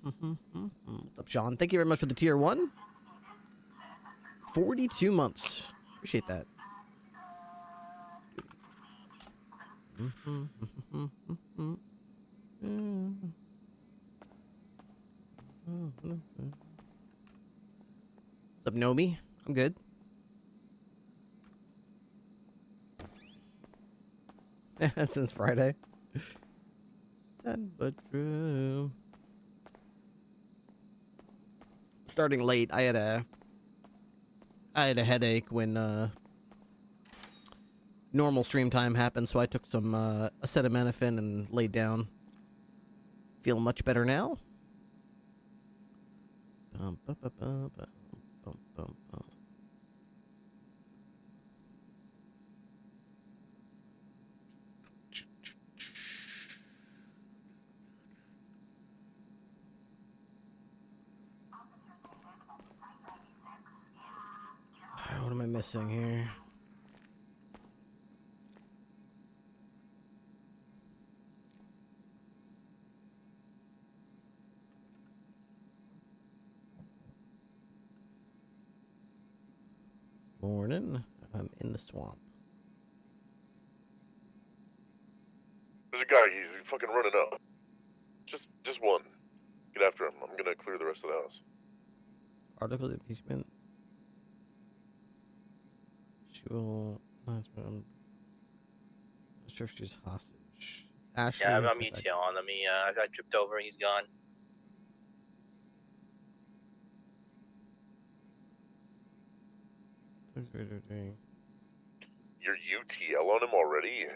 What's up, Sean? Thank you very much for the tier 1. 42 months. Appreciate that. What's up, Nomi? I'm good. Since Friday. Sad but true. Starting late. I had a headache when normal stream time happened, so I took some acetaminophen and laid down. Feel much better now. What am I missing here? Morning. I'm in the swamp. There's a guy, he's fucking running up. Just one. Get after him. I'm gonna clear the rest of the house. Article of impeachment. She will. I'm sure she's hostage. Ashley. Yeah, I'm ETL on him. I got tripped over. He's gone. You're UTL on him already?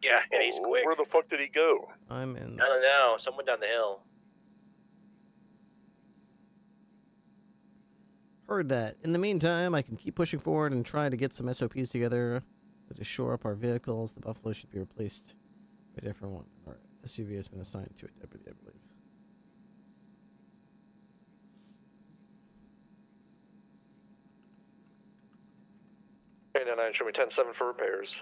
Yeah, and he's quick. Where the fuck did he go? I'm in. I don't know. Someone down the hill. Heard that. In the meantime, I can keep pushing forward and try to get some SOPs together to shore up our vehicles. The Buffalo should be replaced by a different one. Our SUV has been assigned to a deputy, I believe. Show me 10-7 for repairs.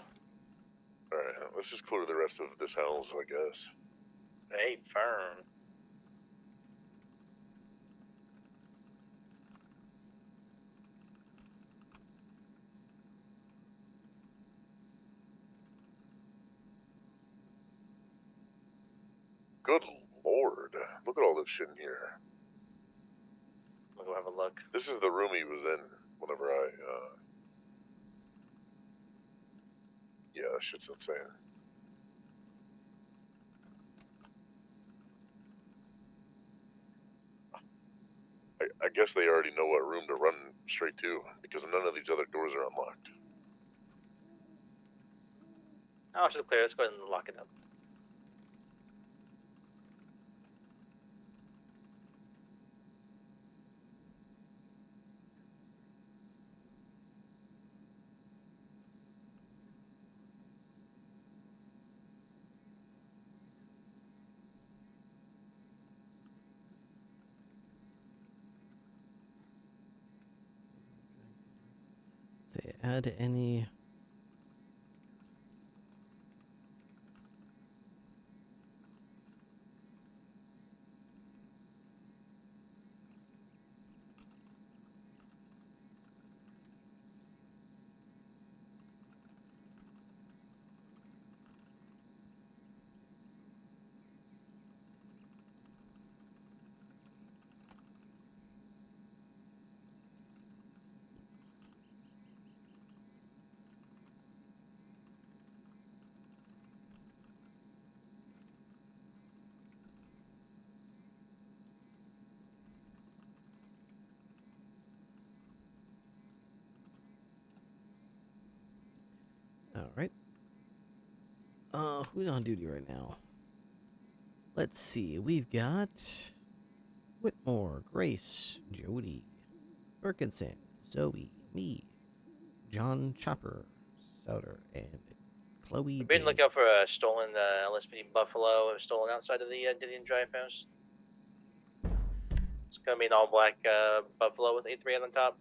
Alright, let's just clear the rest of this house, I guess. Hey, firm. Good lord. Look at all this shit in here. We'll go have a look. This is the room he was in whenever I, yeah, that shit's insane. I guess they already know what room to run straight to, because none of these other doors are unlocked. Oh, it's just clear. Let's go ahead and lock it up. They add any. Alright. Who's on duty right now? Let's see. We've got Whitmore, Grace, Jody, Perkinson, Zoe, me, John Chopper, Souter, and Chloe. We've been looking out for a stolen LSPD Buffalo, stolen outside of the Didion Drive house. It's gonna be an all-black Buffalo with A3 on the top.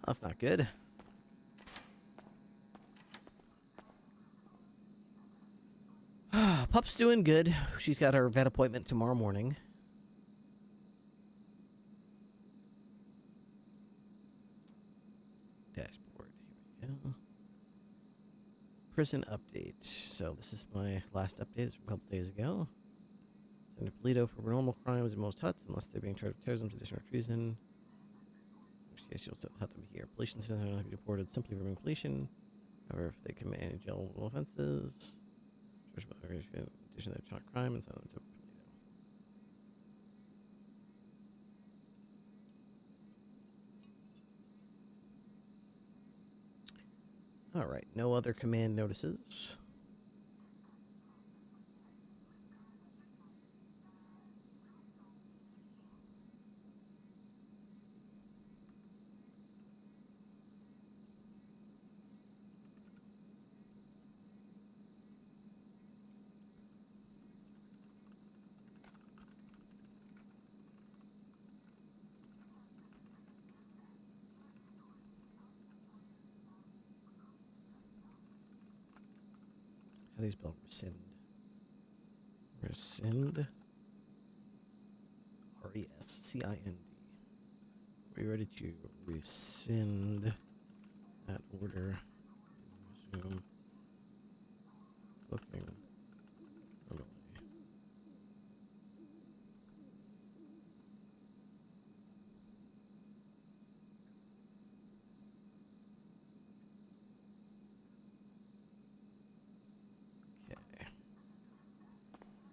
That's not good. Pup's doing good. She's got her vet appointment tomorrow morning. Dashboard. Here we go. Prison update. So this is my last update. It's from a couple days ago. Send Polito for normal crimes in most huts, unless they're being charged with terrorism, sedition, or treason. In which case, you'll still have them here. Police incidents are not to be reported simply for completion. However, if they commit any jailable offenses, charged with in addition to not crime, and send them to Polito. All right, no other command notices. How do you spell rescind? Rescind. R-E-S-C-I-N-D. Are you ready to rescind that order? Resume looking normally.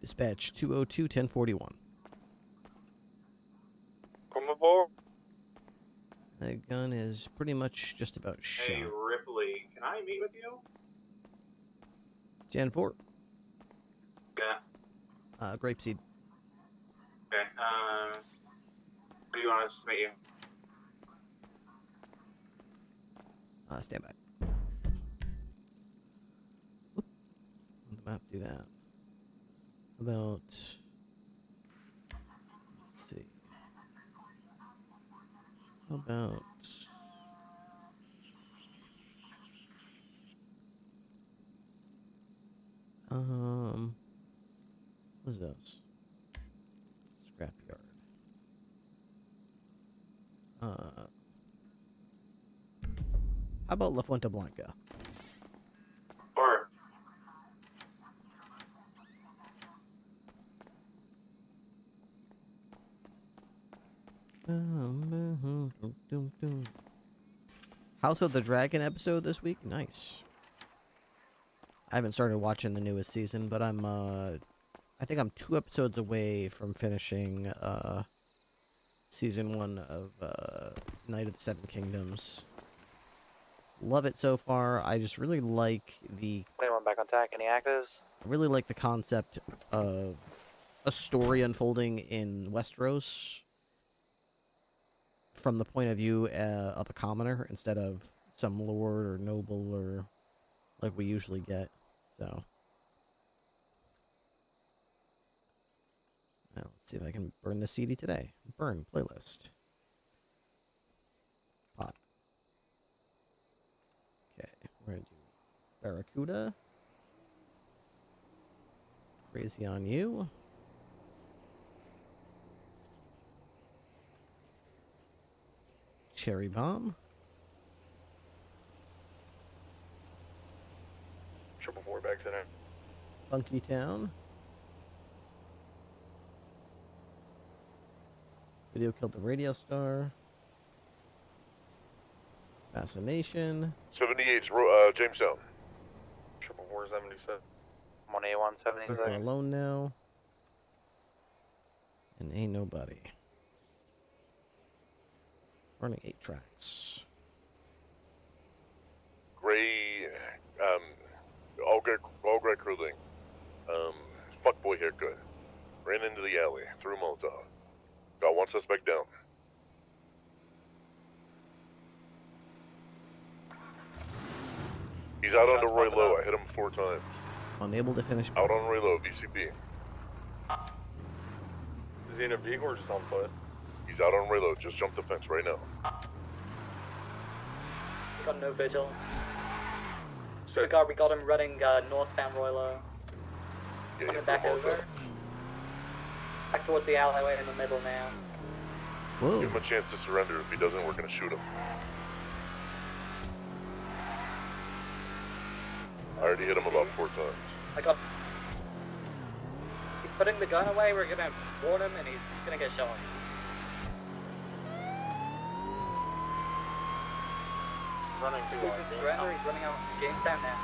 Dispatch 202-1041. Come aboard. That gun is pretty much just about shot. Hey, Ripley, can I meet with you? Gen 4. Yeah. Grapeseed. Okay, where do you want us to meet you? Stand by. Oop. On the map, do that. About, let's see. How about what is this? Scrapyard. How about La Fuente Blanca? Or House of the Dragon episode this week? Nice. I haven't started watching the newest season, but I'm I think I'm 2 episodes away from finishing season 1 of Night of the Seven Kingdoms. Love it so far. I just really like the Anyone back on tack? Any actives? I really like the concept of a story unfolding in Westeros from the point of view of a commoner instead of some lord or noble or like we usually get. So, now let's see if I can burn the CD today. Burn playlist. Pot. Okay, we're gonna do Barracuda. Crazy on you. Cherry Bomb. 444 back center. Funky Town. Video killed the radio star. Fascination. 78's Jamestown. 477. I'm on A176. We're alone now. And ain't nobody. Running 8 tracks. Gray, all gray cruising. Fuckboy haircut. Ran into the alley, threw a Molotov. Got 1 suspect down. He's out on the Roy Low. I hit him 4 times. Unable to finish. Out on Roy Low, VCB. Is he in a vehicle or just on foot? He's out on Roy Low. Just jumped the fence right now. Got no vigil. So, We got him running northbound Roylo. Yeah, Coming yeah, back throw 'em all over. Back towards the alleyway in the middle now. Whoa. Give him a chance to surrender. If he doesn't, we're gonna shoot him. I already hit him about 4 times. I got. He's putting the gun away. We're gonna warn him, and he's gonna get shot. Running He's towards just surrender. He's running out of Jamestown now.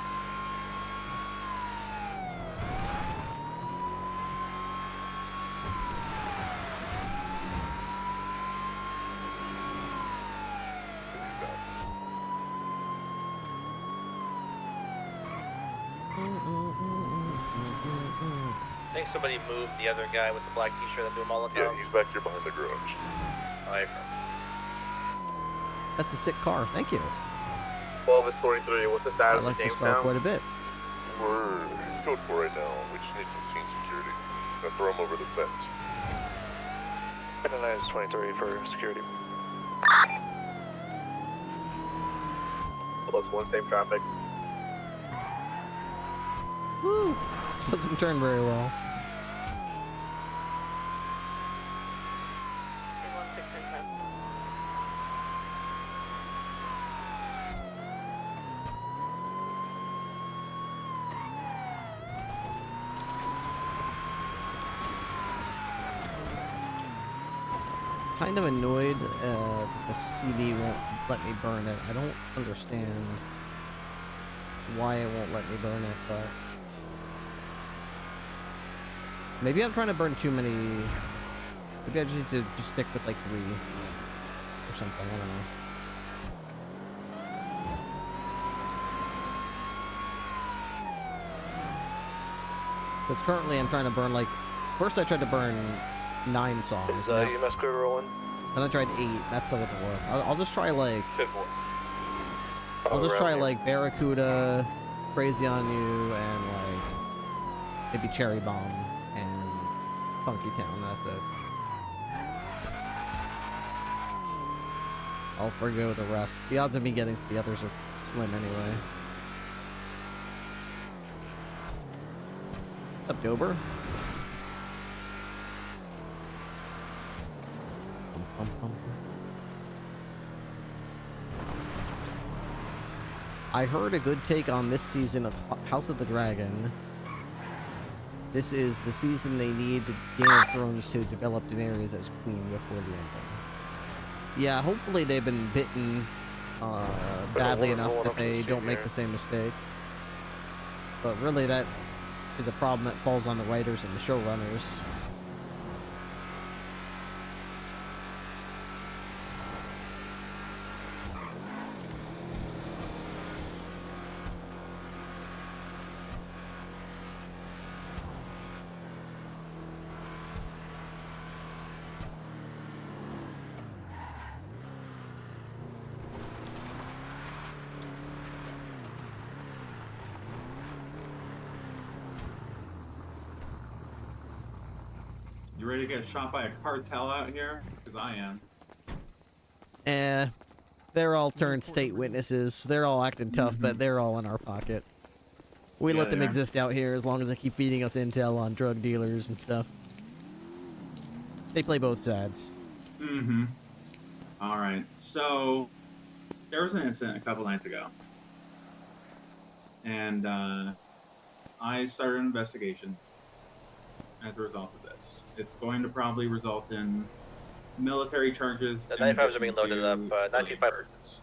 I think somebody moved the other guy with the black t-shirt that do Molotov. Yeah, he's back here behind the garage. That's a sick car. Thank you. 12 is 43. What's the I status like of this car Jamestown? quite a bit. We're code 4 right now. We just need some team security. Gonna throw him over the fence. 9 is 23 for security. Plus 1, safe traffic. Woo! Doesn't turn very well. Kind of annoyed that the CD won't let me burn it. I don't understand why it won't let me burn it, but maybe I'm trying to burn too many. Maybe I just need to just stick with like 3 or something. I don't know. Because currently I'm trying to burn like. First I tried to burn 9 songs. Is now- EMS crew rolling? Then I tried 8. That still didn't work. I'll just try like. 5-1. I'll just try like Barracuda, Crazy on You, and like maybe Cherry Bomb and Funky Town. That's it. I'll forgo the rest. The odds of me getting to the others are slim anyway. What's up, Dober? Bum, bum, bum. I heard a good take on this season of House of the Dragon. This is the season they need Game of Thrones to develop Daenerys as queen before the ending. Yeah, hopefully they've been bitten badly enough that they don't make the same mistake. But really that is a problem that falls on the writers and the showrunners. You ready to get shot by a cartel out here? Because I am. They're all turned state witnesses. They're all acting tough, but they're all in our pocket. We Yeah, let them they are. exist out here as long as they keep feeding us intel on drug dealers and stuff. They play both sides. Mm-hmm. All right. So there was an incident a couple nights ago, and I started an investigation as a result of this. It's going to probably result in military charges. The in 95s are being addition loaded up, to 95. charges.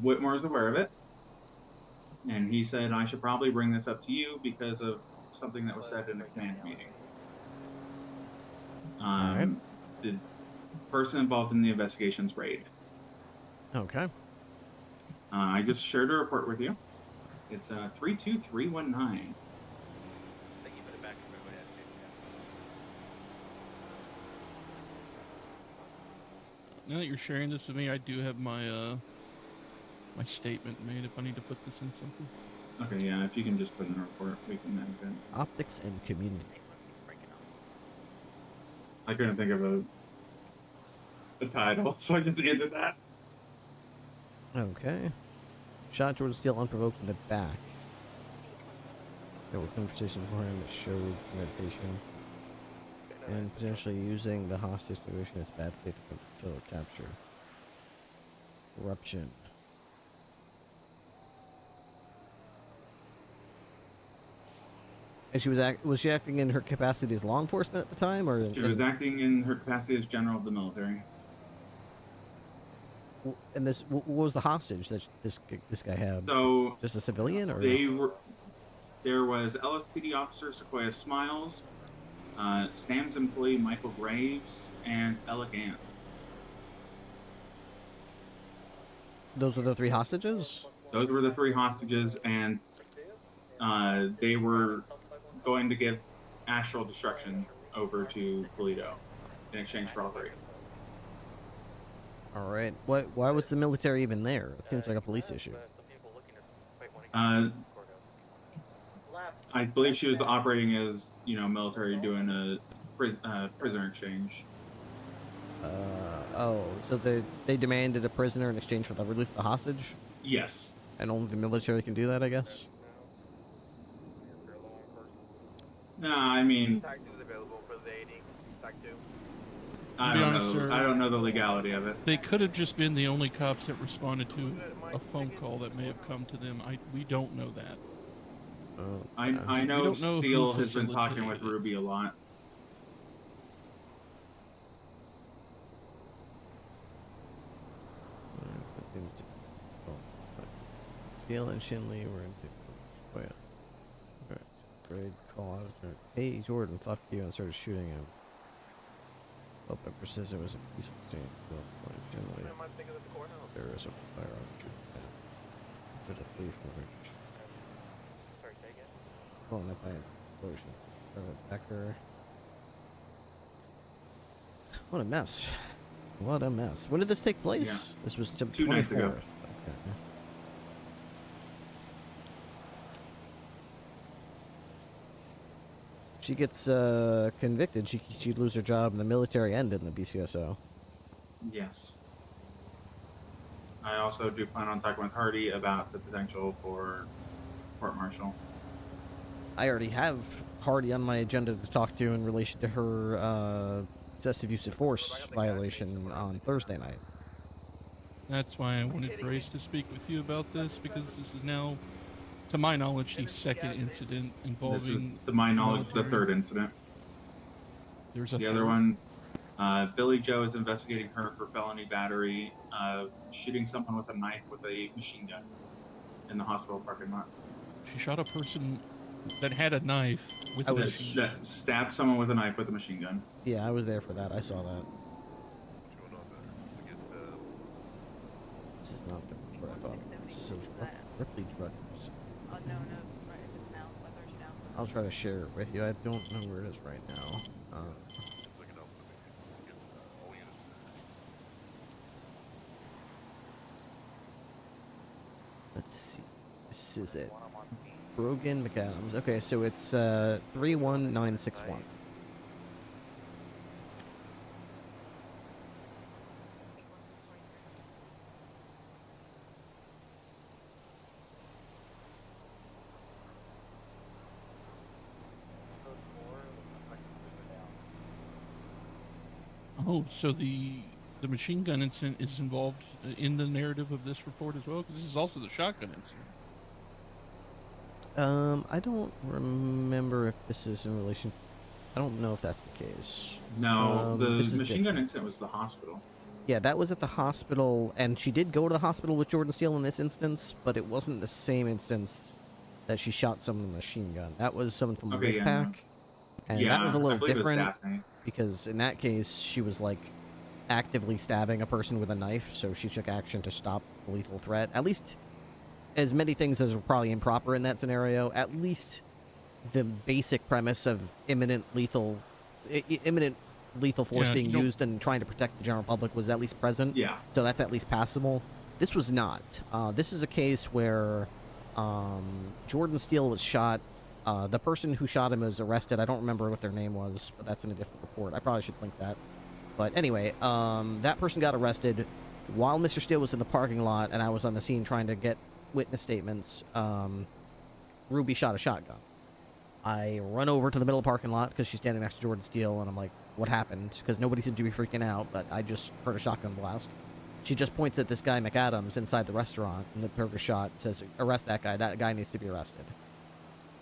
Whitmore's aware of it, and he said I should probably bring this up to you because of something that was said in a command meeting. Alright. The person involved in the investigation's raid. Okay. I just shared a report with you. It's 32319. Now that you're sharing this with me, I do have my my statement made if I need to put this in something. Okay, yeah, if you can just put in a report, we can manage it. Optics and community. I couldn't think of a title, so I just ended that. Okay. Shot Jordan Steele unprovoked in the back. There were conversations beforehand that showed meditation and potentially using the hostage situation as bad faith to capture. Corruption. And was she acting in her capacity as law enforcement at the time, or She was acting in her capacity as general of the military. And what was the hostage that this guy had? So Just a civilian, or there was LSPD officer Sequoia Smiles, Sam's employee Michael Graves, and Ella Gantz. those were the 3 hostages? Those were the 3 hostages, and they were going to give astral destruction over to Polito in exchange for all 3. All right. Why was the military even there? It seems like a police issue. I believe she was operating as, military doing a prisoner exchange. So they demanded a prisoner in exchange for the release of the hostage? Yes. And only the military can do that, I guess? No, I mean, I don't know. sir, I don't know the legality of it. They could have just been the only cops that responded to a phone call that may have come to them. We don't know that. I We know don't know Steele who has been talking with facilitated it. Ruby a lot. Steele and Shinley were in. Oh yeah. Alright. Grade call out. Hey Jordan, fuck you, and started shooting him. Hope Pepper says it was a peaceful exchange. Shinley. There is a firearm shooting down. Should have flee from Rich. Blown up by an explosion. Becker. What a mess. What a mess. When did this take place? Yeah. This was 2 nights ago. 24th. Okay. She gets convicted, she'd lose her job in the military and in the BCSO. Yes. I also do plan on talking with Hardy about the potential for court-martial. I already have Hardy on my agenda to talk to in relation to her excessive use of force violation on Thursday night. That's why I wanted Grace to speak with you about this, because this is now, to my knowledge, the 2nd incident This is, involving. to my knowledge, the military. 3rd incident. There's a The third. other one, Billy Joe is investigating her for felony battery, shooting someone with a knife with a machine gun in the hospital parking lot. She shot a person that had a knife with a machine gun. That stabbed someone with a knife with a machine gun. Yeah, I was there for that. I saw that. This is not the what I thought. This is Ripley drug. I'll try to share it with you. I don't know where it is right now. Let's see. This is it. Brogan McAdams. Okay, so it's 31961. Oh, so the machine gun incident is involved in the narrative of this report as well? Because this is also the shotgun incident. I don't remember if this is in relation. I don't know if that's the case. No, the this is machine gun different. incident was the hospital. Yeah, that was at the hospital, and she did go to the hospital with Jordan Steele in this instance, but it wasn't the same instance that she shot someone with a machine gun. That was someone from Okay, yeah, Wolfpack, no. and Yeah, that was a I little believe it was different Daphne. because in that case she was like actively stabbing a person with a knife, so she took action to stop the lethal threat. At least, as many things as were probably improper in that scenario, at least the basic premise of imminent lethal force Yeah, being you don't- used and trying to protect the general public was at least present. Yeah. So that's at least passable. This was not. This is a case where Jordan Steele was shot. The person who shot him was arrested. I don't remember what their name was, but that's in a different report. I probably should link that. But anyway, that person got arrested while Mr. Steele was in the parking lot, and I was on the scene trying to get witness statements. Ruby shot a shotgun. I run over to the middle of the parking lot because she's standing next to Jordan Steele, and I'm like, what happened? Because nobody seemed to be freaking out, but I just heard a shotgun blast. She just points at this guy, McAdams, inside the restaurant, and the burger shot says, arrest that guy. That guy needs to be arrested.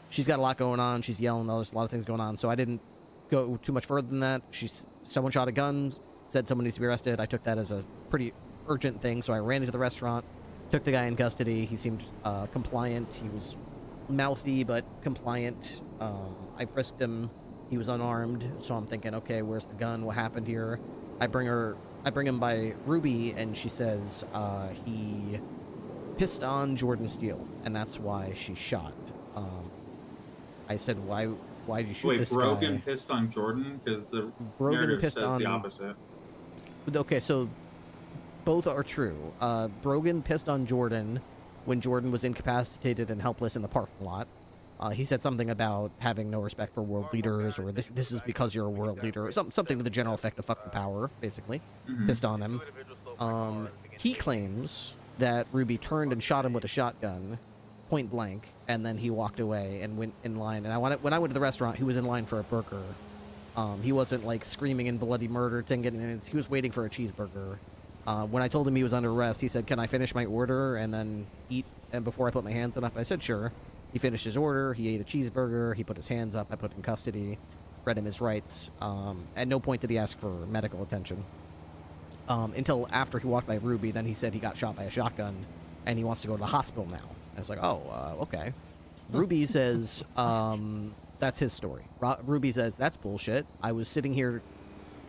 She's got a lot going on. She's yelling. There's a lot of things going on, so I didn't go too much further than that. Someone shot a gun, said someone needs to be arrested. I took that as a pretty urgent thing, so I ran into the restaurant, took the guy in custody. He seemed compliant. He was mouthy, but compliant. I frisked him. He was unarmed, so I'm thinking, okay, where's the gun? What happened here? I bring him by Ruby, and she says he pissed on Jordan Steele, and that's why she shot. I said, why did you shoot this guy? Wait, Brogan pissed on Jordan? Because the narrative says the opposite. Okay, so both are true. Brogan pissed on Jordan when Jordan was incapacitated and helpless in the parking lot. He said something about having no respect for world leaders, or this is because you're a world leader, or something to the general effect of fuck the power, basically. Pissed on him. He claims that Ruby turned and shot him with a shotgun, point blank, and then he walked away and went in line. And when I went to the restaurant, he was in line for a burger. He wasn't like screaming in bloody murder, he was waiting for a cheeseburger. When I told him he was under arrest, he said, "Can I finish my order and then eat?" And before I put my hands up, I said, "Sure." He finished his order. He ate a cheeseburger. He put his hands up. I put him in custody, read him his rights. At no point did he ask for medical attention. Until after he walked by Ruby, then he said he got shot by a shotgun, and he wants to go to the hospital now. I was like, oh, okay. Ruby says, that's his story. Ruby says, that's bullshit. I was sitting here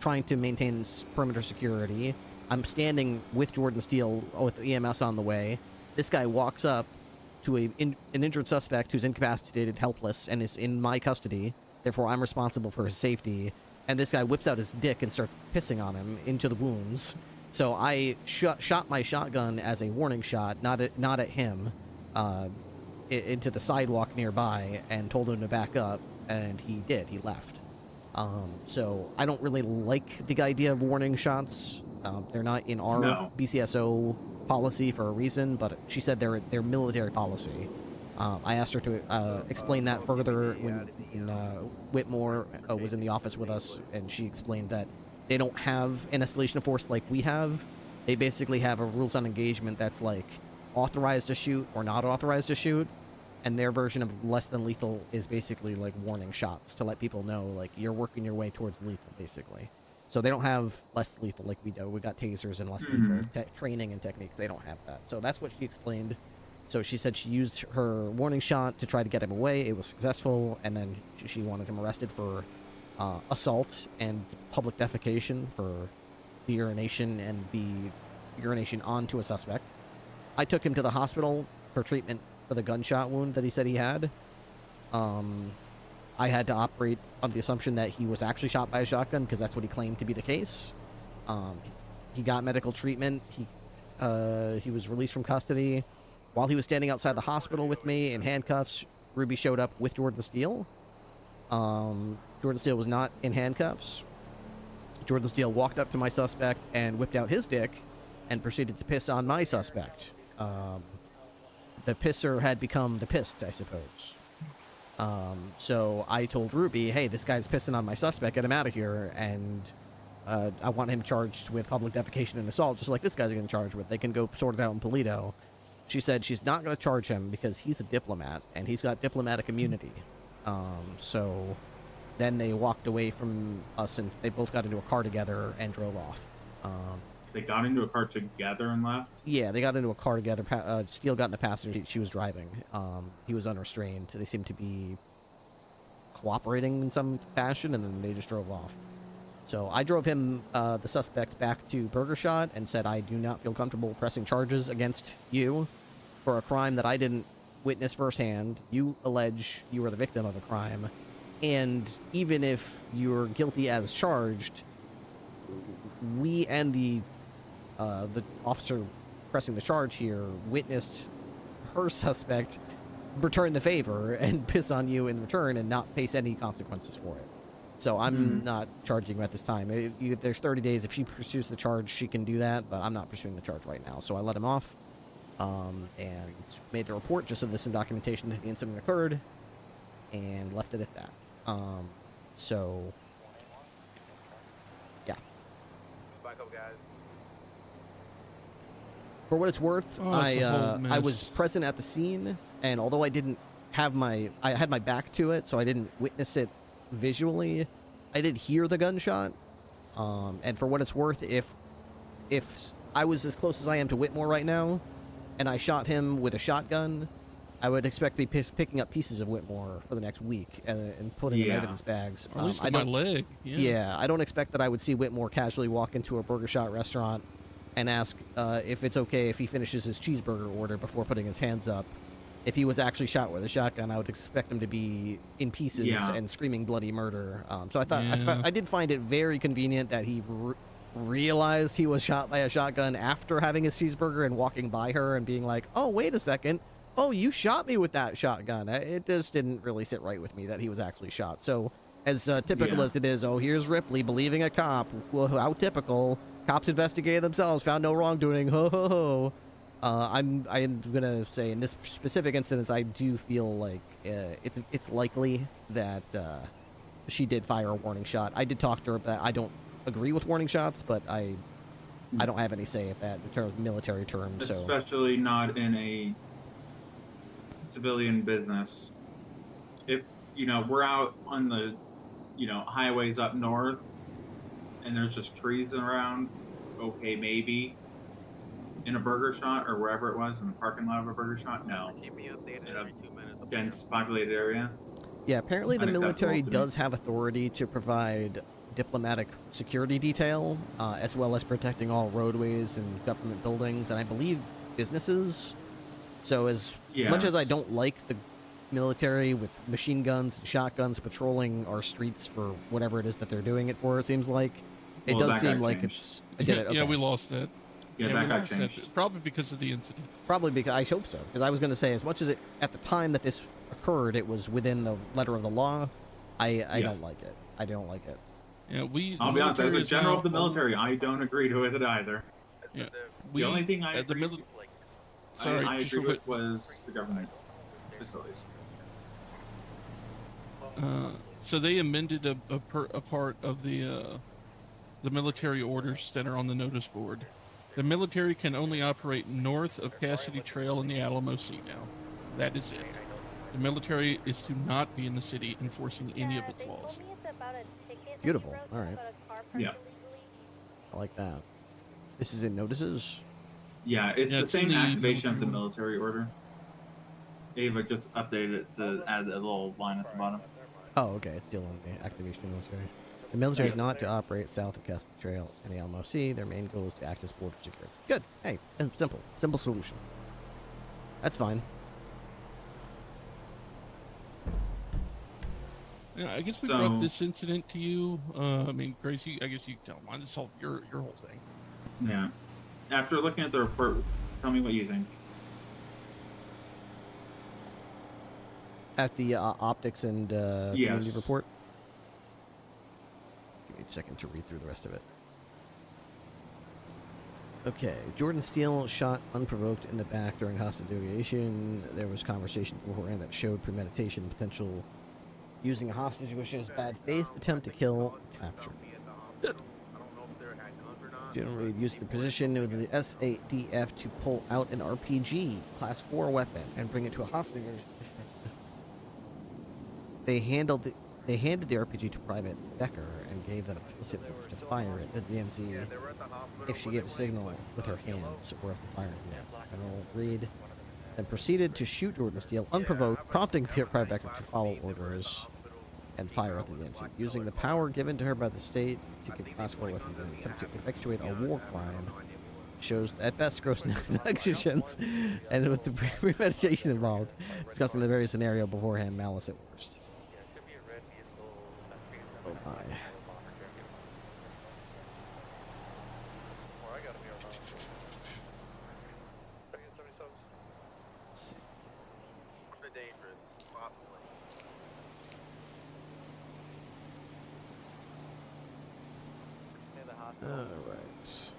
trying to maintain perimeter security. I'm standing with Jordan Steele with the EMS on the way. This guy walks up to an injured suspect who's incapacitated, helpless, and is in my custody. Therefore, I'm responsible for his safety. And this guy whips out his dick and starts pissing on him into the wounds. So I shot my shotgun as a warning shot, not at him, into the sidewalk nearby, and told him to back up, and he did. He left. So I don't really like the idea of warning shots. They're not in our BCSO policy for a reason, but she said they're military policy. I asked her to explain that further when Whitmore was in the office with us, and she explained that they don't have an escalation of force like we have. They basically have a rules on engagement that's like authorized to shoot or not authorized to shoot, and their version of less than lethal is basically like warning shots to let people know like you're working your way towards lethal, basically. So they don't have less lethal like we do. We got tasers and less lethal training and techniques. They don't have that. So that's what she explained. So she said she used her warning shot to try to get him away. It was successful, and then she wanted him arrested for assault and public defecation for the urination and the urination onto a suspect. I took him to the hospital for treatment for the gunshot wound that he said he had. I had to operate on the assumption that he was actually shot by a shotgun because that's what he claimed to be the case. He got medical treatment. He was released from custody. While he was standing outside the hospital with me in handcuffs, Ruby showed up with Jordan Steele. Jordan Steele was not in handcuffs. Jordan Steele walked up to my suspect and whipped out his dick and proceeded to piss on my suspect. The pisser had become the pissed, I suppose. So I told Ruby, hey, this guy's pissing on my suspect, get him out of here, and I want him charged with public defecation and assault, just like this guy's getting charged with. They can go sort it out in Polito. She said she's not going to charge him because he's a diplomat, and he's got diplomatic immunity. So then they walked away from us, and they both got into a car together and drove off. They got into a car together and left? Yeah, they got into a car together. Steele got in the passenger seat. She was driving. He was unrestrained. They seemed to be cooperating in some fashion, and then they just drove off. So I drove him, the suspect, back to Burger Shot and said, I do not feel comfortable pressing charges against you for a crime that I didn't witness firsthand. You allege you were the victim of a crime. And even if you're guilty as charged, we and the officer pressing the charge here witnessed her suspect return the favor and piss on you in return and not face any consequences for it. So I'm not charging her at this time. There's 30 days. If she pursues the charge, she can do that, but I'm not pursuing the charge right now. So I let him off and made the report just so there's some documentation that the incident occurred. and left it at that. So, yeah. Back up, guys. For what it's worth, Oh, it's a whole I was mess. present at the scene, and although I didn't have I had my back to it, so I didn't witness it visually, I did hear the gunshot. And for what it's worth, if I was as close as I am to Whitmore right now, and I shot him with a shotgun, I would expect to be picking up pieces of Whitmore for the next week and putting them out in his bags. Or at least I on my don't, leg. Yeah. yeah, I don't expect that I would see Whitmore casually walk into a Burger Shot restaurant and ask if it's okay if he finishes his cheeseburger order before putting his hands up. If he was actually shot with a shotgun, I would expect him to be in pieces and screaming bloody murder. So I did find it very convenient that he realized he was shot by a shotgun after having his cheeseburger and walking by her and being like, "Oh, wait a second. Oh, you shot me with that shotgun." It just didn't really sit right with me that he was actually shot. So, as typical as it is, oh, here's Ripley believing a cop. Well, how typical. Cops investigated themselves, found no wrongdoing. Ho ho ho. I'm gonna say in this specific instance, I do feel like it's likely that she did fire a warning shot. I did talk to her, but I don't agree with warning shots, but I don't have any say at that in terms of military terms. So Especially not in a civilian business. If we're out on the highways up north and there's just trees around, okay, maybe. In a Burger Shot or wherever it was in the parking lot of a Burger Shot, no. In a dense populated area. yeah, apparently the military Unacceptable to me. does have authority to provide diplomatic security detail, as well as protecting all roadways and government buildings, and I believe businesses. So as much as I don't like the military with machine guns and shotguns patrolling our streets for whatever it is that they're doing it for, it seems like, it Well, does that seem got like changed. it's... I did it, okay. Yeah, we lost that. Yeah, we that got lost changed. Probably because of the incident. Probably because I hope so, because I was going to say, as much as it at the time that this occurred, it was within the letter of the law. I don't like it. I don't like it. Yeah, I'll be honest, as military a is general now of the military, I don't agree to it either. Yeah, The only thing I at the agree, mili- Sorry, I just agree real with was the government facilities. So they amended a part of the military orders that are on the notice board. The military can only operate north of Cassidy Trail in the Alamo Sea now. That is it. The military is to not be in the city enforcing any of its laws. Beautiful. All right. Yeah. I like that. This is in notices? Yeah, it's Yeah, the it's in same the activation of the military military order. Ava just updated it to add a little line at the bottom. Oh, okay. It's still on the activation of the military. The military is not to operate south of Cassidy Trail and the Alamo Sea. Their main goal is to act as border security. Good. Hey, and simple. Simple solution. That's fine. Yeah, I guess we So- brought this incident to you. I mean, Grace, I guess you don't mind. This whole your whole thing. Yeah. After looking at the report, tell me what you think. At the optics and community Yes. report. Give me a second to read through the rest of it. Okay, Jordan Steele shot unprovoked in the back during hostile negotiation. There was conversation beforehand that showed premeditation, potential using a hostage to show his bad faith, attempt to kill, capture. General Reed used the position of the SADF to pull out an RPG, Class 4 weapon, and bring it to a hostage. They handed the RPG to Private Becker and gave them explicit orders to fire it at the MC if she gave a signal with her hands or if the firing unit. General Reed then proceeded to shoot Jordan Steele unprovoked, prompting Private Becker to follow orders and fire at the DMC, using the power given to her by the state to give Class 4 weapon in an attempt to effectuate a war crime. Shows at best gross negligence, and with the premeditation involved, discussing the very scenario beforehand, malice at worst. Oh my. Let's see. Alright.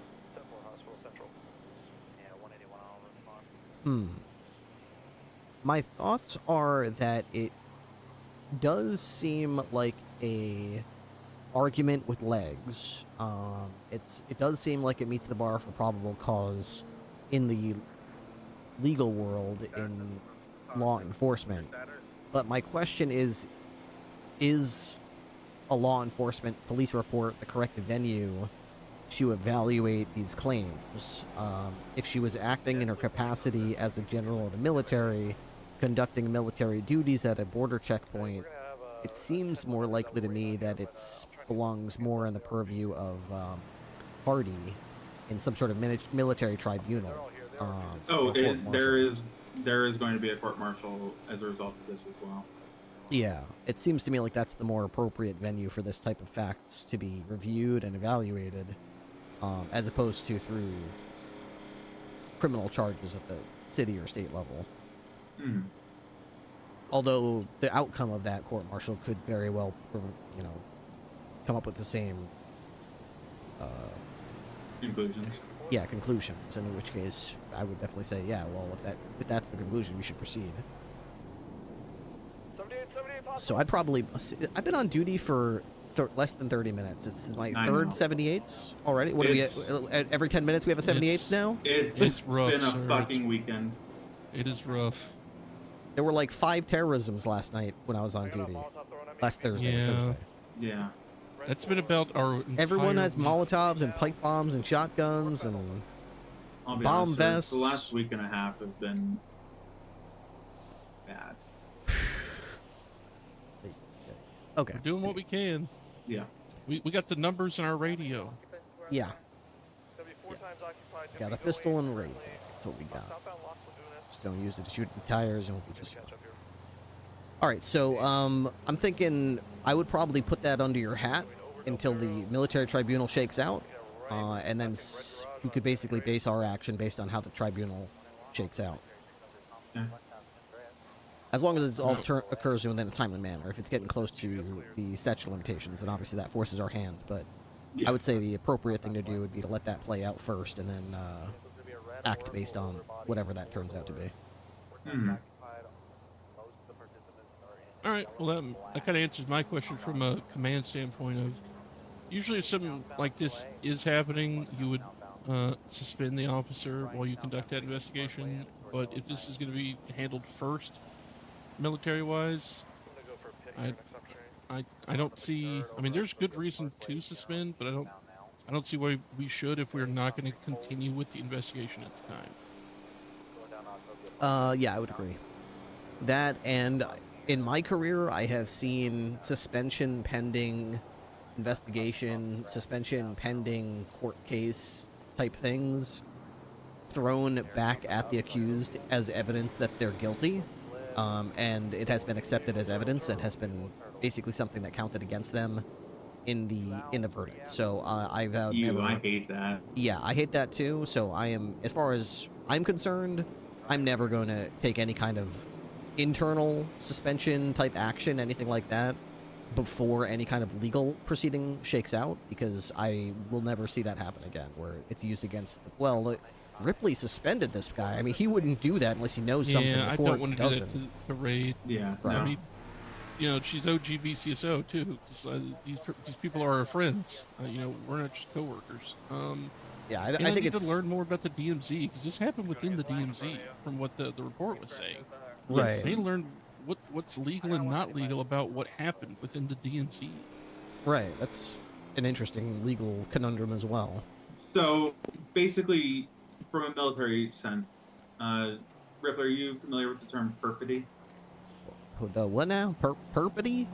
My thoughts are that it does seem like a argument with legs. It does seem like it meets the bar for probable cause in the legal world in law enforcement. But my question is a law enforcement police report the correct venue to evaluate these claims? If she was acting in her capacity as a general of the military, conducting military duties at a border checkpoint, it seems more likely to me that it belongs more in the purview of party in some sort of military tribunal. Oh, or court-martial. there is going to be a court martial as a result of this as well. Yeah, it seems to me like that's the more appropriate venue for this type of facts to be reviewed and evaluated, as opposed to through criminal charges at the city or state level. Hmm. Although the outcome of that court-martial could very well, come up with the same, Conclusions. conclusions. In which case, I would definitely say, if that's the conclusion, we should proceed. So I've been on duty for less than 30 minutes. It's my I third know. 78s already. What do we every 10 minutes we have a 78s now? It's rough, been a sir. fucking weekend. It is rough. There were like 5 terrorisms last night when I was on duty. Last Thursday. Yeah. Thursday. Yeah. That's been about our. Everyone entire has week. Molotovs and pipe bombs and shotguns and I'll be bomb honest, vests. The last week and a half have been bad. okay. We're doing what we can. Yeah. We got the numbers in our radio. Yeah. Got a pistol and radio. That's what we got. Just don't use it to shoot the tires and we'll be just fine. All right, so I'm thinking I would probably put that under your hat until the military tribunal shakes out, and then we could basically base our action based on how the tribunal shakes out. Yeah. As long as it all occurs within a timely manner. If it's getting close to the statute of limitations, then obviously that forces our hand. But Yeah. I would say the appropriate thing to do would be to let that play out first, and then act based on whatever that turns out to be. Hmm. All right. Well, that kind of answers my question from a command standpoint. Of usually, if something like this is happening, you would suspend the officer while you conduct that investigation. But if this is going to be handled first, military-wise, I don't see. I mean, there's good reason to suspend, but I don't see why we should if we're not going to continue with the investigation at the time. Yeah, I would agree. That, and in my career, I have seen suspension pending investigation, suspension pending court case type things thrown back at the accused as evidence that they're guilty, and it has been accepted as evidence and has been basically something that counted against them in the verdict. So I vowed never. I hate that. Yeah, I hate that too. So I am, as far as I'm concerned, I'm never going to take any kind of internal suspension type action, anything like that, before any kind of legal proceeding shakes out, because I will never see that happen again, where it's used against Ripley suspended this guy. I mean, he wouldn't do that unless he knows something the I court don't want to do doesn't. that to Raid. Yeah. Right. No. I mean, she's OG BCSO too. These people are our friends. We're not just coworkers. Yeah, I I think need it's to learn more about the DMZ because this happened within the DMZ, from what the report was saying. right. They learned what's legal and not legal about what happened within the DMZ. Right. That's an interesting legal conundrum as well. So basically, from a military sense, Ripley, are you familiar with the term perfidy? The what now? Perfidy?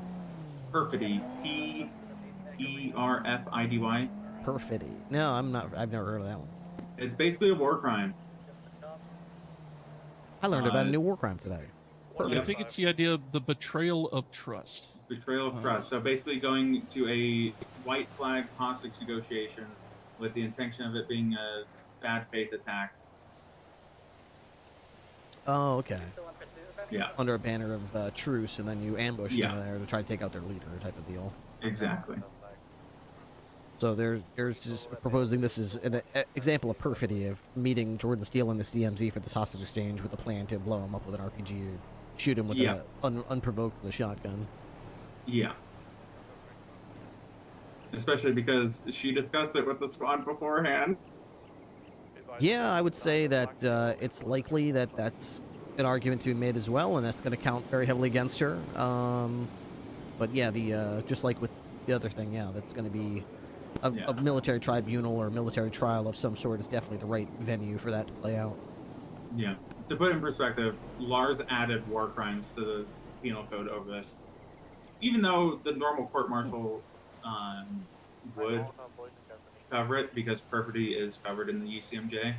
Perfidy. Perfidy. Perfidy. No, I'm not. I've never heard of that one. It's basically a war crime. I learned about a new war crime today. I think it's the idea of the betrayal of trust. Betrayal of trust. So basically going to a white flag hostage negotiation with the intention of it being a bad faith attack. Oh, okay. Yeah, Under a banner of truce, and then you ambush Yeah. them there to try to take out their leader, type of deal. exactly. So there's just proposing this is an example of perfidy of meeting Jordan Steele in this DMZ for this hostage exchange with a plan to blow him up with an RPG or shoot him with Yeah. an unprovoked with a shotgun. Yeah. Especially because she discussed it with the squad beforehand. Yeah, I would say that it's likely that that's an argument to be made as well, and that's going to count very heavily against her. But yeah, the just like with the other thing, yeah, that's going to be a military tribunal or a military trial of some sort is definitely the right venue for that to play out. Yeah. To put in perspective, Lars added war crimes to the penal code over this. Even though the normal court-martial would cover it because perfidy is covered in the UCMJ.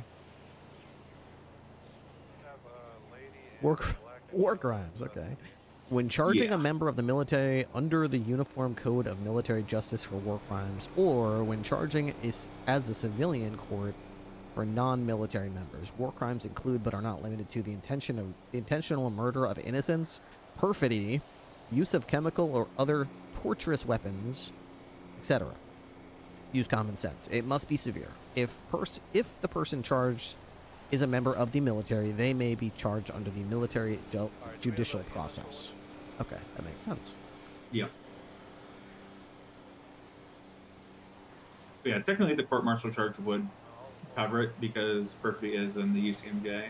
War crimes, okay. When charging Yeah. a member of the military under the Uniform Code of Military Justice for war crimes, or when charging as a civilian court for non-military members, war crimes include but are not limited to the intentional murder of innocents, perfidy, use of chemical or other torturous weapons, etc. Use common sense. It must be severe. If the person charged is a member of the military, they may be charged under the military judicial process. Okay, that makes sense. Yeah. But yeah, technically the court-martial charge would cover it because perfidy is in the UCMJ.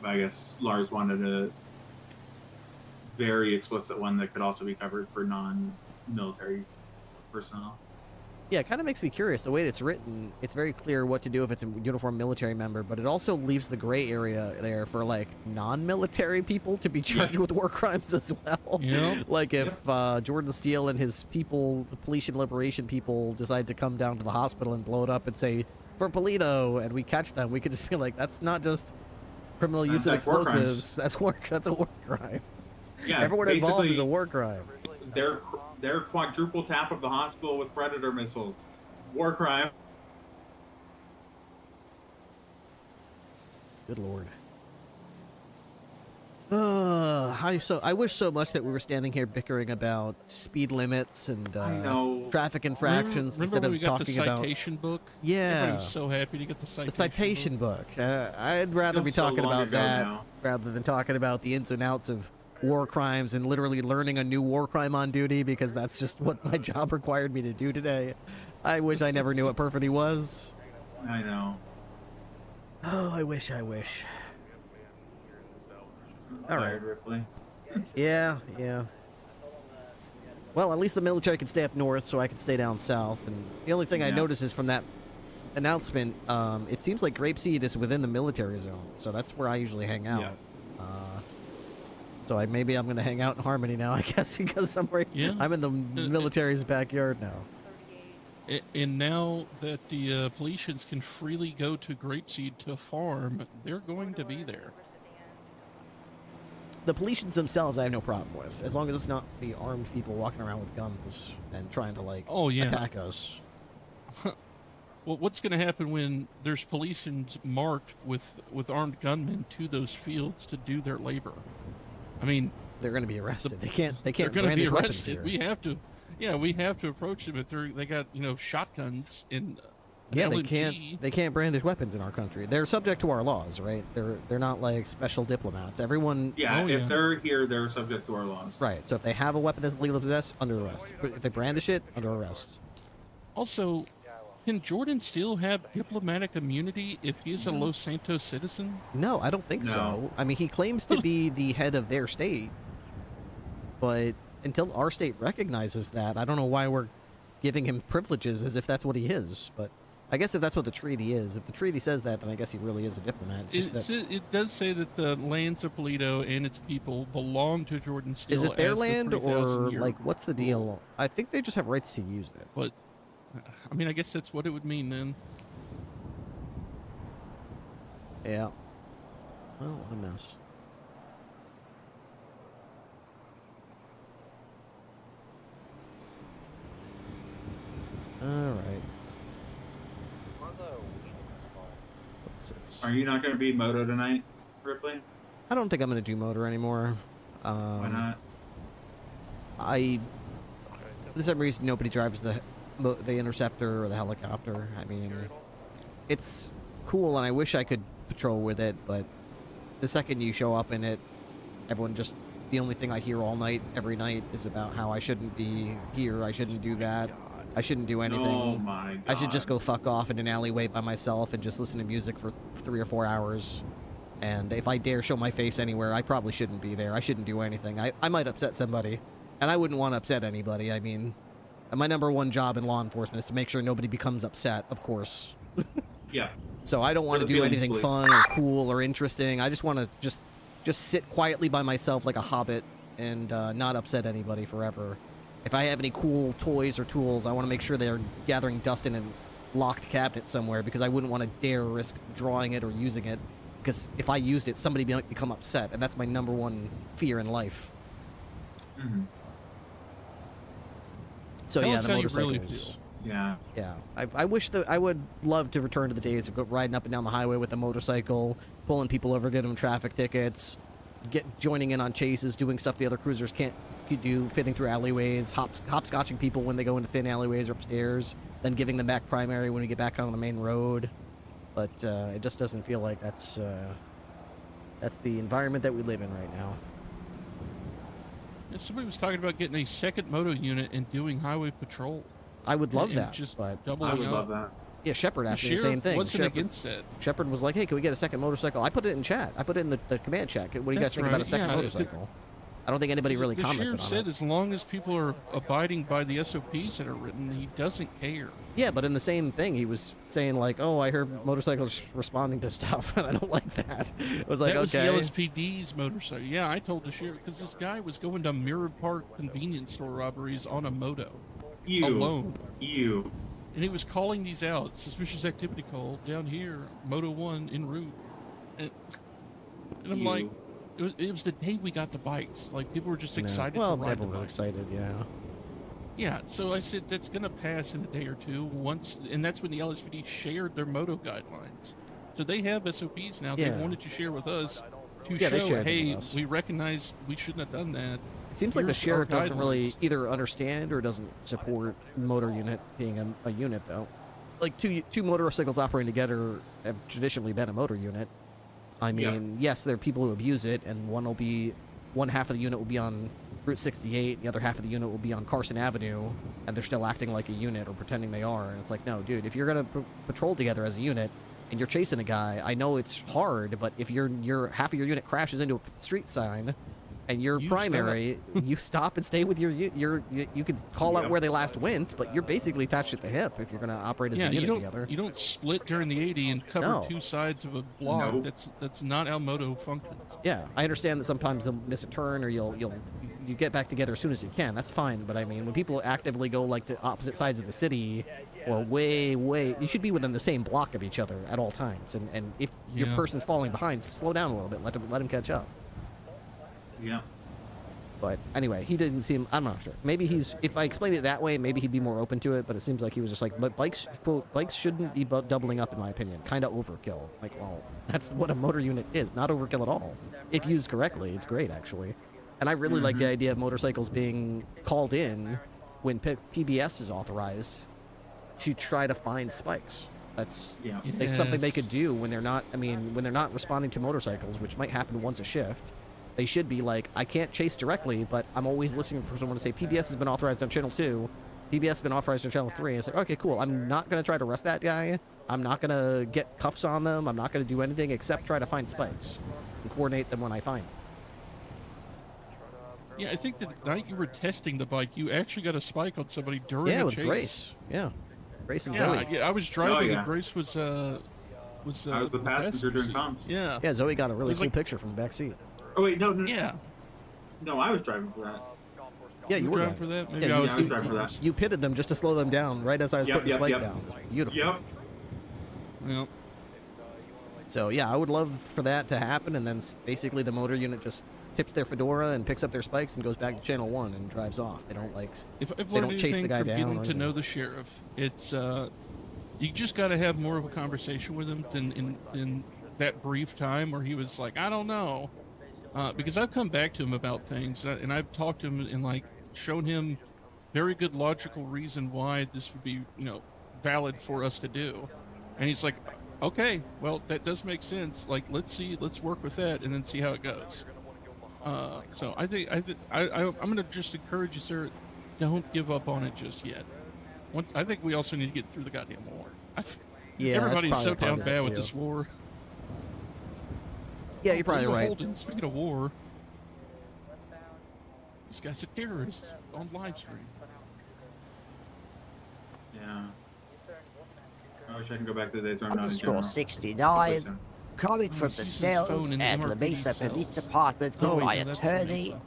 But I guess Lars wanted a very explicit one that could also be covered for non-military personnel. Yeah, it kind of makes me curious. The way it's written, it's very clear what to do if it's a uniformed military member, but it also leaves the gray area there for, like, non-military people to be charged with war crimes as well. Yep. Like, if Jordan Steele and his people, the police and liberation people, decide to come down to the hospital and blow it up and say, for Polito, and we catch them, we could just be like, that's not just criminal use of That's war crimes. explosives. That's a war crime. Yeah, Everyone involved is basically, a war crime. Their quadruple tap of the hospital with Predator missiles. War crime. Good lord. I wish so much that we were standing here bickering about speed limits and I know. traffic infractions Remember instead when of we got talking the about citation book? Yeah. Everybody was so happy to get the citation. the citation book. I'd rather be Feels so talking long about ago that now. rather than talking about the ins and outs of war crimes and literally learning a new war crime on duty because that's just what my job required me to do today. I wish I never knew what perfidy was. I know. Oh, I wish. All right. Ripley. Yeah. Well, at least the military can stay up north, so I can stay down south. And the only thing I Yeah. noticed is from that announcement, it seems like Grapeseed is within the military zone, so that's where I usually hang out. Yeah. So maybe I'm going to hang out in Harmony now, I guess, because I'm in the military's backyard now. And now that the Policians can freely go to Grapeseed to farm, they're going to be there. The Policians themselves I have no problem with, as long as it's not the armed people walking around with guns and trying to, like, attack us. Well, what's going to happen when there's Policians marked with armed gunmen to those fields to do their labor? I mean, they're going to be arrested. They can't they're going to be brandish weapons arrested. here. We have to approach them if they got shotguns in. Yeah, LMG. they can't brandish weapons in our country. They're subject to our laws, right? They're not like special diplomats. Everyone. Yeah, if they're here, they're subject to our laws. Right. So if they have a weapon that's legal to possess, under arrest. But if they brandish it, under arrest. Also, can Jordan still have diplomatic immunity if he's a Los Santos citizen? No, I don't think so. I mean, he claims to be the head of their state, but until our state recognizes that, I don't know why we're giving him privileges as if that's what he is. But I guess if that's what the treaty is, if the treaty says that, then I guess he really is a diplomat. It's just that, It does say that the lands of Polito and its people belong to Jordan Steele. is it their as the land or 3,000-year like what's the deal? I think they just have rights to use it. But I mean, I guess that's what it would mean then. Yeah. Well, what a mess. All right. What's this? Are you not going to be moto tonight, Ripley? I don't think I'm going to do motor anymore. Why not? For some reason, nobody drives the interceptor or the helicopter. I mean, it's cool, and I wish I could patrol with it, but the second you show up in it, everyone just the only thing I hear all night, every night, is about how I shouldn't be here, I shouldn't do that, I shouldn't do anything. Oh my god. I should just go fuck off in an alleyway by myself and just listen to music for 3 or 4 hours. And if I dare show my face anywhere, I probably shouldn't be there. I shouldn't do anything. I might upset somebody, and I wouldn't want to upset anybody. I mean, my number one job in law enforcement is to make sure nobody becomes upset, of course. Yeah. So I don't want to do anything fun or cool or interesting. I just want to just sit quietly by myself like a hobbit and not upset anybody forever. If I have any cool toys or tools, I want to make sure they're gathering dust in a locked cabinet somewhere, because I wouldn't want to dare risk drawing it or using it. Because if I used it, somebody might become upset, and that's my number one fear in life. Mm-hmm. So Tell yeah, us the how you motorcycles. really feel. Yeah. Yeah, I wish that I would love to return to the days of riding up and down the highway with a motorcycle, pulling people over, giving them traffic tickets, joining in on chases, doing stuff the other cruisers can't do, fitting through alleyways, hopscotching people when they go into thin alleyways or upstairs, then giving them back primary when we get back on the main road. But it just doesn't feel like that's the environment that we live in right now. Yeah, somebody was talking about getting a second moto unit and doing highway patrol. I would love And that, just but doubling I would up. love that. yeah, Shepard asked me the Sheriff same thing. wasn't against it. Shepard was like, "Hey, can we get a second motorcycle?" I put it in chat. I put it in the command chat. What do you guys That's think about a right, second yeah, motorcycle? I don't think anybody really The commented sheriff on said it. as long as people are abiding by the SOPs that are written, he doesn't care. Yeah, but in the same thing, he was saying like, "Oh, I heard motorcycles responding to stuff, and I don't like that." I was like, That was "Okay." the LSPD's motorcycle. Yeah, I told the sheriff because this guy was going to Mirror Park convenience store robberies on a moto alone. You. And he was calling these out. Suspicious activity call down here, Moto 1 en route. And I'm You. like, it was the day we got the bikes. Like, people were just No. excited Well, to ride the everyone was bikes. excited. Yeah. Yeah, so I said that's going to pass in a day or two once, and that's when the LSPD shared their moto guidelines. So they have SOPs now. Yeah. They wanted to share with us to Yeah, they show, shared them hey, with us. we recognize we shouldn't have done that. It seems like the Here's our sheriff doesn't really guidelines. either understand or doesn't support motor unit being a unit, though. Like, two motorcycles operating together have traditionally been a motor unit. I mean, yes, there are people who abuse it, and one half of the unit will be on Route 68, the other half of the unit will be on Carson Avenue, and they're still acting like a unit or pretending they are. And it's like, no, dude, if you're gonna patrol together as a unit and you're chasing a guy, I know it's hard, but if your half of your unit crashes into a street sign, and your You primary, you stop and stay with you can call out Yep. where they last went, but you're basically attached at the hip if you're going to operate as Yeah, a you unit don't together. you don't split during the 80 and cover No. two sides of a block. Nope. That's not how moto functions. Yeah, I understand that sometimes they'll miss a turn or you get back together as soon as you can. That's fine, but I mean, when people actively go like to opposite sides of the city or way, you should be within the same block of each other at all times. And if your Yeah. person's falling behind, slow down a little bit. Let him catch up. Yeah. But anyway, he didn't seem. I'm not sure. Maybe if I explained it that way, maybe he'd be more open to it. But it seems like he was just like, but bikes, quote, bikes shouldn't be doubling up, in my opinion. Kind of overkill. Like, well, that's what a motor unit is. Not overkill at all. If used correctly, it's great actually. And I really like the idea of motorcycles being called in when PBS is authorized to try to find spikes. That's Yeah. it's something they Yes. could do when they're not. I mean, when they're not responding to motorcycles, which might happen once a shift. They should be like, I can't chase directly, but I'm always listening for someone to say, PBS has been authorized on channel 2, PBS has been authorized on channel 3. It's like, okay, cool. I'm not going to try to arrest that guy. I'm not going to get cuffs on them. I'm not going to do anything except try to find spikes and coordinate them when I find them. Yeah, I think the night you were testing the bike, you actually got a spike on somebody during Yeah, a with chase. Grace. Yeah. Grace and Yeah, Zoe. I was driving yeah. and Grace was I was the passenger during seat. comms. Yeah. Yeah, Zoe got a really was cool like- picture from the back seat. Oh wait, no. Yeah. No, I was driving for that. Yeah, you were driving driving. for that? Maybe Yeah, I you- was I was driving for that. You pitted them just to slow them down right as I was Yep, putting the yep, spike yep. down. It was beautiful. Yep. Well, So yeah, I would love for that to happen, and then basically the motor unit just tips their fedora and picks up their spikes and goes back to channel 1 and drives off. They don't like. if I've They learned don't chase the anything guy from down getting or to know anything. the sheriff, it's you just got to have more of a conversation with him than in that brief time where he was like, I don't know, because I've come back to him about things and I've talked to him and like shown him very good logical reason why this would be valid for us to do, and he's like, okay, well that does make sense. Like let's work with that and then see how it goes. So I'm going to just encourage you, sir, don't give up on it just yet. I think we also need to get through the goddamn war. Yeah, Everybody's so that's probably down a bad part with of it, this war. Yeah, you're probably right. Holden, speaking of war, this guy's a terrorist on live stream. Yeah. I wish I can go back to the days where I'm not a Underscore general. 69, Listen. coming Oh, from he's the using his phone cells in the and the MRPD Mesa Police cells. Department with Oh, wait, my no, that's the attorney. Mesa.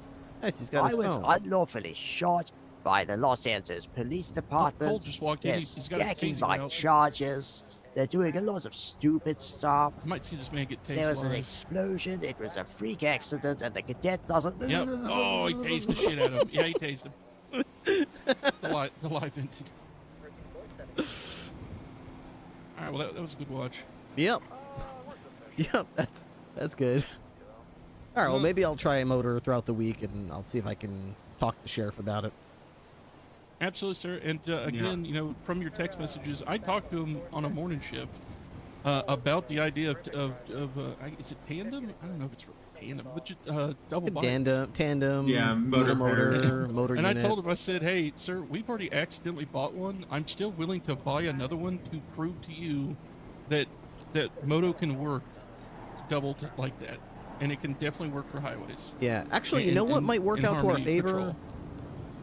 Nice, he's got I his was phone. unlawfully shot by the Los Angeles Police Cole Department. just walked in. They're He's got a stacking taser my out. charges. They're doing a lot of stupid stuff. I might see this man get tased There was an live. explosion. It was a freak accident, and the cadet doesn't. Yep. Oh, he tased the shit out of him. Yeah, he tased him. The live ended. All right, well, that was a good watch. Yep. Yep, that's good. All right, well, maybe I'll try a motor throughout the week, and I'll see if I can talk to the sheriff about it. Absolutely, sir. And again, you know, from your text messages, I talked to him on a morning shift about the idea of is it tandem? I don't know if it's tandem, but just double bikes. Tandem, Yeah, motor motor, motor And unit. I told him, I said, hey, sir, we've already accidentally bought one. I'm still willing to buy another one to prove to you that moto can work doubled like that. And it can definitely work for highways. Yeah, actually, you know what might work in out to our Harmony favor? Patrol.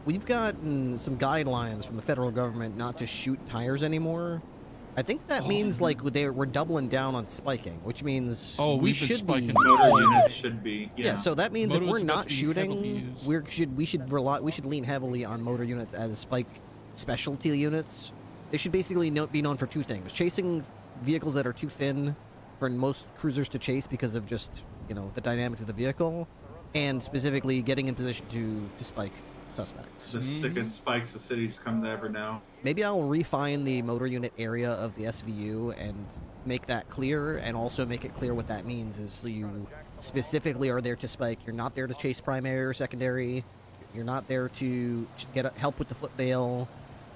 We've gotten some guidelines from the federal government not to shoot tires anymore. I think that means like we're doubling down on spiking, which means we we've been should be spiking. Motor units should be. Yeah, so that means if Moto we're is about not to be heavily shooting, used. we should lean heavily on motor units as spike specialty units. They should basically be known for two things: chasing vehicles that are too thin for most cruisers to chase because of just the dynamics of the vehicle, and specifically getting in position to spike suspects. The sickest spikes the city's come to ever know. Maybe I'll refine the motor unit area of the SVU and make that clear, and also make it clear what that means is you specifically are there to spike. You're not there to chase primary or secondary. You're not there to get help with the flip bail.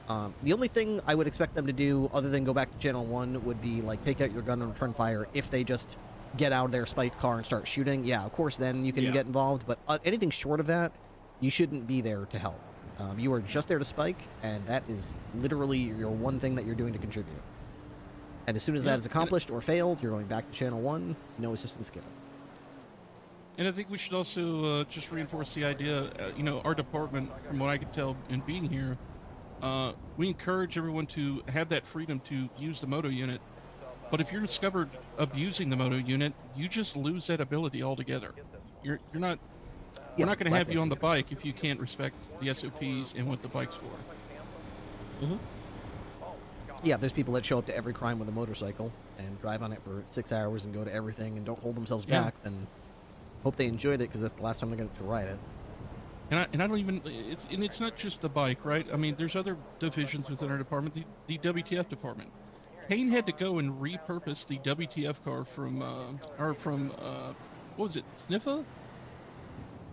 The only thing I would expect them to do, other than go back to Channel 1, would be like take out your gun and return fire if they just get out of their spiked car and start shooting. Yeah, of course, then you can get involved, but anything short of that, you shouldn't be there to help. You are just there to spike, and that is literally your one thing that you're doing to contribute. And as soon as that is accomplished or failed, you're going back to Channel 1, no assistance given. And I think we should also just reinforce the idea, our department, from what I can tell in being here, we encourage everyone to have that freedom to use the moto unit. But if you're discovered abusing the moto unit, you just lose that ability altogether. You're not... We're not going to have you on the bike if you can't respect the SOPs and what the bike's for. Yeah, there's people that show up to every crime with a motorcycle and drive on it for 6 hours and go to everything and don't hold themselves back, and hope they enjoyed it because that's the last time they're going to ride it. And I don't even... It's not just the bike, right? I mean, there's other divisions within our department. The WTF department. Kane had to go and repurpose the WTF car from what was it, Sniffa?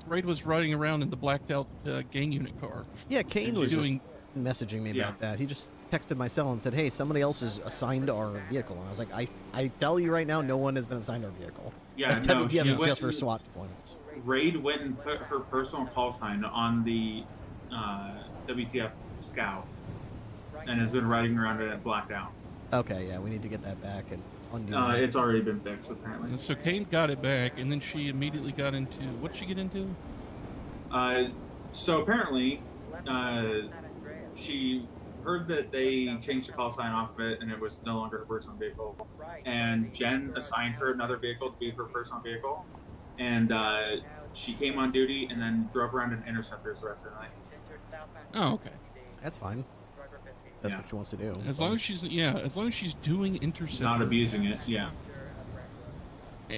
Raid was riding around in the blacked out gang unit car. Yeah, Kane was doing messaging me about that. He just texted my cell and said, hey, somebody else is assigned our vehicle. And I was like, I tell you right now, no one has been assigned our vehicle. Yeah, that no, WTF is went just for SWAT deployments. Raid went and put her personal call sign on the WTF Scout, and has been riding around in it blacked out. Okay, yeah, we need to get that back and undo it. It's already been fixed, apparently. And so Kane got it back, and then she immediately got into... What did she get into? So apparently, she heard that they changed the call sign off of it, and it was no longer her personal vehicle. And Jen assigned her another vehicle to be her personal vehicle, and she came on duty and then drove around in interceptors the rest of the night. Oh, okay. That's fine. That's what she wants to do. As long as she's doing interceptors. Not abusing it, yeah.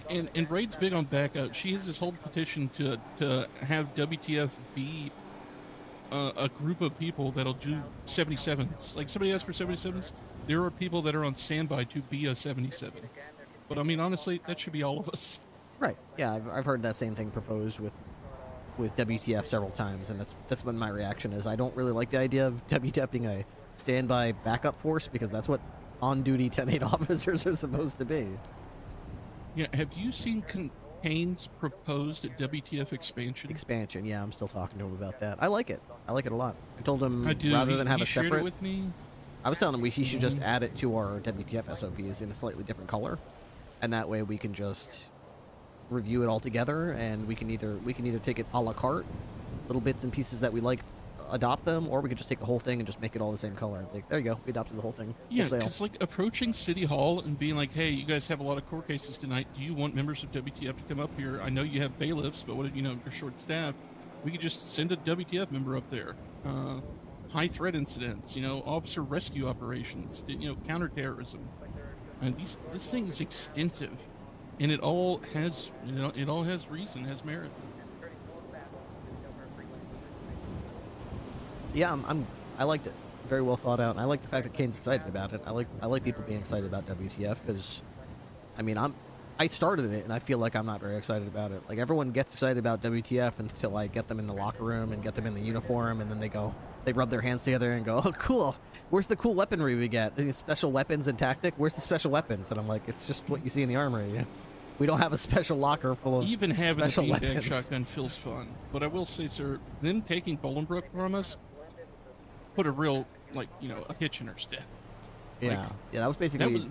And Raid's big on backup. She has this whole petition to have WTF be a group of people that'll do 77s. Like, somebody asked for 77s. There are people that are on standby to be a 77. But I mean, honestly, that should be all of us. Right. Yeah, I've heard that same thing proposed with WTF several times, and that's what my reaction is. I don't really like the idea of WTF being a standby backup force, because that's what on-duty 10-8 officers are supposed to be. Yeah, have you seen Kane's proposed WTF expansion? Expansion, yeah, I'm still talking to him about that. I like it. I like it a lot. I told him I do. rather than have he a shared separate. it with me. I was telling him he should just add it to our WTF SOPs in a slightly different color, and that way we can just review it all together, and we can either take it a la carte, little bits and pieces that we like, adopt them, or we could just take the whole thing and just make it all the same color. Like, there you go, we adopted the whole thing. Yeah, Wholesale. because like approaching City Hall and being like, "Hey, you guys have a lot of court cases tonight. Do you want members of WTF to come up here? I know you have bailiffs, but what if you're short staffed? We could just send a WTF member up there. High threat incidents, officer rescue operations, counterterrorism. And this thing is extensive, and it all has reason, has merit. Yeah, I liked it. Very well thought out, and I like the fact that Kane's excited about it. I like people being excited about WTF because, I mean, I started it and I feel like I'm not very excited about it. Like, everyone gets excited about WTF until I get them in the locker room and get them in the uniform, and then they rub their hands together and go, "Oh, cool. Where's the cool weaponry we get? The special weapons and tactic? Where's the special weapons?" And I'm like, it's just what you see in the armory. We don't have a special locker full of Even having a special beanbag weapons. shotgun feels fun. But I will say, sir, them taking Bolingbroke from us put a real, a hitch in our step. Yeah, Like, yeah, that was basically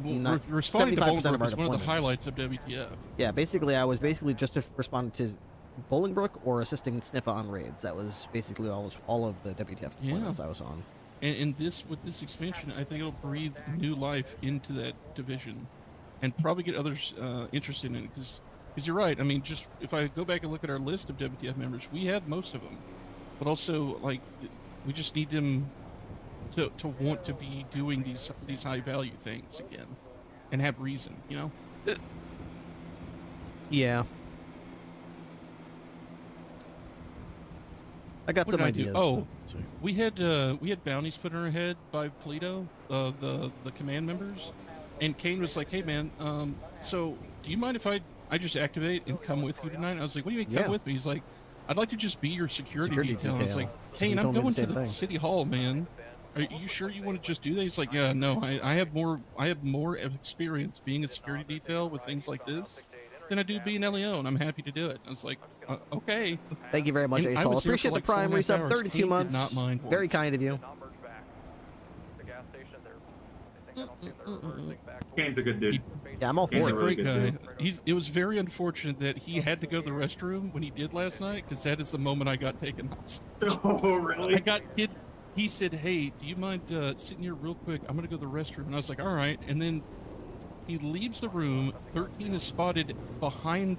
responding to 75% Bolingbroke of our was one of the deployments. highlights of WTF. Yeah, I was just responding to Bolingbroke or assisting Sniffa on raids. That was basically all of the WTF deployments I was on. And with this expansion, I think it'll breathe new life into that division, and probably get others interested in it. Because you're right. I mean, just if I go back and look at our list of WTF members, we have most of them, but also we just need them to want to be doing these high value things again, and have reason. Yeah. I got What some did I do? ideas. Oh, but- so- we had bounties put in our head by Polito, the command members, and Kane was like, "Hey man, so do you mind if I just activate and come with you tonight?" I was like, "What do you mean come Yeah. with me?" He's like, "I'd like to just be your security detail." I was detail. like, He "Kane, I'm told me the going to same the thing. city hall, man. Are you sure you want to just do that?" He's like, "Yeah, no, I have more experience being a security detail with things like this than I do being LEO, and I'm happy to do it." I was like, "Okay." Thank you very much, And I Asol. was here Appreciate for the like 4.5 prime resub. hours. 32 Kane did months. not mind Very once. kind of you. Kane's a good dude. Yeah, I'm all He's for a it. really great good guy. dude. It was very unfortunate that he had to go to the restroom when he did last night, because that is the moment I got taken hostage. Oh, really? He said, "Hey, do you mind sitting here real quick? I'm gonna go to the restroom." And I was like, "All right." And then he leaves the room. 13 is spotted behind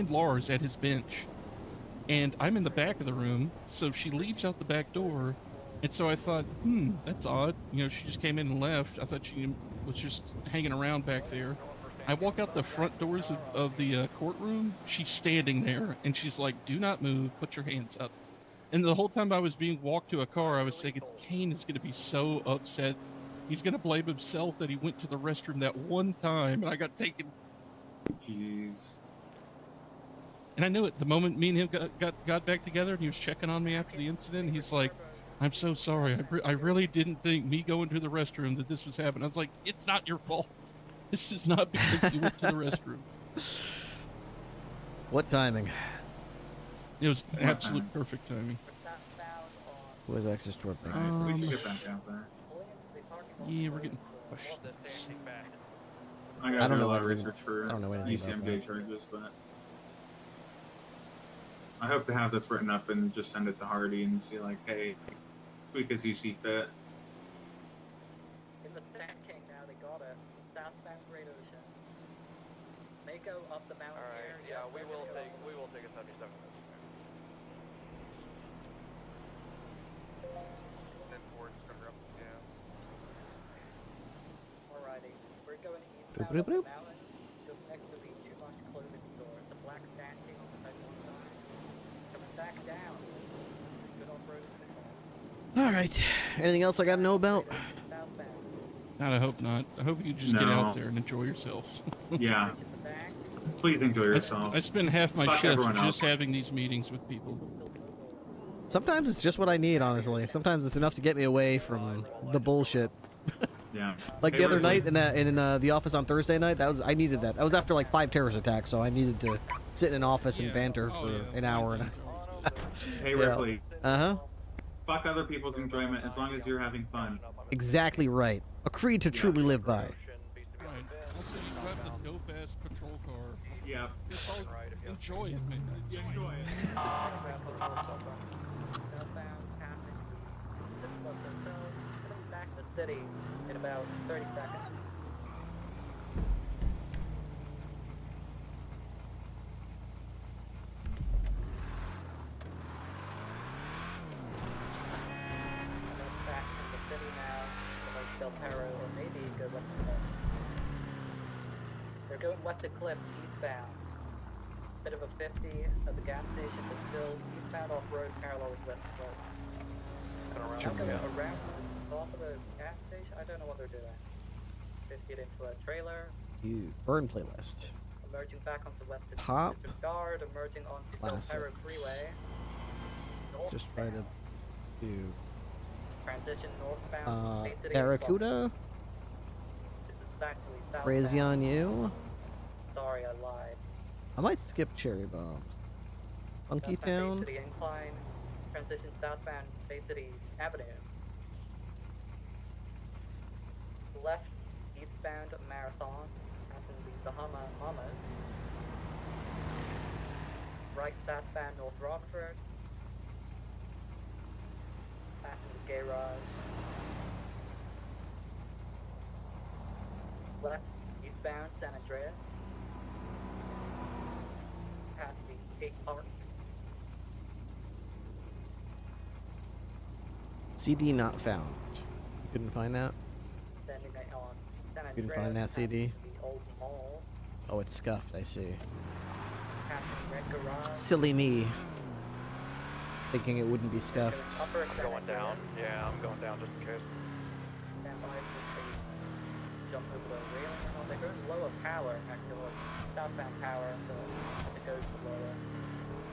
Lars at his bench, and I'm in the back of the room. So she leaves out the back door, and so I thought, that's odd. She just came in and left. I thought she was just hanging around back there. I walk out the front doors of the courtroom. She's standing there, and she's like, "Do not move. Put your hands up." And the whole time I was being walked to a car, I was thinking, Kane is going to be so upset. He's going to blame himself that he went to the restroom that one time, and I got taken. Jeez. And I knew it. The moment me and him got back together, and he was checking on me after the incident, he's like, "I'm so sorry. I really didn't think me going to the restroom that this was happening." I was like, "It's not your fault. This is not because you went to the restroom." What timing? It was absolute perfect timing. Who has access to our bank? We can get back out there. Yeah, we're getting pushed. I I gotta don't do a know lot of anything- research for I don't know anything about UCMJ charges, but I hope to have this written up and just send it to Hardy and see, like, hey, tweak as you see fit. In the Sand King now, they got it. Southbound Great Ocean. They go up the mountain Alright, here. yeah, we will take a 77 minutes. Then towards cover up the gas. Alrighty. We're going eastbound Boop, up boop, the boop. mountain, just next to the Chumash clothing store. The Black Sand King on the right one side. Coming back down. Good off-road signal. All right. Anything else I got to know about? Southbound. God, I hope not. I hope you just get No. out there and enjoy yourselves. Yeah, Get the back. please enjoy yourself. I spend half my Fuck shift everyone just else. having these meetings with people. Sometimes it's just what I need, honestly. Sometimes it's enough to get me away from the bullshit. Yeah. Like Hey, the other Ripley. night in the office on Thursday night, I needed that. That was after like 5 terrorist attacks, so I needed to sit in an office and Yeah. banter Oh, for yeah, an hour. And Hey, Yeah. Ripley. huh. Fuck other people's enjoyment as long as you're having fun. Exactly right. A creed to truly live by. Right. Also, you drive the dope ass patrol car. Yeah. Just all enjoy it, man. Enjoy it. Southbound passing the Hotel, coming back to the city in about 30 seconds. And then back in the city now, to like Del Perro, or maybe go west to Cliff. They're going west to Cliff, eastbound. Bit of a 50 at the gas station, but still eastbound off-road parallel with west Cliff. I'm going around the top of the gas station. I don't know what they're doing. 50 into a trailer, You burn playlist. emerging back onto west Pop. Disregard, emerging onto Del Perro Classics. Freeway. Just try to do Transition northbound. Bay City Barracuda. This is actually southbound. Crazy on you. Sorry, I lied. I might skip Cherry Bomb. Funky Southbound Town. Bay City Incline. Transition southbound Bay City Avenue. Left eastbound Marathon. Passing the Bahamas. Right southbound North Rockford. Passing the Garage. Left eastbound San Andreas. Past the Skate Park. CD not found. You couldn't find that? Standing on San Andreas. You didn't find that past CD? The old mall. Oh, it's scuffed, I see. Passing Red Garage. Silly me. Thinking it wouldn't be Going scuffed. upper I'm San going down. Andreas. Yeah, I'm going down just in case. Stand by for the jump over the railing. Oh, they go lower power, actually. Southbound power, so it goes to lower.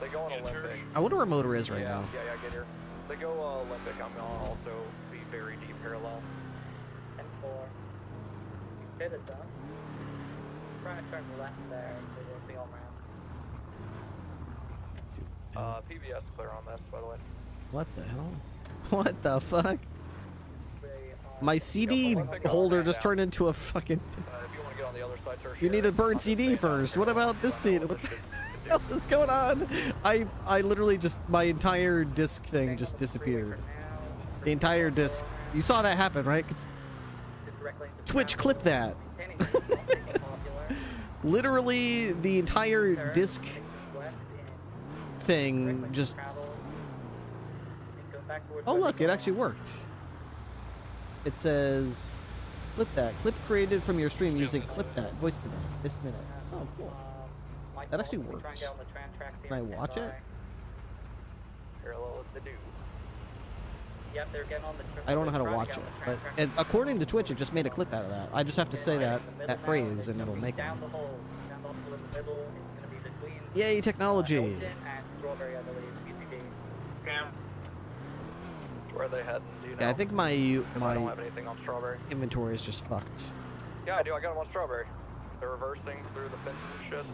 They go on Olympic. I wonder where Motor is right yeah, now. Yeah, get here. They go Olympic. I'm gonna also be very deep parallel. 10-4. Pivot though. Trying to turn left there, so we'll be all around. PBS clear on this, by the way. What the hell? What the fuck? They, My CD holder just turned into a fucking... If you want to get on the other side, You need to burn CD first. What about this CD? What the hell is going on? I literally just... My entire disc thing just disappeared. The entire disc. You saw that happen, right? Twitch clip that. Literally, the entire disc thing just... Oh look, it actually worked. It says, clip that. Clip created from your stream using clip that. Voice command. This minute. Oh, cool. That actually works. Can I watch it? Parallel with the dude. Yep, they're getting on the I don't know how to watch it, but according to Twitch, it just made a clip out of that. I just have to say that phrase, and it'll make it. Down the hole. Down the hole in the middle. It's going to be between Yay, technology! Elton and Strawberry, I believe. BCD. Cam. Where are they heading? Do you know? Yeah, I think my I don't have anything on Strawberry. inventory is just fucked. Yeah, I do. I got them on Strawberry. They're reversing through the fences and shit.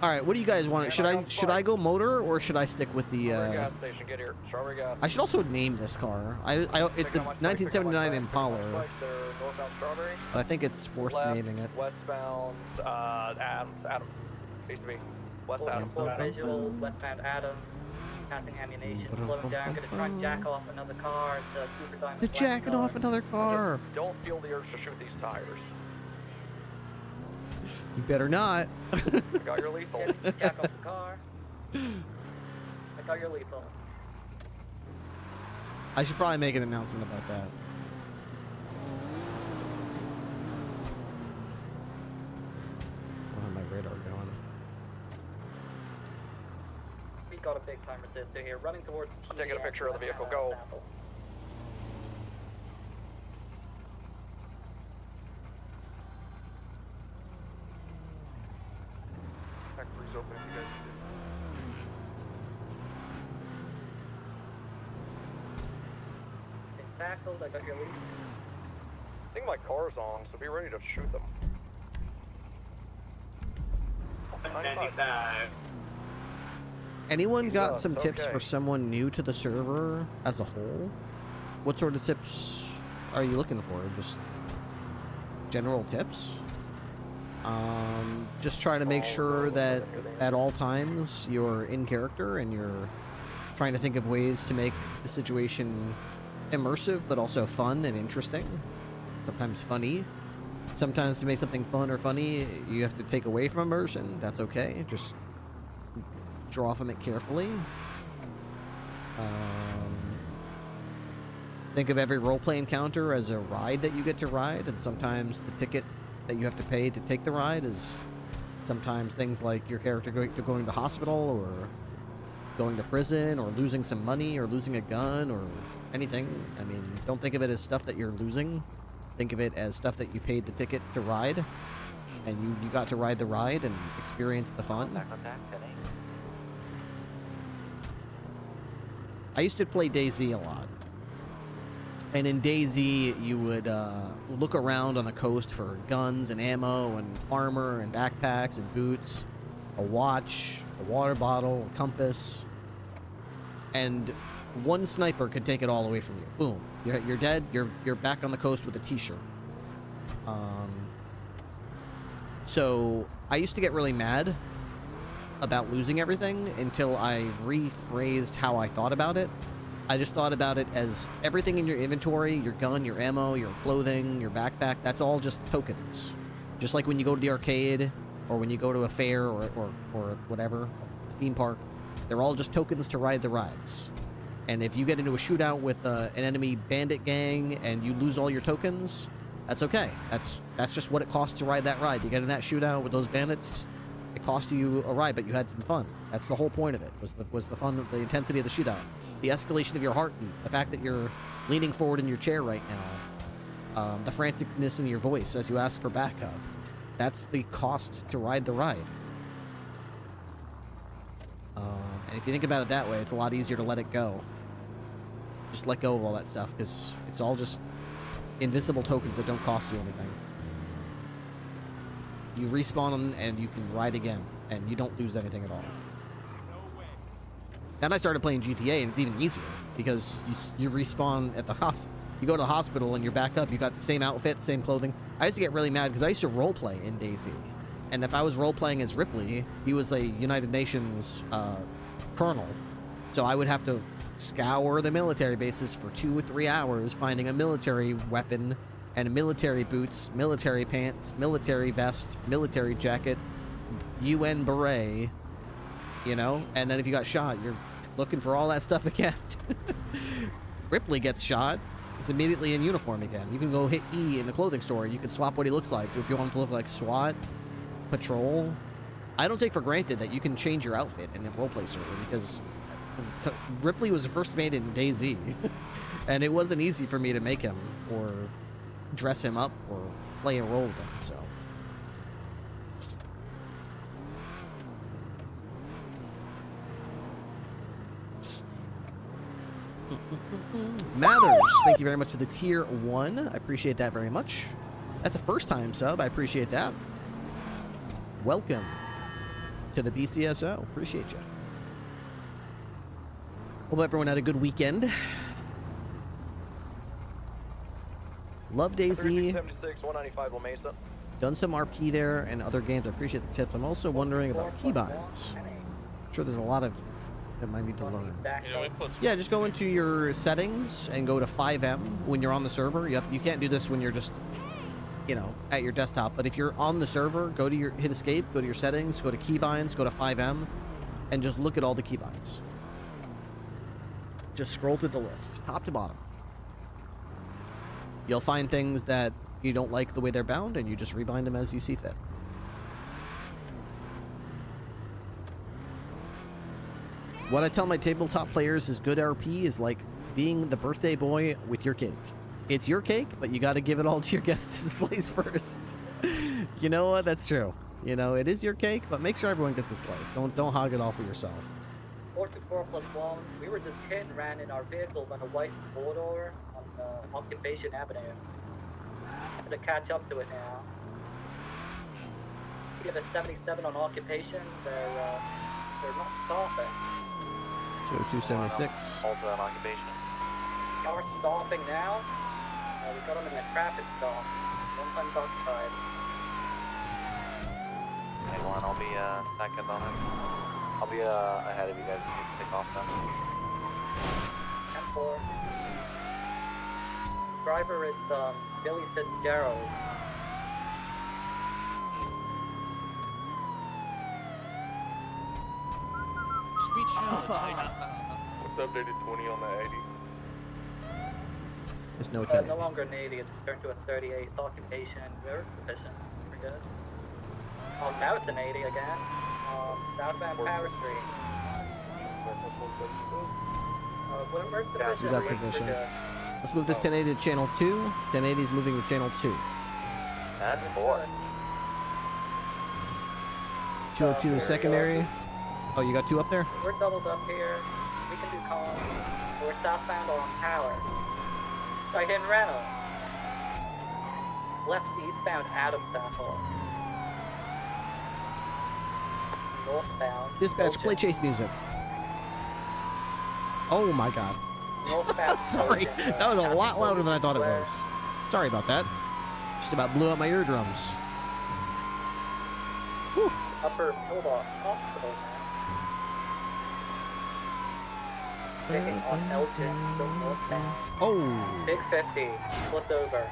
All right, what do you guys want? Should I go motor or should I stick with the? Strawberry gas station, get here. Strawberry gas. I should also name this car. It's the 1979 Impala, They're northbound Strawberry. but I think it's worth Left, naming it. Westbound, Adams. Used to be. West Adams. Full visual, westbound Adams. Passing ammunition, slowing down, gonna try and jack off another car. It's a Super Diamond. They're jacking off another car. Don't feel the urge to shoot these tires. You better not. I got your lethal. Jack off the car. I got your lethal. I should probably make an announcement about that. I don't have my radar going. We got a big time resistor here, running towards. I'm taking a picture of the vehicle. Go. Factory's open if you guys need it. tackled, I got your lead. I think my car's on, so be ready to shoot them. 95. Anyone got Yeah, some it's tips okay. for someone new to the server as a whole? What sort of tips are you looking for? Just general tips? Just try to make sure that at all times you're in character and you're trying to think of ways to make the situation immersive but also fun and interesting. Sometimes funny. Sometimes to make something fun or funny, you have to take away from immersion. That's okay. Just draw from it carefully. Think of every roleplay encounter as a ride that you get to ride, and sometimes the ticket that you have to pay to take the ride is sometimes things like your character going to hospital or going to prison or losing some money or losing a gun or anything. I mean, don't think of it as stuff that you're losing. Think of it as stuff that you paid the ticket to ride, and you got to ride the ride and experience the fun. I used to play DayZ a lot. And in DayZ, you would look around on the coast for guns and ammo and armor and backpacks and boots, a watch, a water bottle, a compass. And one sniper could take it all away from you. Boom. You're dead. You're back on the coast with a t-shirt. So I used to get really mad about losing everything until I rephrased how I thought about it. I just thought about it as everything in your inventory, your gun, your ammo, your clothing, your backpack, that's all just tokens. Just like when you go to the arcade or when you go to a fair or whatever, theme park, they're all just tokens to ride the rides. And if you get into a shootout with an enemy bandit gang and you lose all your tokens, that's okay. That's just what it costs to ride that ride. You get in that shootout with those bandits, it cost you a ride, but you had some fun. That's the whole point of it, was the fun, the intensity of the shootout. The escalation of your heartbeat, the fact that you're leaning forward in your chair right now, the franticness in your voice as you ask for backup. That's the cost to ride the ride. And if you think about it that way, it's a lot easier to let it go. Just let go of all that stuff, because it's all just invisible tokens that don't cost you anything. You respawn them and you can ride again, and you don't lose anything at all. Then I started playing GTA, and it's even easier, because you respawn at the hospital. You go to the hospital, and you're back up. You got the same outfit, same clothing. I used to get really mad, because I used to roleplay in DayZ. And if I was roleplaying as Ripley, he was a United Nations colonel. So I would have to scour the military bases for 2 or 3 hours, finding a military weapon, and military boots, military pants, military vest, military jacket, UN beret, you know? And then if you got shot, you're looking for all that stuff again. Ripley gets shot, he's immediately in uniform again. You can go hit E in the clothing store, and you can swap what he looks like. If you want him to look like SWAT, patrol. I don't take for granted that you can change your outfit in a roleplay server, because Ripley was first made in DayZ, and it wasn't easy for me to make him or dress him up or play a role with him, so. Mathers, thank you very much for the tier 1. I appreciate that very much. That's a first time sub. I appreciate that. Welcome to the BCSO. Appreciate you. Hope everyone had a good weekend. Love DayZ. 76, 195 La Mesa. Done some RP there and other games. I appreciate the tips. I'm also wondering about keybinds. I'm sure there's a lot of that might need to learn. Yeah, just go into your settings and go to 5M when you're on the server. You can't do this when you're just, you know, at your desktop. But if you're on the server, go to your hit escape, go to your settings, go to keybinds, go to 5M, and just look at all the keybinds. Just scroll through the list, top to bottom. You'll find things that you don't like the way they're bound, and you just rebind them as you see fit. What I tell my tabletop players is good RP is like being the birthday boy with your cake. It's your cake, but you got to give it all to your guests to slice first. You know what? That's true. You know, it is your cake, but make sure everyone gets a slice. Don't hog it all for yourself. 424+1, we were just hit and ran in our vehicle when a white four-door on Occupation Avenue. I'm gonna catch up to it now. We have a 77 on Occupation. They're not stopping. 20276. Also on occupation. They are stopping now. We got them in a traffic stop. One time's occupied. Hey, one, I'll be second on it. I'll be ahead of you guys if you take off then. 10-4. Driver is Billy Fitzgerald. What's updated 20 on the 80? There's no No longer an 80, it's turned to a 38. Occupation, very sufficient. We're good. Now it's an 80 again. Southbound Power Street. We're sufficient. You got We're sufficient. good. Let's move this 1080 to channel 2. 1080 is moving to channel 2. That's 4. 202 is secondary. Oh, you got 2 up there? We're doubled up here. We can do calls. We're southbound on Power. Right in Reynolds. Left eastbound Adams Apple. Northbound. Dispatch, Ocean. play chase music. Oh my god. Northbound. Sorry, Ocean. that was a lot louder than I thought it Where? was. Sorry about that. Just about blew out my eardrums. Whew. Upper Pillbox Hospital now. Taking on Elgin, still northbound. Oh, Big 50, flipped over.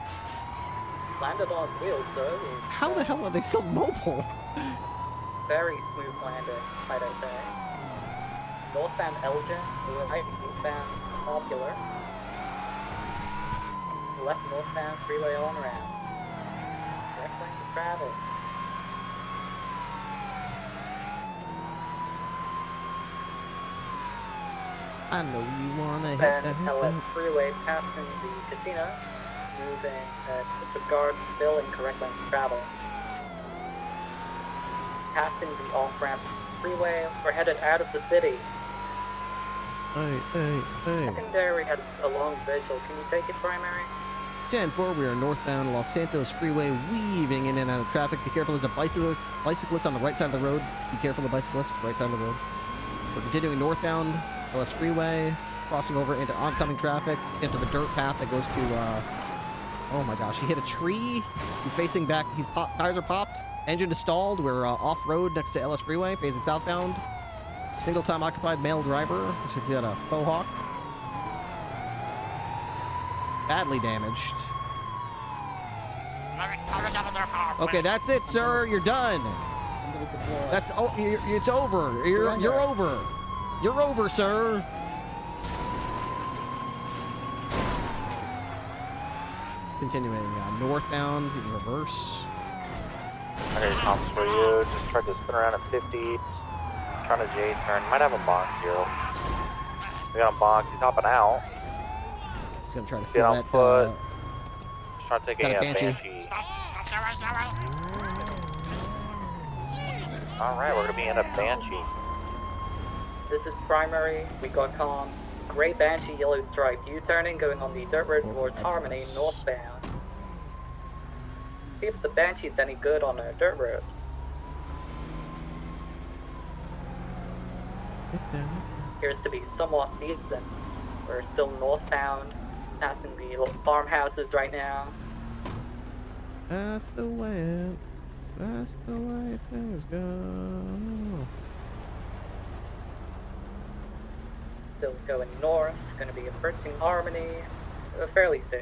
Landed on wheels though. how the hell are they still mobile? Very smooth landing, might I say. Northbound Elgin, right eastbound Popular. Left northbound freeway on ramp. Direct lane to travel. I know you wanna hit Then that. LS freeway passing the casino, moving disregard still in correct lane to travel. Passing the off-ramp freeway, we're headed out of the city. Hey. Secondary had a long visual. Can you take it, primary? 10-4, we are northbound Los Santos Freeway, weaving in and out of traffic. Be careful, there's a bicyclist on the right side of the road. Be careful, the bicyclist, right side of the road. We're continuing northbound LS Freeway, crossing over into oncoming traffic, into the dirt path that goes to, oh my gosh, he hit a tree. He's facing back, tires are popped, engine is stalled. We're off-road next to LS Freeway, facing southbound. Single-time occupied male driver. Looks like we got a faux hawk. Badly damaged. Okay, that's it, sir. You're done. That's it's over. You're over. You're over, sir. Continuing northbound in reverse. Okay, comps for you. Just tried to spin around at 50. Trying to J turn. Might have a box here. We got a box. He's hopping out. He's gonna try to Get steal on that. foot. Just trying to take got a a Banshee. Banshee. Alright, we're gonna be in a Banshee. This is primary. We got calm. Gray Banshee, yellow stripe. U-turning, going on the dirt road towards Harmony, northbound. See if the Banshee's any good on a dirt road. Appears to be somewhat decent. We're still northbound, passing the little farmhouses right now. That's the way things go. Still going north, going to be approaching Harmony fairly soon.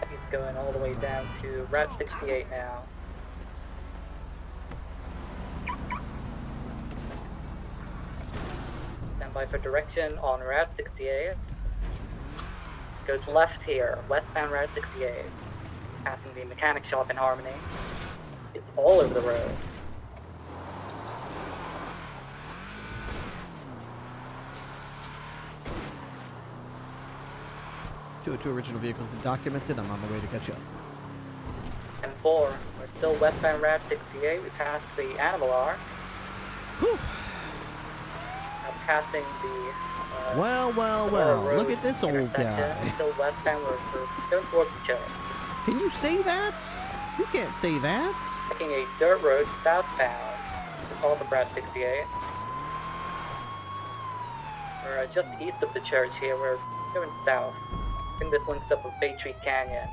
He's going all the way down to Route 68 now. Stand by for direction on Route 68. Goes left here, westbound Route 68. Passing the mechanic shop in Harmony. It's all over the road. Two original vehicles been documented. I'm on the way to catch up. And 4, we're still westbound Route 68. We passed the Animal R. Whew. passing the. Well, Road look at this old intersection, guy. Still westbound, we're going towards the church. Can you say that? You can't say that. Taking a dirt road southbound off of Brad 68. We're just east of the church here. We're going south. I think this links up with Bay Tree Canyon.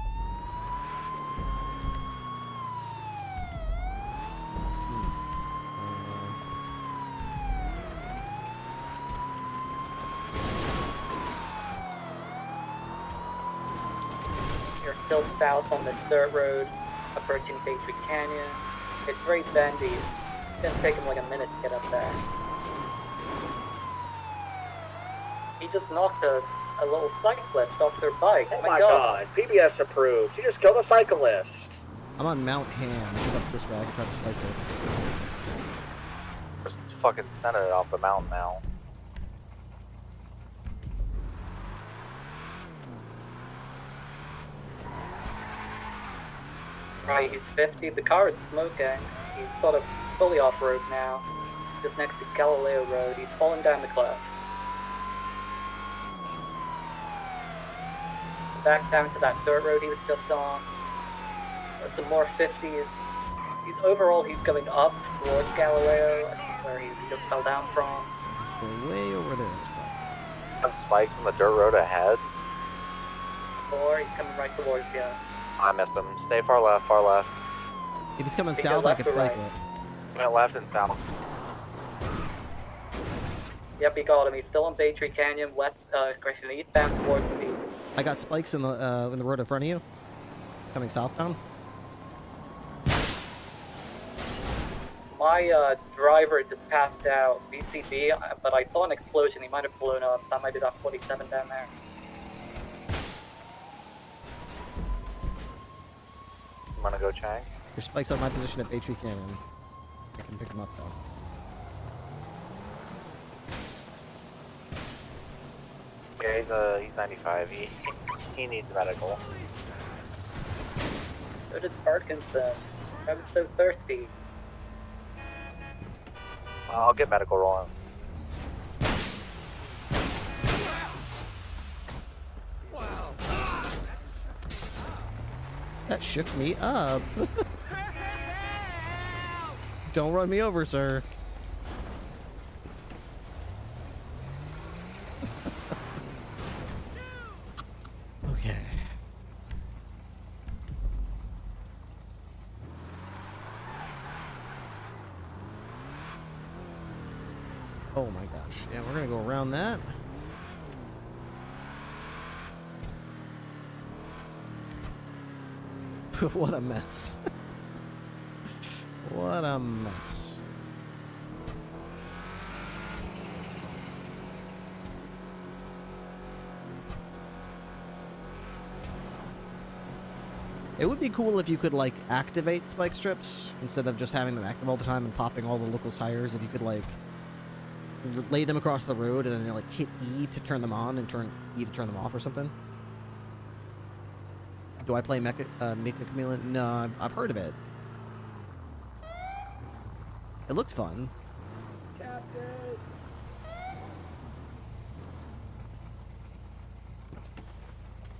You're still south on the dirt road, approaching Bay Tree Canyon. It's very bendy. It's gonna take him like a minute to get up there. He just knocked a little cyclist off their bike. Oh my god, PBS approved. You just killed a cyclist. I'm on Mount Ham. I think up this way. I can try to spike it. Just fucking send it off the mountain now. Right, he's 50. The car is smoking. He's sort of fully off-road now. Just next to Galileo Road. He's falling down the cliff. Back down to that dirt road he was just on. Some more 50s. Overall, he's going up towards Galileo, where he just fell down from. We're way over there. Some spikes on the dirt road ahead. Or he's coming right towards you. I missed him. Stay far left, far left. If he's coming He south, goes I left could or spike right? it. Went left and south. Yep, he got him. He's still on Bay Tree Canyon, eastbound towards the... I got spikes in the road in front of you. Coming southbound. My driver just passed out, BCB, but I saw an explosion. He might have blown up. That might be that 47 down there. I'm gonna go Chang. There's spikes on my position at Bay Tree Canyon. I can pick them up though. Yeah, he's 95. He needs medical. So did Parkinson. I was so thirsty. I'll get medical rolling. That shook me up. Don't run me over, sir. Okay. Oh my gosh. Yeah, we're gonna go around that. What a mess. What a mess. It would be cool if you could, like, activate spike strips instead of just having them active all the time and popping all the locals' tires. If you could, like, lay them across the road and then, like, hit E to turn them on and turn E to turn them off or something. Do I play Mecha Chameleon? No, I've heard of it. It looks fun. Captain!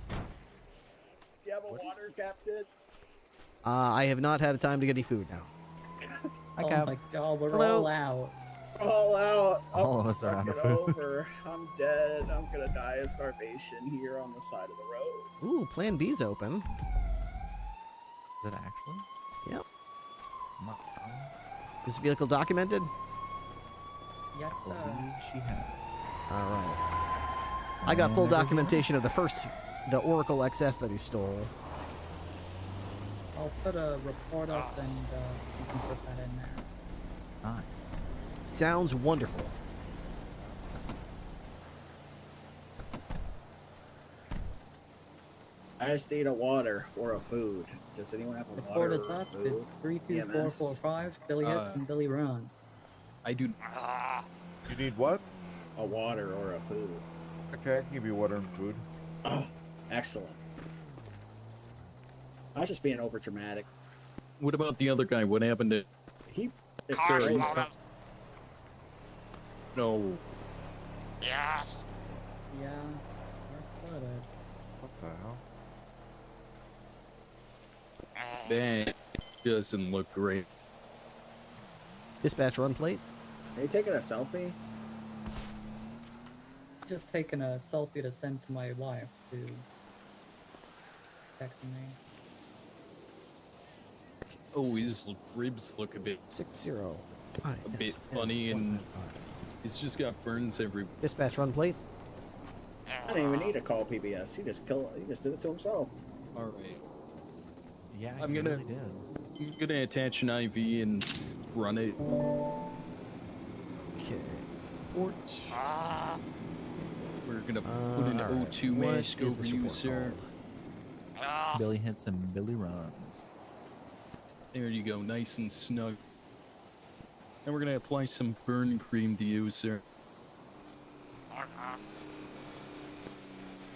Do you have a water, Captain? I have not had time to get any food now. Oh my god, we're Hello. all out. All out. All of us are out of food. Over. I'm dead. I'm gonna die of starvation here on the side of the road. Ooh, Plan B's open. Is it actually? Yep. My Is the vehicle documented? Yes, I believe she has. All right. I got full And everything documentation else? of the Oracle XS that he stole. I'll put a report up and you can put that in there. Nice. Sounds wonderful. I just need a water or a food. Does anyone have a Report water is or a up. food? It's 32445. Billy hits and Billy runs. I do. You need what? A water or a food. Okay, I can give you water and food. Oh, excellent. I was just being over dramatic. What about the other guy? What happened to? He. Sir, no. Yes. Yeah. We're flooded. What the hell? That doesn't look great. Dispatch run plate. Are you taking a selfie? Just taking a selfie to send to my wife to text me. Oh, his ribs look a bit 60. funny, and he's just got burns everywhere. Dispatch run plate. I didn't even need to call PBS. He just did it to himself. All right. Yeah, I'm he gonna really did. I'm gonna attach an IV and run it. Okay. Port. We're gonna put an alright. O2 What mask is over this you, report sir. called? Billy hits and Billy runs. There you go, nice and snug. And we're gonna apply some burn cream to you, sir.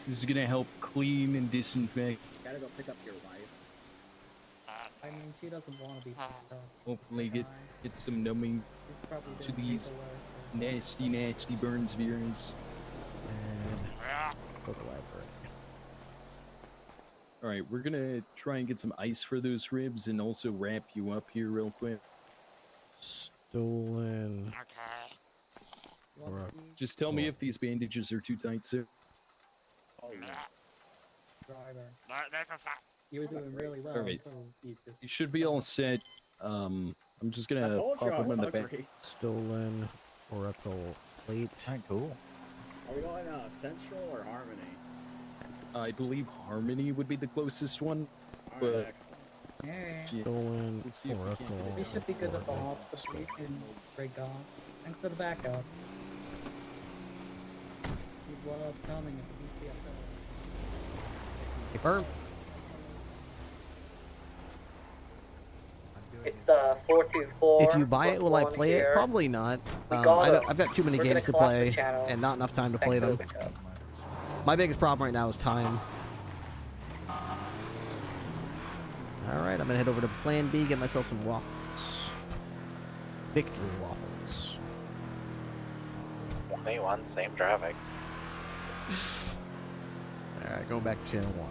This is gonna help clean and disinfect. Gotta go pick up your wife. I mean, she doesn't want to be picked up. Hopefully get some numbing She's probably to doing these paperwork. nasty burns of yours. And go to library. Alright, we're gonna try and get some ice for those ribs and also wrap you up here real quick. Stolen. Just tell me if these bandages are too tight, sir. Driver. You were doing really well. Alright. until you just You should be all set. I'm just I gonna told you pop I them was in the back. hungry. Stolen Oracle plate. Alright, cool. Are we going Central or Harmony? I believe Harmony would be the closest one. Alright, But excellent. Hey. yeah, Stolen we'll see if we can't Oracle. We should be good at the Oracle off, so we Store. can break off. Thanks for the backup. Keep one else coming if you see Confirm. It's 424. If you buy it, will I play it? Probably not. I've got too many We're gonna games to collapse the play channel. and not enough time to play Thanks them. for the pickup. My biggest problem right now is time. Alright, I'm gonna head over to Plan B, get myself some waffles. Victory waffles. 181, same traffic. Alright, going back to channel 1.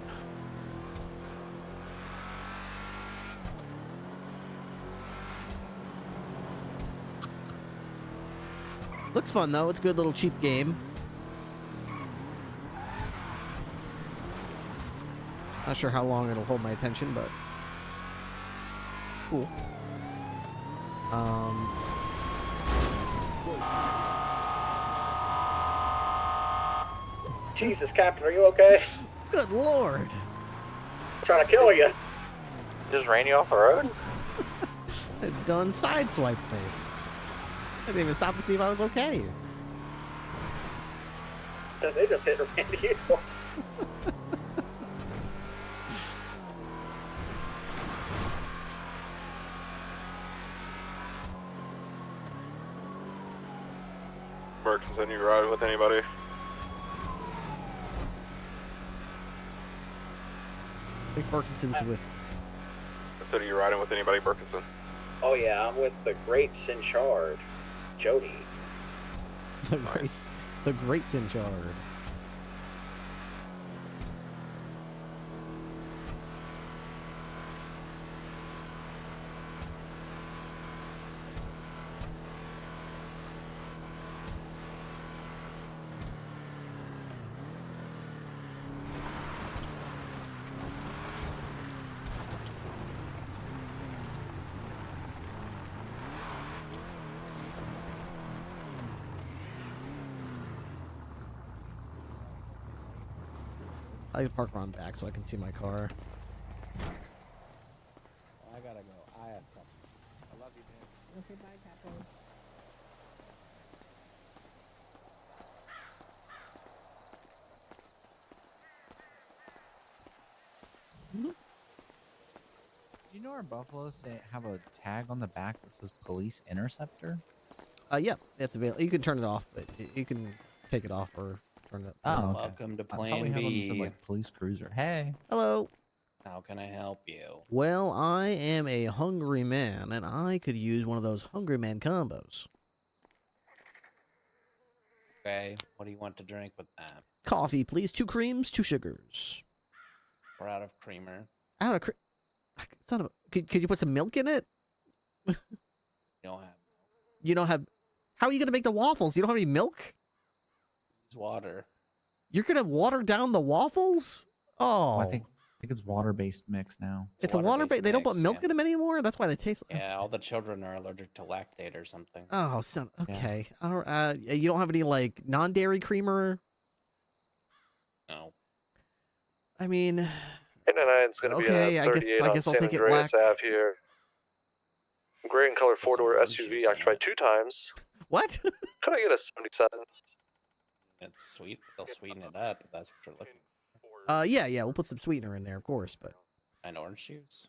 Looks fun though, it's a good little cheap game. Not sure how long it'll hold my attention, but cool. Jesus, Captain, are you okay? Good lord. Trying to kill you. Just ran you off the road? I done sideswiped me. I didn't even stop to see if I was okay. They just hit you. Berkson, you ride with anybody? I think Berkinson's with. I said, are you riding with anybody, Berkinson? Oh yeah, I'm with the greats in charge, Jody. The greats in charge. I can park around back so I can see my car. I gotta go. I have trouble. I love you, man. Okay, bye, Capo. Do you know our buffaloes have a tag on the back that says Police Interceptor? Yeah, it's available. You can turn it off, but you can take it off or turn it. Oh, okay. Welcome to I thought we Plan had one that B. said, like, Police Cruiser. Hey. Hello. How can I help you? Well, I am a hungry man, and I could use one of those hungry man combos. Okay. What do you want to drink with that? Coffee, please. 2 creams, 2 sugars. We're out of creamer. Out of cream. Son of a. Could you put some milk in it? You don't have. You don't have. How are you gonna make the waffles? You don't have any milk? Use water. You're gonna water down the waffles? Oh, I think it's water-based mix now. it's a water-based. They don't put milk in them anymore. That's why they taste. Yeah, all the children are allergic to lactate or something. Oh, son. Okay. You don't have any like non-dairy creamer? No. I mean, 899's gonna okay, be I a guess 38 on I'll San take it Andreas black. Ave here. Gray and color 4-door SUV occupied 2 times. What? Could I get a 77? It's sweet. They'll sweeten it up if that's what you're looking for. Yeah, we'll put some sweetener in there, of course, but. And orange juice.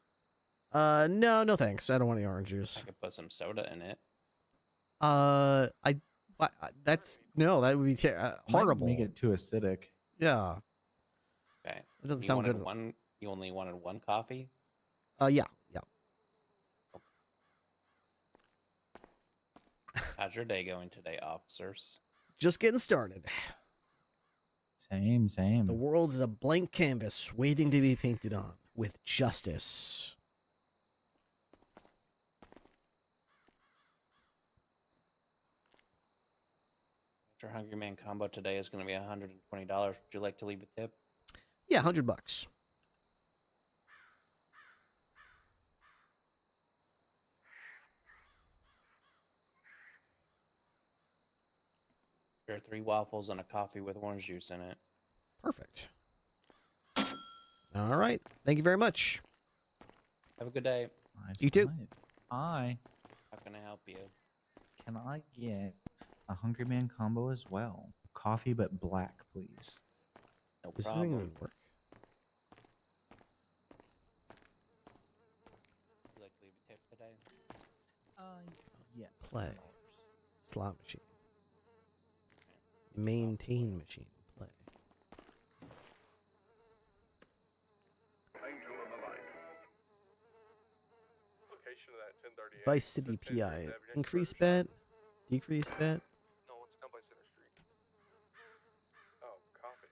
No thanks. I don't want any orange juice. I could put some soda in it. That would be horrible. Might make it too acidic. Yeah. Okay. It doesn't You sound wanted good. You only wanted 1 coffee? Yeah. How's your day going today, officers? Just getting started. Same. The world is a blank canvas waiting to be painted on with justice. Your Hungry Man combo today is going to be $120. Would you like to leave a tip? Yeah, $100. There are 3 waffles and a coffee with orange juice in it. Perfect. All right. Thank you very much. Have a good day. Nice. You too. Hi. How can I help you? Can I get a Hungry Man combo as well? Coffee, but black, please. No This problem. isn't going to work. Would you like to leave a tip today? Yes. Play. Slot machine. Maintain machine. Play. Location of that 1038. Vice City PI. Increase bet. Decrease bet. No, it's down by Center Street. Oh, coffee.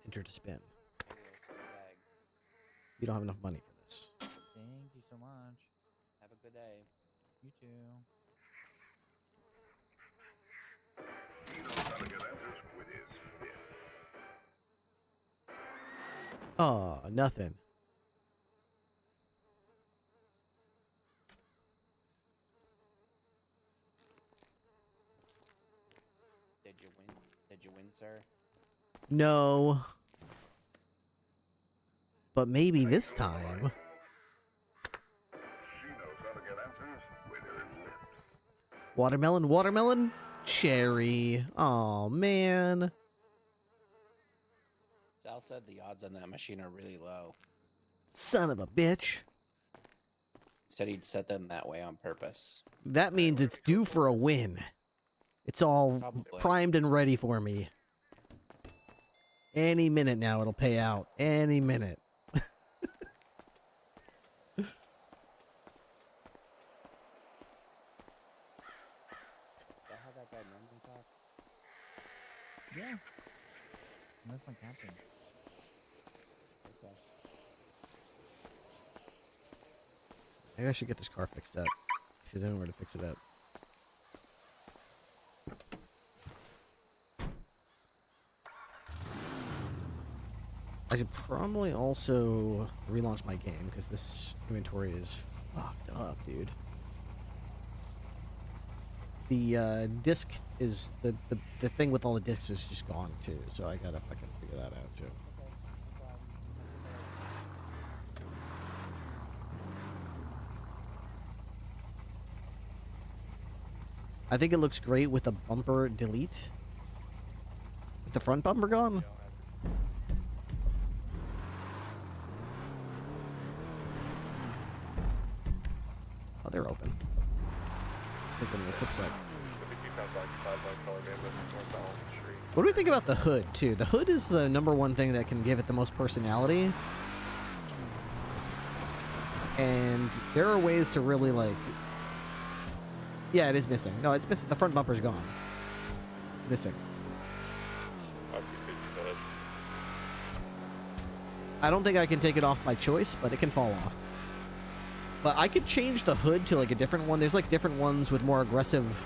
Enter to spin. Maybe we'll send a bag. You don't have enough money for this. Thank you so much. Have a good day. You too. Oh, nothing. Did you win? Did you win, sir? No. But maybe this time. Watermelon, cherry. Oh man. Sal said the odds on that machine are really low. Son of a bitch. He said he'd set them that way on purpose. That means it's due for a win. It's all Probably. primed and ready for me. Any minute now it'll pay out. Any minute. Is that how that guy normally talks? Yeah. That's my captain. Okay. Maybe I should get this car fixed up. Because I don't know where to fix it up. I should probably also relaunch my game because this inventory is fucked up, dude. The disc is the thing with all the discs is just gone too, so I gotta fucking figure that out too. I think it looks great with the bumper delete. With the front bumper gone. Oh, they're open. Look on the flip side. What do we think about the hood, too? The hood is the #1 thing that can give it the most personality. And there are ways to really, like, Yeah, it is missing. No, it's missing. The front bumper's gone. Missing. I don't think I can take it off by choice, but it can fall off. But I could change the hood to like a different one. There's like different ones with more aggressive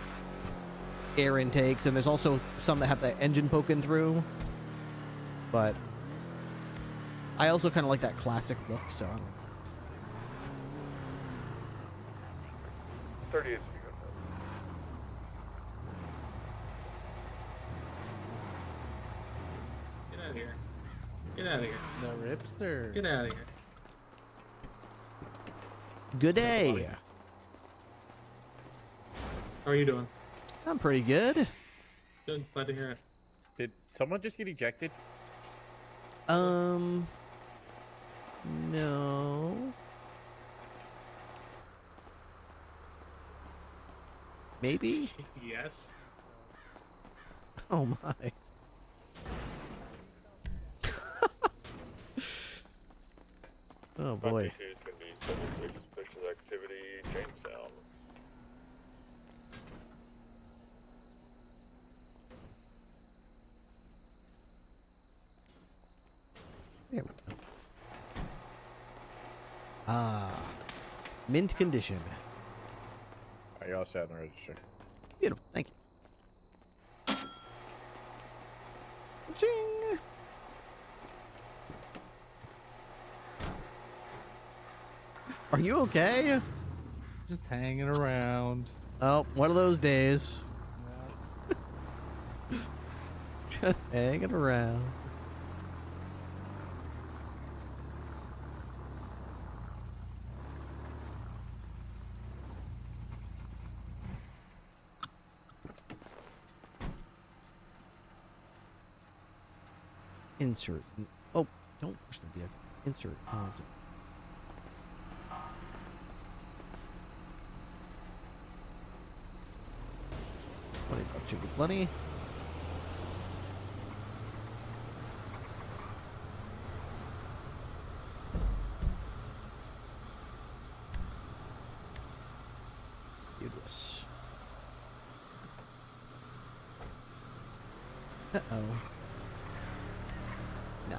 air intakes, and there's also some that have the engine poking through. But I also kind of like that classic look, so. 38. Get out of here. Get out of here. The Ripster. Get out of here. Good day. How are you doing? I'm pretty good. Good. Glad to hear it. Did someone just get ejected? No. Maybe? Yes. Oh my. Oh boy. Suspicious activity, Jamestown. There we go. Ah. Mint condition. Are you all set on the register? Beautiful. Thank you. Ching. Are you okay? Just hanging around. Oh, one of those days. Just hanging around. Insert. Oh, don't push the vehicle. Insert. Awesome. $20 should be plenty. Useless. Uh-oh. No.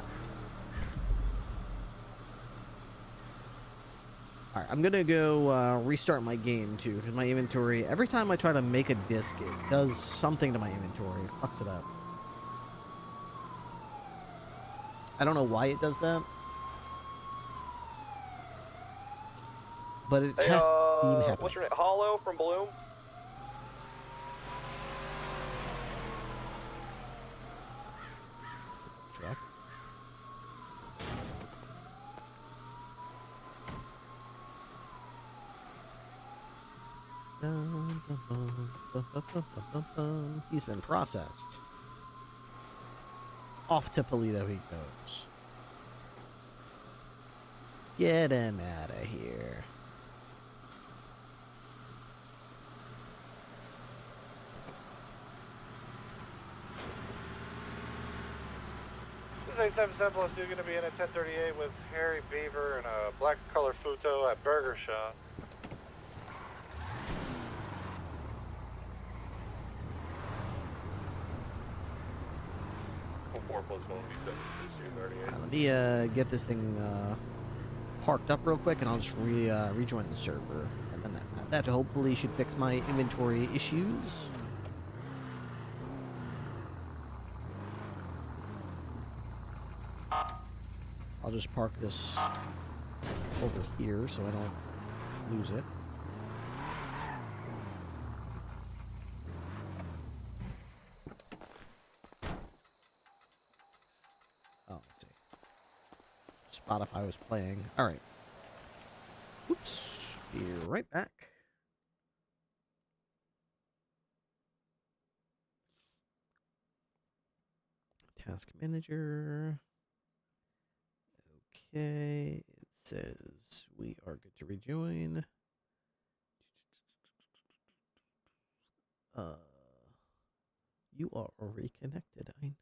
Alright, I'm gonna go restart my game too, because my inventory, every time I try to make a disc, it does something to my inventory. It fucks it up. I don't know why it does that. But it has been happening. What's your name? Hollow from Bloom? Truck. He's been processed. Off to Polito he goes. Get him out of here. This is 877 plus you're going to be in at 1038 with Harry Beaver and a black color Futo at Burger Shot. Let me get this thing parked up real quick, and I'll just rejoin the server, and then that hopefully should fix my inventory issues. I'll just park this over here so I don't lose it. Oh, let's see. Spotify was playing. All right. Oops. Be right back. Task manager. Okay. It says we are good to rejoin. You are reconnected. I know.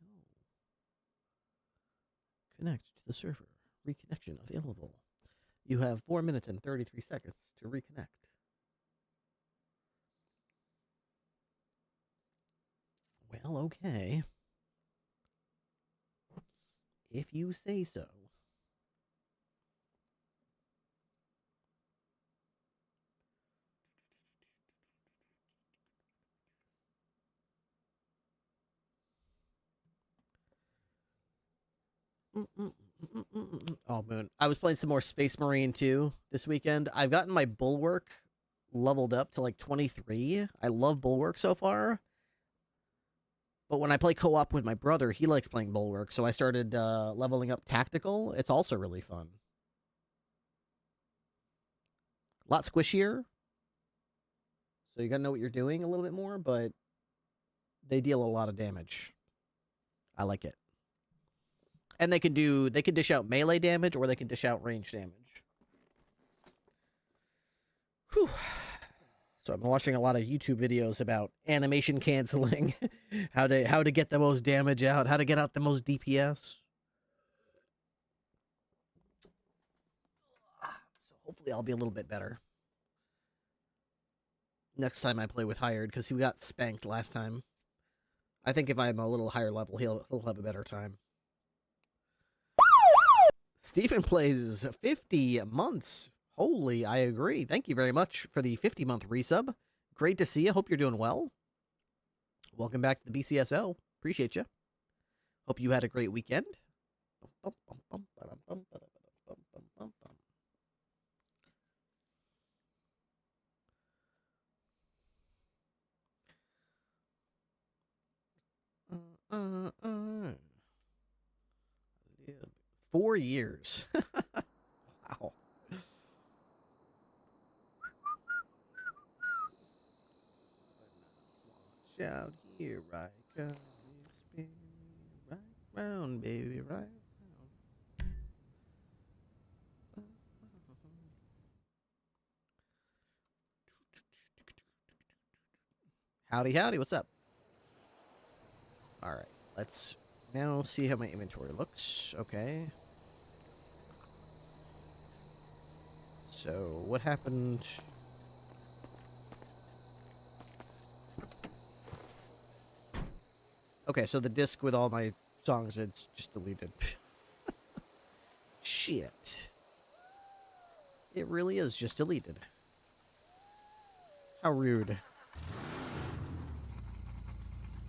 Connect to the server. Reconnection available. You have 4 minutes and 33 seconds to reconnect. Well, okay. If you say so. Oh, Moon. I was playing some more Space Marine 2 this weekend. I've gotten my Bulwark leveled up to like 23. I love Bulwark so far. But when I play co-op with my brother, he likes playing Bulwark, so I started leveling up Tactical. It's also really fun. A lot squishier. So you gotta know what you're doing a little bit more, but they deal a lot of damage. I like it. And they can dish out melee damage or they can dish out range damage. Whew. So I've been watching a lot of YouTube videos about animation canceling, how to get the most damage out, how to get out the most DPS. So hopefully I'll be a little bit better next time I play with Hired, because he got spanked last time. I think if I'm a little higher level, he'll have a better time. Stephen plays 50 months. Holy, I agree. Thank you very much for the 50-month resub. Great to see you. Hope you're doing well. Welcome back to the BCSO. Appreciate you. Hope you had a great weekend. Yeah. 4 years. Wow. Watch out here, right? Cause you spin right round, baby, right round. Howdy, howdy, what's up? Alright, let's now see how my inventory looks. Okay. So, what happened? Okay, so the disc with all my songs, it's just deleted. Shit. It really is just deleted. How rude.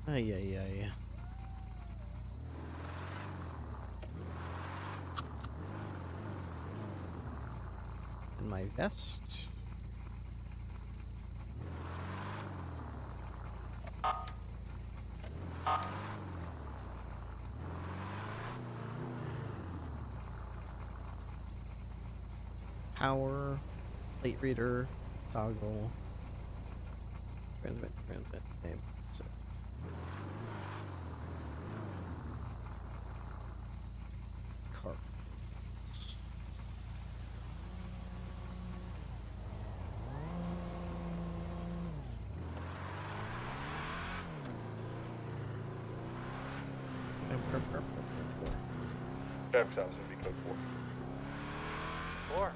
Ay, ay, ay. And my vest. Power, plate reader, toggle, transmit, same. So. Cart. Traffic house would be code 4. 4.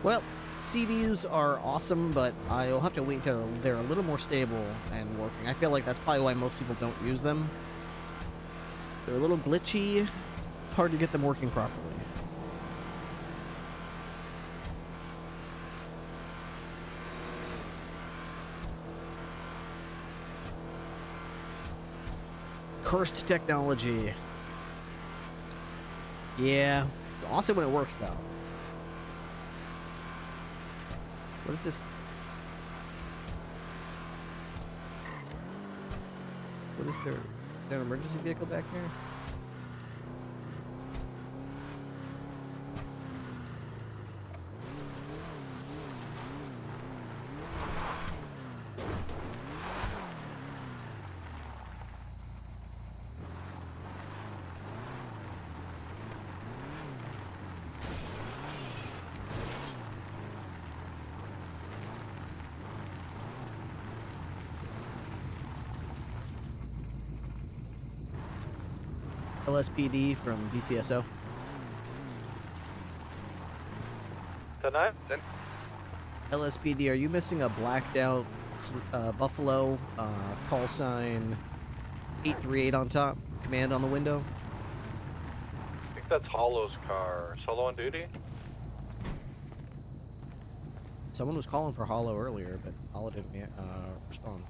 Well, CDs are awesome, but I'll have to wait until they're a little more stable and working. I feel like that's probably why most people don't use them. They're a little glitchy. It's hard to get them working properly. Cursed technology. Yeah, it's awesome when it works, though. What is this? What is there? Is there an emergency vehicle back here? LSPD from BCSO. Tonight? LSPD, are you missing a blacked out Buffalo, call sign 838 on top, command on the window. I think that's Hollow's car. Solo on duty? Someone was calling for Hollow earlier, but Hollow didn't respond.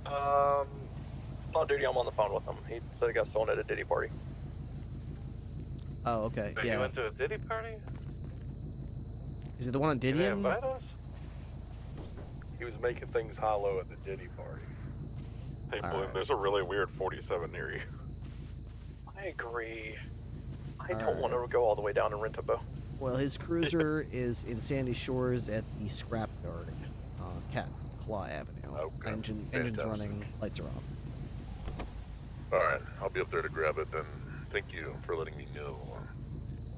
On duty, I'm on the phone with him. He said he got stolen at a Diddy party. Oh, okay. So yeah. He went to a Diddy party? Is it the one on Did they Didion? invite us? He was making things hollow at the Diddy party. Hey, Bloom, there's a really weird 47 near you. I agree. I don't want to go all the way down to Rentabo. Well, his cruiser is in Sandy Shores at the scrapyard on Claw Avenue. Okay. Engine's running, lights are off. Alright, I'll be up there to grab it then. Thank you for letting me know.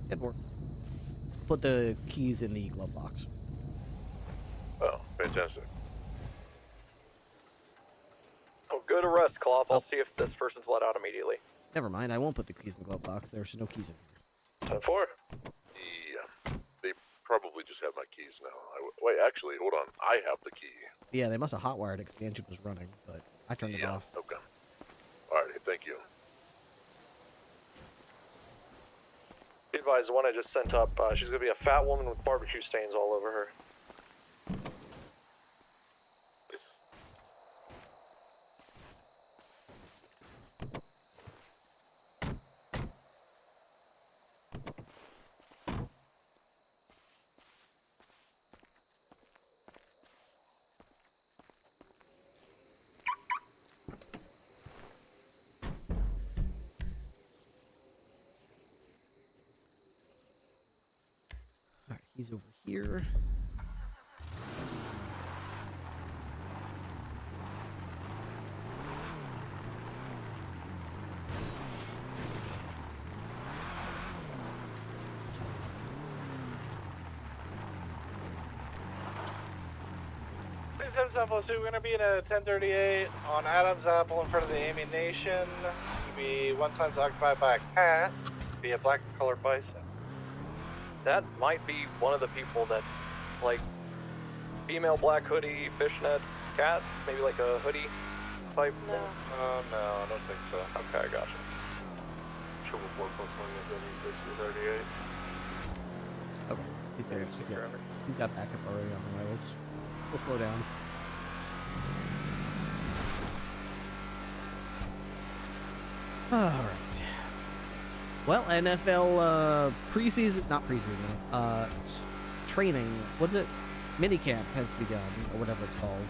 Good work. Put the keys in the glove box. Oh, fantastic. Oh, good arrest, Cloth. I'll see if this person's let out immediately. Never mind, I won't put the keys in the glove box. There's no keys in here. 10-4. Yeah, they probably just have my keys now. Wait, actually, hold on. I have the key. Yeah, they must have hotwired it because the engine was running, but I turned it off. Okay. Alright, thank you. Be advised, the one I just sent up, she's going to be a fat woman with barbecue stains all over her. Alright, he's over here. Sample 2, we're going to be in a 1038 on Adams Apple in front of the Ammunition. Be one times occupied by a cat. Be a black colored bison. That might be one of the people that, like, female black hoodie, fishnet, cat, maybe like a hoodie type. No. No, I don't think so. Okay, I gotcha. Triple 4 plus 1 is 38. Okay, he's there. He's got backup already on the way. We'll slow down. Alright. Well, NFL preseason, not preseason, training, what is it? Minicamp has begun, or whatever it's called.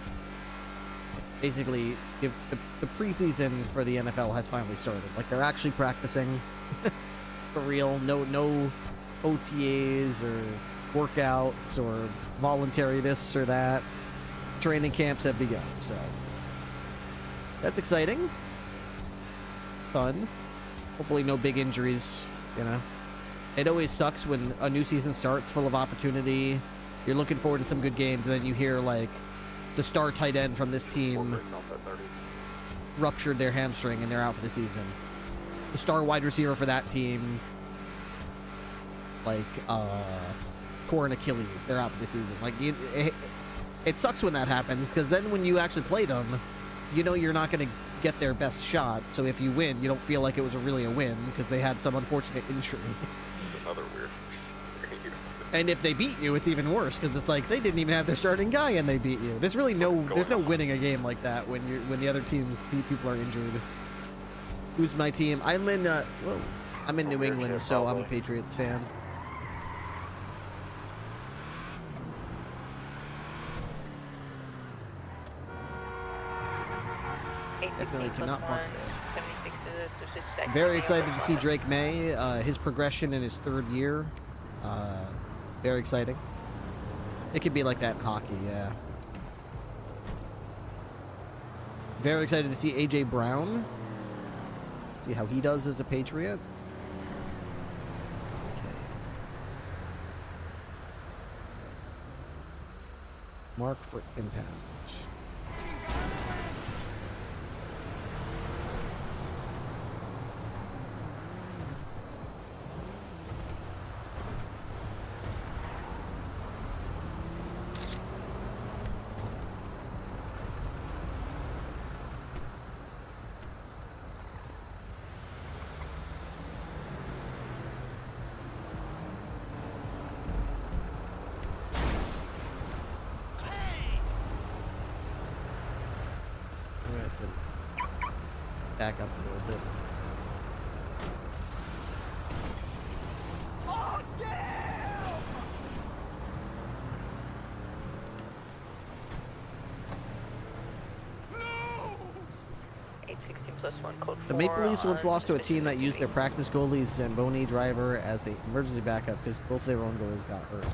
Basically, the preseason for the NFL has finally started. Like, they're actually practicing for real. No OTAs or workouts or voluntary this or that. Training camps have begun, so that's exciting. Fun. Hopefully no big injuries, you know. It always sucks when a new season starts full of opportunity. You're looking forward to some good games, and then you hear, like, the star tight end from this team ruptured their hamstring and they're out for the season. The star wide receiver for that team, like, tore an Achilles. They're out for the season. Like, it sucks when that happens, because then when you actually play them, you know you're not going to get their best shot. So if you win, you don't feel like it was really a win, because they had some unfortunate injury. Another weird. And if they beat you, it's even worse, because it's like they didn't even have their starting guy and they beat you. There's really no winning a game like that when the other teams people are injured. Who's my team? I'm in New England, so I'm a Patriots fan. Definitely cannot park there. Very excited to see Drake May, his progression in his third year. Very exciting. It could be like that in hockey, yeah. Very excited to see AJ Brown. See how he does as a Patriot. Okay. Mark for impact. to back up a little bit. Oh, damn! 816 plus 1 code 4. The Maple Leafs once lost to a team that used their practice goalie Zamboni driver as an emergency backup because both their own goalies got hurt.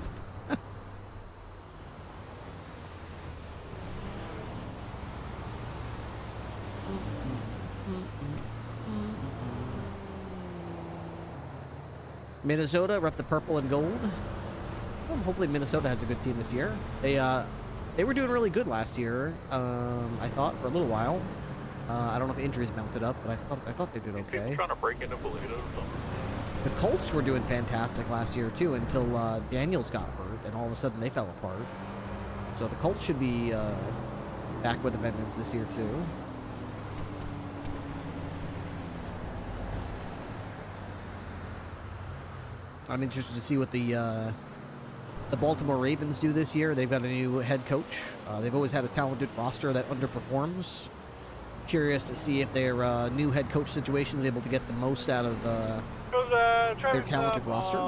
Minnesota rep the purple and gold. Well, hopefully Minnesota has a good team this year. They were doing really good last year. I thought for a little while. I don't know if injuries mounted up, but I thought they did okay. Trying to break into Toledo or something. The Colts were doing fantastic last year too until Daniels got hurt, and all of a sudden they fell apart. So the Colts should be back with the vengeance this year too. I'm interested to see what the Baltimore Ravens do this year. They've got a new head coach. They've always had a talented roster that underperforms. Curious to see if their new head coach situation is able to get the most out of their talented roster.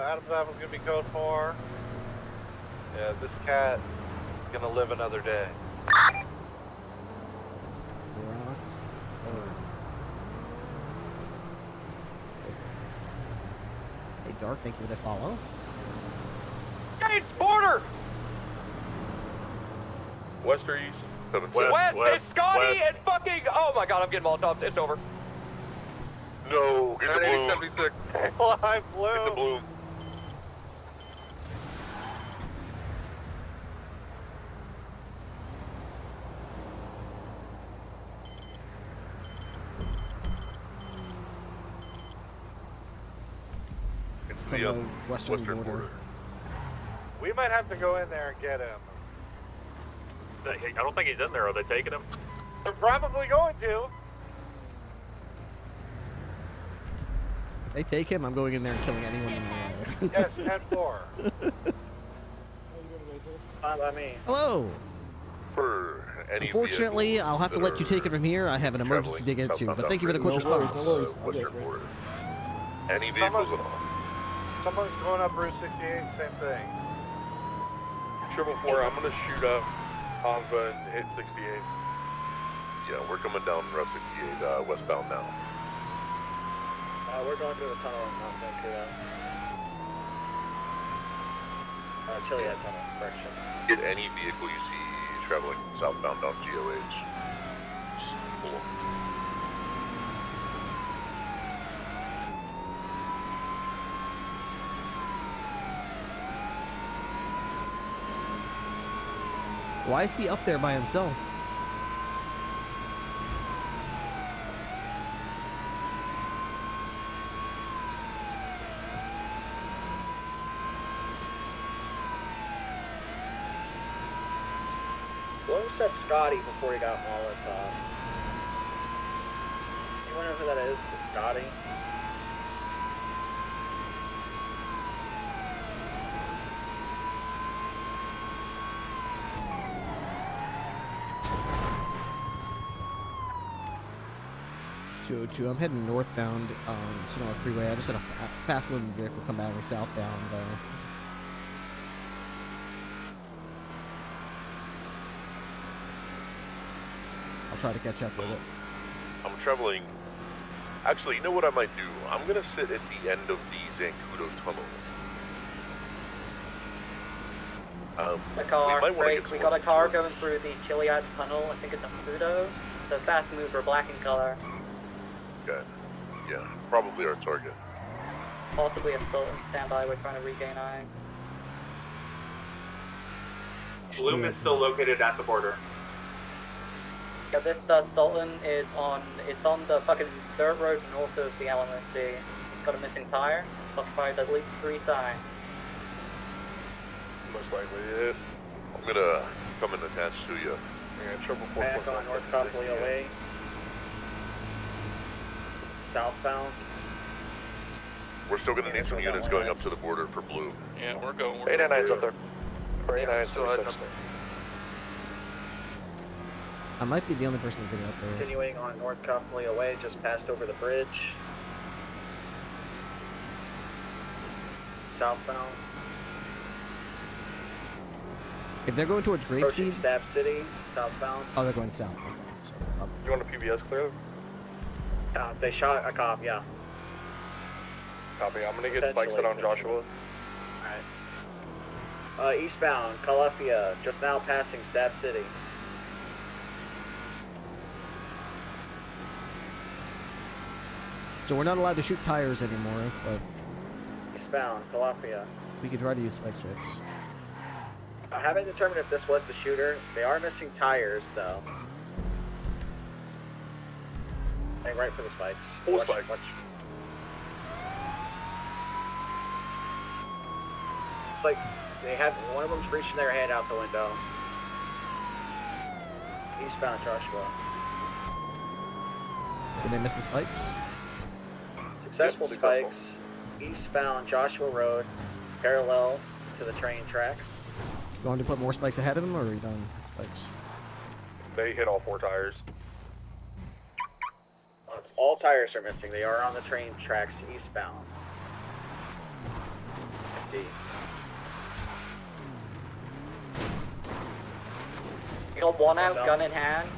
Adam's Apple's gonna be code 4. Yeah, this cat is gonna live another day. Hey, Dark, thank you for the follow. Gates border! West or east? West, it's Scotty and fucking. Oh my god, I'm getting Molotovs. It's over. No, get the bloom. 76. Live blue. Get the bloom. It's From the the western border. We might have to go in there and get him. I don't think he's in there. Are they taking him? They're probably going to. If they take him, I'm going in there and killing anyone in my Yes, 10-4. Fine by me. Hello. For any Unfortunately, I'll have to let you take it from here. I have an emergency to get to, but thank you for the quick response. Western border. Any vehicles at all? Someone's going up Route 68, same thing. 444, I'm gonna shoot up Hanva and hit 68. Yeah, we're coming down Route 68, westbound now. We're going through the tunnel in Mount Vancouver. Chiliad tunnel, correction. Get any vehicle you see traveling southbound on GOH. Just pull 'em. Why is he up there by himself? What was that Scotty before he got Molotov? Anyone know who that is? It's Scotty? Joe, I'm heading northbound on Sonora Freeway. I just had a fast-moving vehicle come back southbound. I'll try to catch up with it. I'm traveling. Actually, you know what I might do? I'm gonna sit at the end of the Zancudo tunnel. The car, we might wanna break. get We some got a car going through the Chiliad tunnel. I think it's a Pluto. The fast mover, black in color. Okay. Yeah, probably our target. Possibly a Sultan standby. We're trying to regain eye. Bloom is still located at the border. Yeah, this Sultan is on. It's on the fucking dirt road north of the LMSC. It's got a missing tire. Occupied at least 3 signs. Most likely it. I'm gonna come and attach to you. Yeah, 444. Back on North Copley away. Southbound. We're still gonna need some units going up to the border for blue. Yeah, we're going. 899's up there. 899's still heading up I might be the only person getting up there. Continuing on North Copley Way, just passed over the bridge. Southbound. If they're going towards Approaching Grapeseed, Stab City, southbound. oh, they're going south. Okay, so up. You want a PBS clear? They shot a cop, yeah. Copy. I'm gonna get spikes set on Joshua. Alright. Eastbound, Calafia, just now passing Stab City. So we're not allowed to shoot tires anymore, but Eastbound, Calafia. we could try to use spike strips. I haven't determined if this was the shooter. They are missing tires, though. Hang right for the spikes. Full Watch. spike. Looks like they have one of them's reaching their head out the window. Eastbound, Joshua. Did they miss the spikes? Successful spikes. Eastbound, Joshua Road, parallel to the train tracks. You want to put more spikes ahead of them, or are you done spikes? They hit all 4 tires. All tires are missing. They are on the train tracks eastbound. Indeed. We got one out, gun in hand.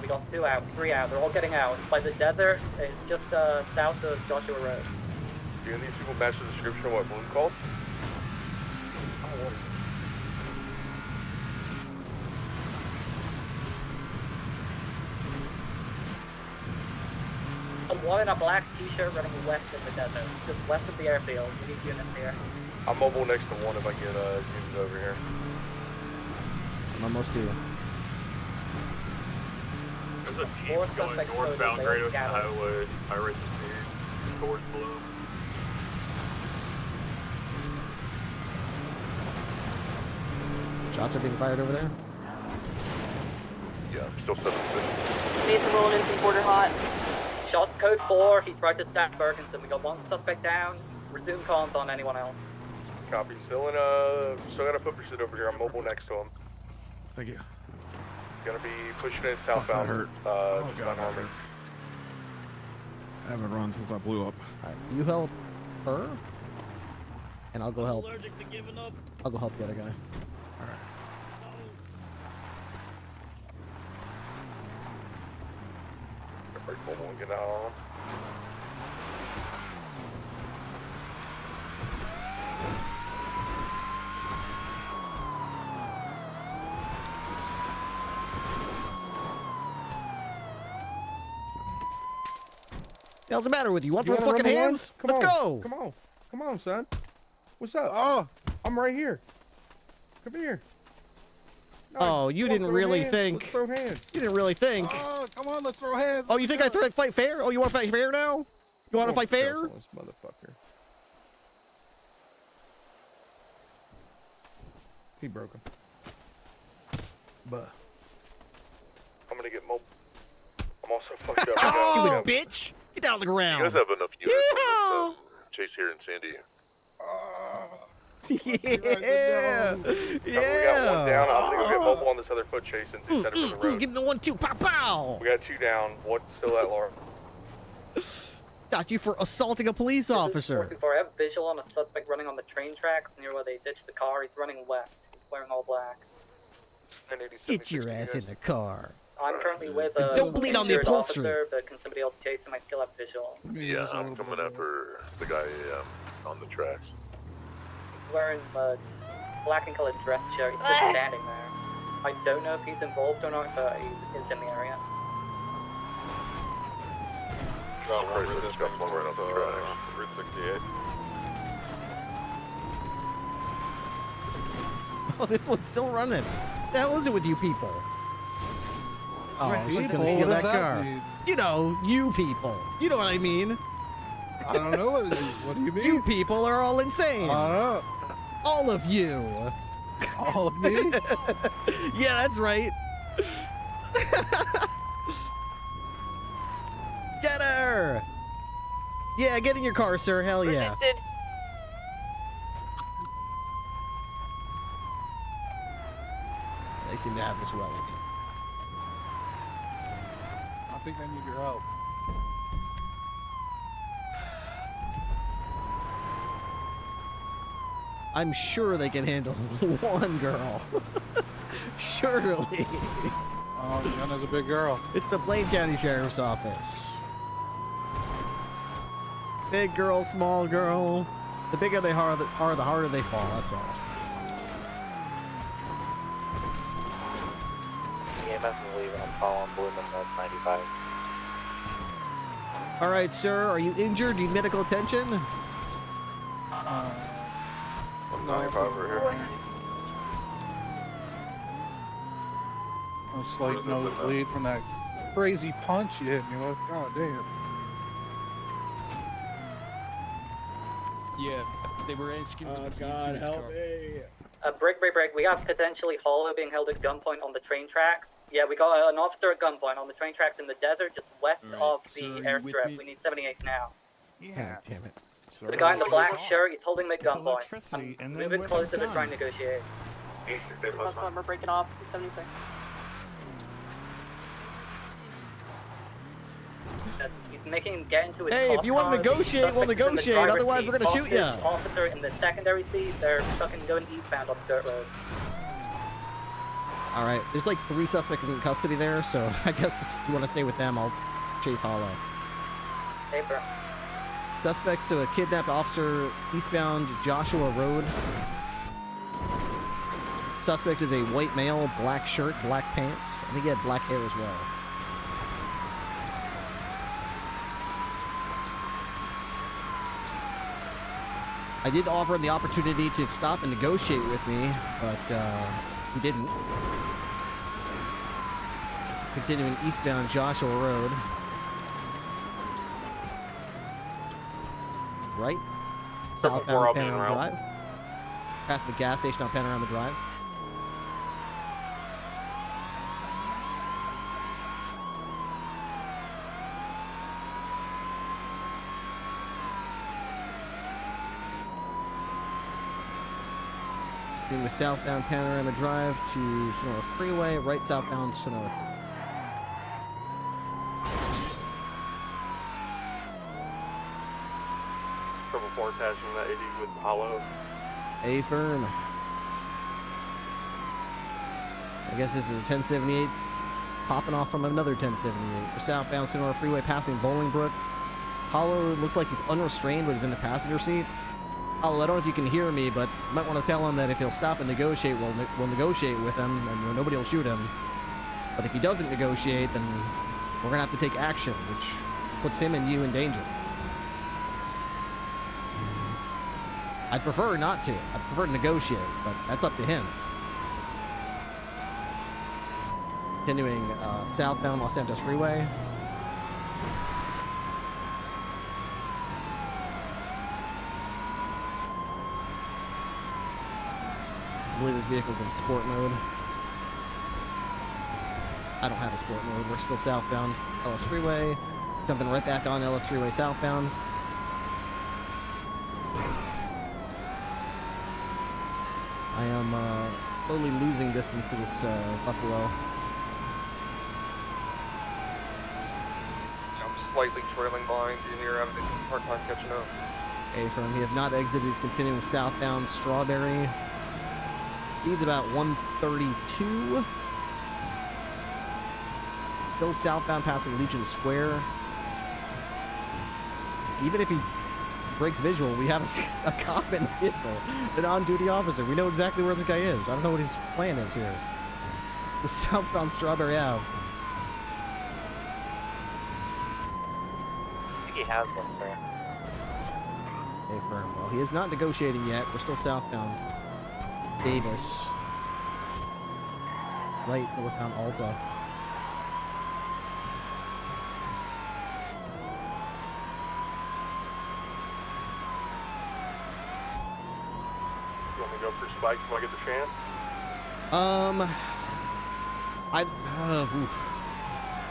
We got 2 out, 3 out. They're all getting out. It's by the desert. It's just south of Joshua Road. Do any of these people match the description of what Bloom called? One in a black t-shirt running west in the desert, just west of the airfield. We need units here. I'm mobile next to one if I get units over here. I'm almost due. There's a team going northbound Great Ocean Highway, Highway 16, towards Bloom. Shots are being fired over there. Yeah, I'm still 7 Nathan rolling in from Border Hot. Shot code 4, he tried to stab Ferguson. We got 1 suspect down. Resume comms on anyone else. Copy. Still got a foot pursuit over here. I'm mobile next to him. Thank you. Gonna be pushing in southbound. That hurt. Oh God, that hurt. I haven't run since I blew up. Alright, you help her, and I'll go help. Allergic to giving up. I'll go help the other guy. Alright. Break mobile and get out. The hell's the matter with you? Want You to wanna fucking run the hands? ones? Let's Come on. go! Come on. Come on, son. What's up? Oh, I'm right here. Come here. No, Oh, you wanna didn't throw really hands? think. Let's throw hands. You didn't really think. Oh, come on, let's throw hands. Oh, you think I fight fair? Oh, you want to fight fair now? You want to fight fair? This motherfucker. He broke him. But I'm gonna get mobile. I'm also fucked up. Oh, bitch! Get down on the You ground. guys have enough units on this, Chase here in Sandy. Yeah! We got 1 down. I'm gonna go get mobile on this other foot chase and set it for the road. Give him the 1-2, pow pow! We got 2 down. What's still at large? Got you for assaulting a police officer. I have visual on a suspect running on the train tracks near where they ditched the car. He's running west. He's wearing all black. Get your ass in the car. I'm currently with Don't bleed on the injured upholstery. officer, but can somebody else chase him? I still have visual. Yeah, I'm coming after the guy on the tracks. He's wearing a black and colored dress shirt. He's just standing there. I don't know if he's involved or not, but he is in the area. Got one right this got one right off the tracks. Route 68. Oh, this one's still running. The hell is it with you people? Oh, she's gonna steal that car. You know, you people. You know what I mean? I don't know what it is. What do you mean? You people are all insane. I don't know. All of you. All of me? Yeah, that's right. Get her! Yeah, get in your car, sir. Hell yeah. They seem to have this well. think I need your help. I'm sure they can handle one girl. Surely. Oh, Yana's a big girl. It's the Blaine County Sheriff's Office. Big girl, small girl. The bigger they are, the harder they fall, that's all. EMS is leaving. I'm following Bloom and 95. All right, sir. Are you injured? Do you need medical attention? 195 over here. A slight nosebleed from that crazy punch you hit me with. God damn. Yeah, they were asking for the keys to God, his help car. me. Break. We have potentially Hollow being held at gunpoint on the train tracks. Yeah, we got an officer at gunpoint on the train tracks in the desert just west of the airstrip. We need 78 now. God damn it. So the guy in the black shirt, he's holding him at gunpoint. electricity, and then Moving with closer a to gun. try and negotiate. We're breaking off 76. He's making him get into his Hey, if cop you want to car. The negotiate, we'll suspect is in the negotiate. driver's Otherwise, seat. we're gonna shoot Officer- ya. Officer in the secondary seat, they're fucking going eastbound on the dirt road. All right. There's like 3 suspects in custody there, so I guess if you want to stay with them, I'll chase Hollow. Hey, bro. Suspects to a kidnapped officer eastbound Joshua Road. Suspect is a white male, black shirt, black pants. I think he had black hair as well. I did offer him the opportunity to stop and negotiate with me, but he didn't. Continuing eastbound Joshua Road. Right? Southbound Panorama Drive. Past the gas station on Panorama Drive. Continuing with southbound Panorama Drive to Sonora Freeway. Right southbound Sonora. Triple 4 attaching that 80 with Hollow. A-firm. I guess this is a 1078 popping off from another 1078. We're southbound Sonora Freeway passing Bolingbrook. Hollow looks like he's unrestrained, but he's in the passenger seat. Hollow, I don't know if you can hear me, but you might want to tell him that if he'll stop and negotiate, we'll negotiate with him, and nobody will shoot him. But if he doesn't negotiate, then we're going to have to take action, which puts him and you in danger. I'd prefer not to. I'd prefer to negotiate, but that's up to him. Continuing southbound Los Santos Freeway. I believe this vehicle's in sport mode. I don't have a sport mode. We're still southbound LS Freeway. Jumping right back on LS Freeway southbound. I am slowly losing distance to this Buffalo. I'm slightly trailing behind you here. I'm having a hard time catching up. A-firm. He has not exited. He's continuing southbound Strawberry. Speed's about 132. Still southbound passing Legion Square. Even if he breaks visual, we have a cop in the vehicle, an on-duty officer. We know exactly where this guy is. I don't know what his plan is here. We're southbound Strawberry Ave. I think he has one, sir. A-firm. Well, he is not negotiating yet. We're still southbound Davis. Right northbound Alta. You want me to go for Spike till I get the chance?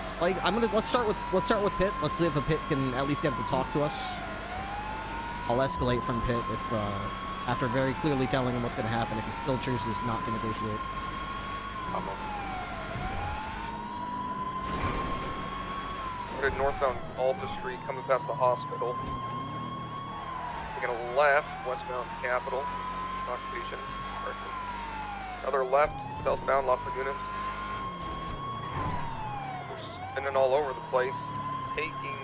Spike. Let's start with Pitt. Let's see if a Pitt can at least get him to talk to us. I'll escalate from Pitt if after very clearly telling him what's going to happen if he still chooses not to negotiate. started northbound Alta Street, coming past the hospital. Taking a left, westbound Capitol, occupation. Another left, southbound Las Lagunas. We're spinning all over the place. Taking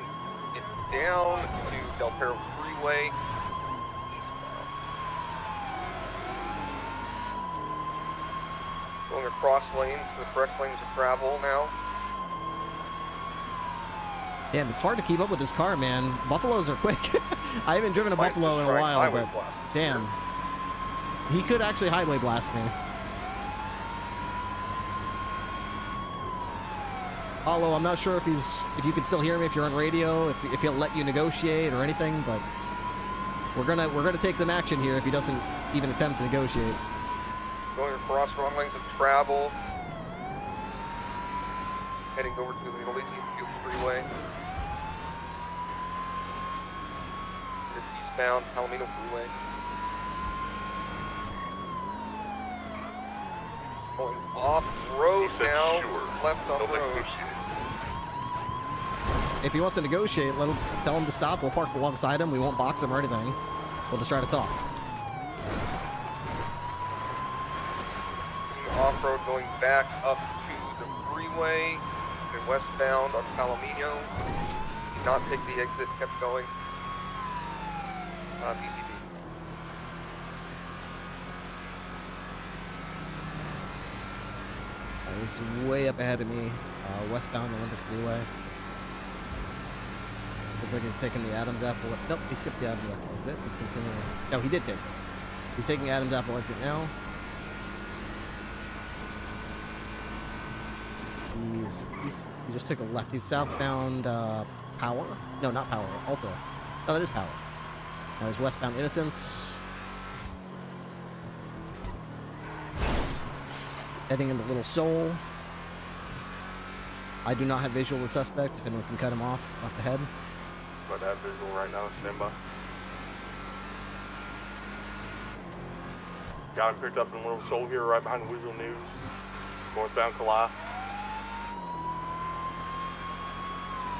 it down to Del Perro Freeway. Going across lanes to the correct lanes of travel now. Damn, it's hard to keep up with this car, man. Buffaloes are quick. I haven't driven a Buffalo in a while, but damn. He could actually highway blast me. Paulo, I'm not sure if you can still hear me, if you're on radio, if he'll let you negotiate or anything, but we're gonna take some action here if he doesn't even attempt to negotiate. Going across wrong lanes of travel. Heading over to the Elysian Field Freeway. This eastbound Palomino Freeway. Going off road now, left on road. If he wants to negotiate, tell him to stop. We'll park alongside him. We won't box him or anything. We'll just try to talk. Off-road going back up to the freeway and westbound on Palomino. Did not take the exit, kept going. PCB. He's way up ahead of me, westbound Olympic Freeway. Looks like he's taking the Adams Apple. Nope, he skipped the Adams Apple exit. He's continuing. No, he did take it. He's taking Adams Apple exit now. He just took a left. He's southbound Power. No, not Power. Alta. No, that is Power. Now he's westbound Innocence. Heading into Little Seoul. I do not have visual of the suspect. If anyone can cut him off the head. But I have visual right now. Stand by. Got him picked up in Little Seoul here, right behind the Weasel News. Northbound Kalai.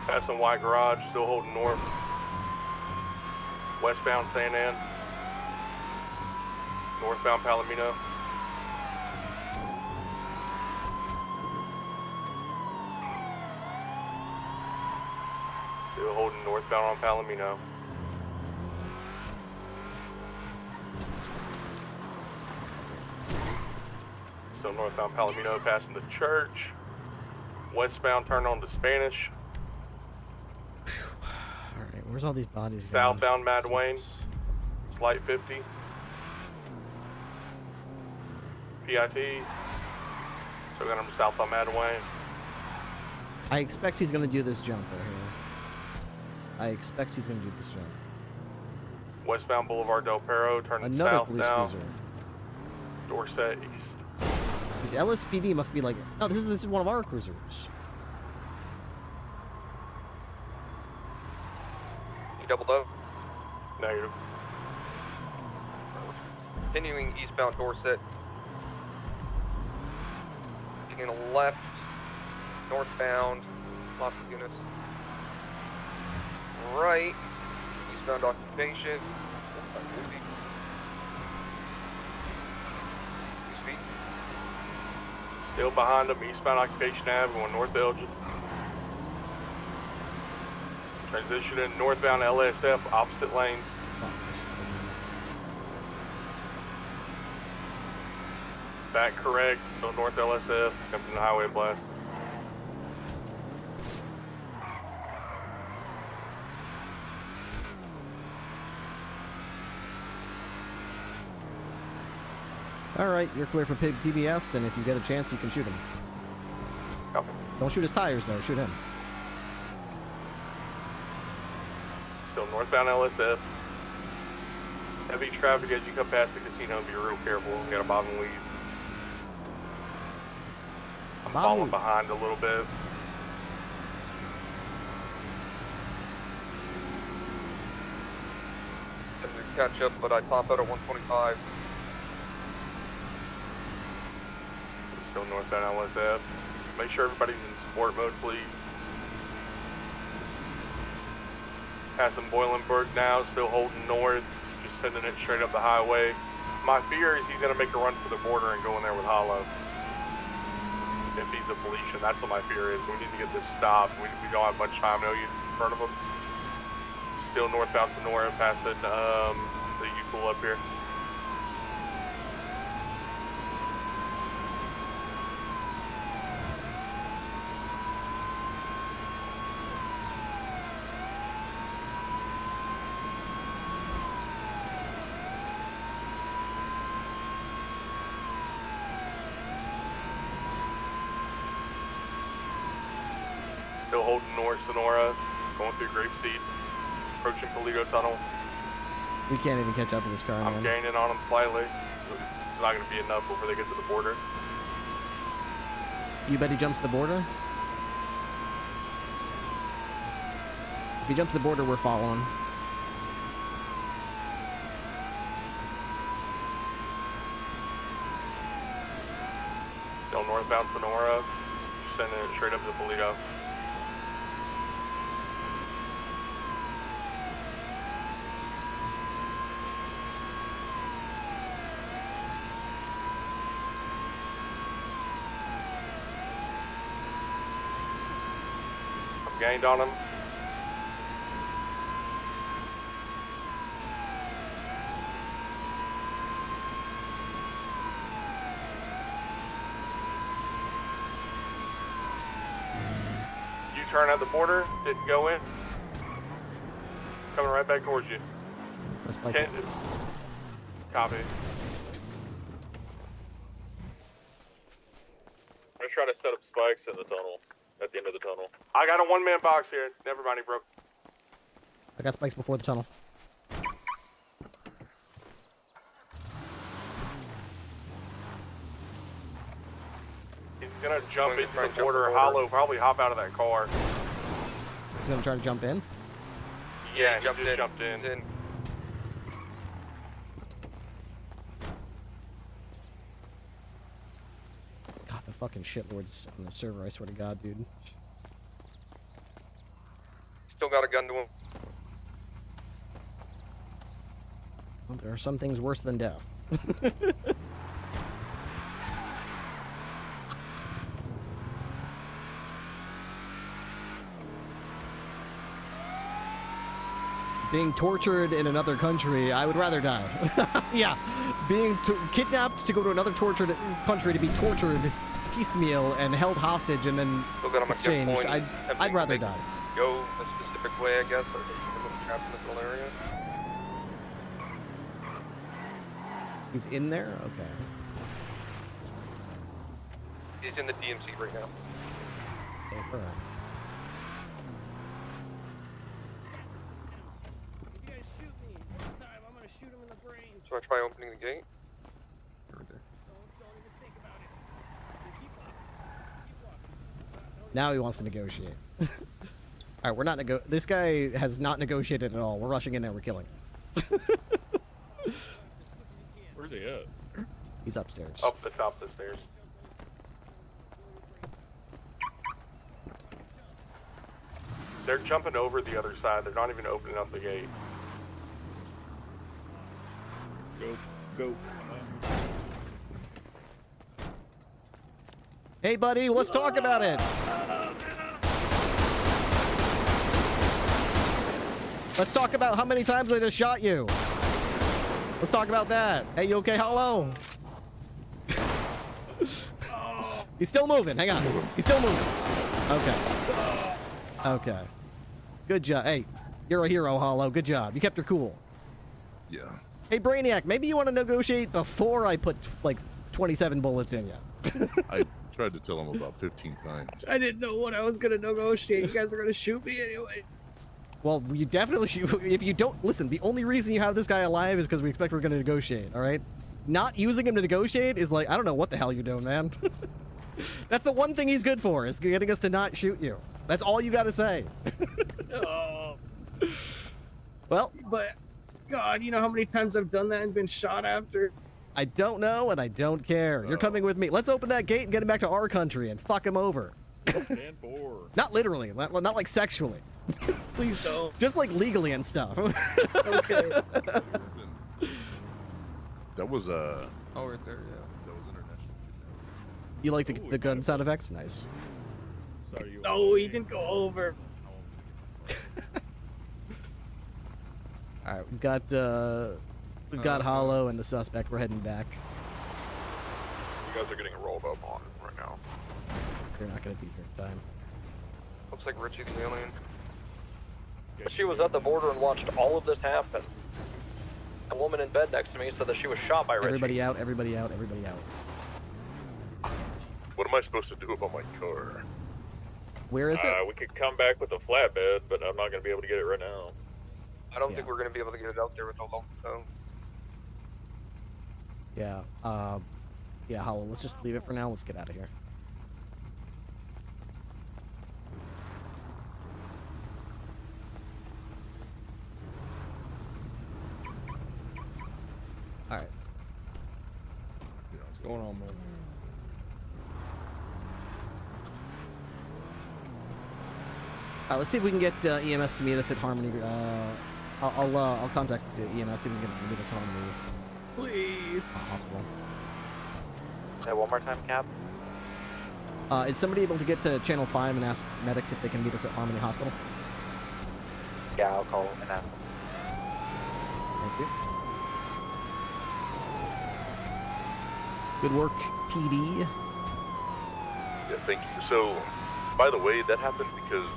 Passing White Garage, still holding north. Westbound San Ann. Northbound Palomino. Still holding northbound on Palomino. Still northbound Palomino, passing the church. Westbound turn on to Spanish. Alright, where's all these bodies going? Southbound Mad Wayne. Slight 50. PIT. So got him southbound Mad Wayne. I expect he's going to do this jump right here. I expect he's going to do this jump. Westbound Boulevard Del Perro, turning Another south police now. cruiser. Dorset East. This LSPD must be like, no, this is one of our cruisers. You doubled up. Negative. Continuing eastbound Dorset. Taking a left, northbound Las Lagunas. Right, eastbound Occupation. Speed. Still behind them, eastbound Occupation Ave, going north to Elgin. Transitioning northbound LSF, opposite lanes. Back correct, so north LSF, comes in the highway blast. Alright, you're clear for PBS, and if you get a chance, you can shoot him. Copy. Don't shoot his tires, though. Shoot him. Still northbound LSF. Heavy traffic as you come past the casino, be real careful. We got a bobbing lead. I'm falling behind a little bit. Catch up, but I top out at 125. Still northbound LSF. Make sure everybody's in sport mode, please. Passing Boilenburg now, still holding north, just sending it straight up the highway. My fear is he's going to make a run for the border and go in there with Hollow. If he's a Felician, that's what my fear is. We need to get this stopped. We don't have much time. I know you're in front of him. Still northbound Sonora, passing the U-Pool up here. Still holding north Sonora, going through Grapeseed, approaching Polito Tunnel. We can't even catch up with this car, I'm man. gaining on them slightly. It's not going to be enough before they get to the border. You bet he jumps the border? If he jumps the border, we're following. Still northbound Sonora, sending it straight up to Polito. I'm gained on him. U-turn at the border, didn't go in. Coming right back towards you. Let's play. Copy. I'm trying to set up spikes in the tunnel, at the end of the tunnel. I got a one-man box here. Never mind, he broke. I got spikes before the tunnel. He's gonna jump into the border. Hollow, probably hop out of that car. He's gonna try to jump in. Yeah, he just jumped in. God, the fucking shitlords on the server, I swear to God, dude. Still got a gun to him. Well, there are some things worse than death. Being tortured in another country, I would rather die. Yeah, being kidnapped to go to another tortured country to be tortured piecemeal and held hostage and then exchanged, I'd rather die. Go a specific way, I guess, or trapped in this little area. He's in there? Okay. He's in the DMC right now. Okay, all right. So I try opening the gate? Now he wants to negotiate. All right, we're not this guy has not negotiated at all. We're rushing in there. We're killing him. Where's he at? He's upstairs. Up the top of the stairs. They're jumping over the other side. They're not even opening up the gate. Go. Hey, buddy, let's talk about it. Let's talk about how many times I just shot you. Let's talk about that. Hey, you okay? Hello. He's still moving. Hang on. He's still moving. Okay. Okay. Good job. Hey, you're a hero, Hollow. Good job. You kept her cool. Yeah. Hey, Brainiac, maybe you want to negotiate before I put, like, 27 bullets in you. I tried to tell him about 15 times. I didn't know what I was gonna negotiate. You guys are gonna shoot me anyway. Well, you definitely should. If you don't listen, the only reason you have this guy alive is because we expect we're going to negotiate. All right, not using him to negotiate is like, I don't know what the hell you're doing, man. That's the one thing he's good for, is getting us to not shoot you. That's all you got to say. Oh. Well, but God, you know how many times I've done that and been shot after? I don't know, and I don't care. You're coming with me. Let's open that gate and get him back to our country and fuck him over. Stand for. Not literally, not like sexually. Please don't. Just like legally and stuff. Okay. That was Oh, right there, yeah. that was international. You like the gun sound effects? Nice. Sorry, you No, he didn't go over. All right, we've got Hollow and the suspect. We're heading back. You guys are getting rolled up on right now. They're not gonna be here in time. Looks like Richie's the alien. She was at the border and watched all of this happen. A woman in bed next to me said that she was shot by Richie. Everybody out! Everybody out! Everybody out! What am I supposed to do about my car? Where is it? We could come back with a flatbed, but I'm not going to be able to get it right now. I don't think we're going to be able to get it out there with the local phone. Yeah. Yeah, Hollow. Let's just leave it for now. Let's get out of here. All right. What's going on, man? Let's see if we can get EMS to meet us at Harmony. I'll contact EMS see if we can meet us at Harmony. Please. Hospital. Say one more time, Cap. Is somebody able to get to Channel 5 and ask medics if they can meet us at Harmony Hospital? Yeah, I'll call him and ask him. Thank you. Good work, PD. Yeah, thank you. So, by the way, that happened because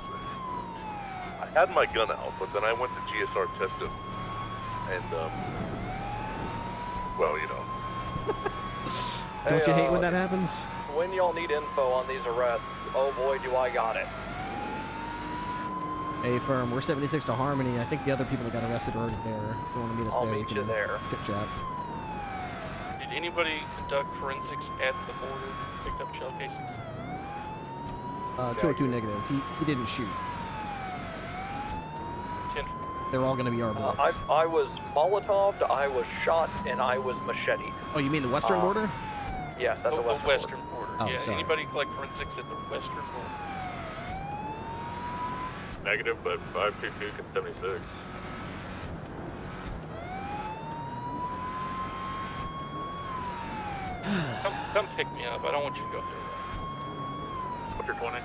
I had my gun out, but then I went to GSR test it, and well, you know. Don't you hate when that happens? When y'all need info on these arrests, oh boy, do I got it. Hey, firm, we're 76 to Harmony. I think the other people that got arrested are already there. If you want to meet us I'll there, meet you there. Chit chat. Did anybody conduct forensics at the border? Picked up shell casings? 202 negative. He didn't shoot. They're all going to be our bullets. I was Molotov'd, I was shot, and I was macheted. Oh, you mean the western border? Yes, that's the western border. Oh, Yeah, sorry. anybody collect forensics at the western border? Negative, but 522 and 76. Come pick me up. I don't want you to go through What's your 20? that.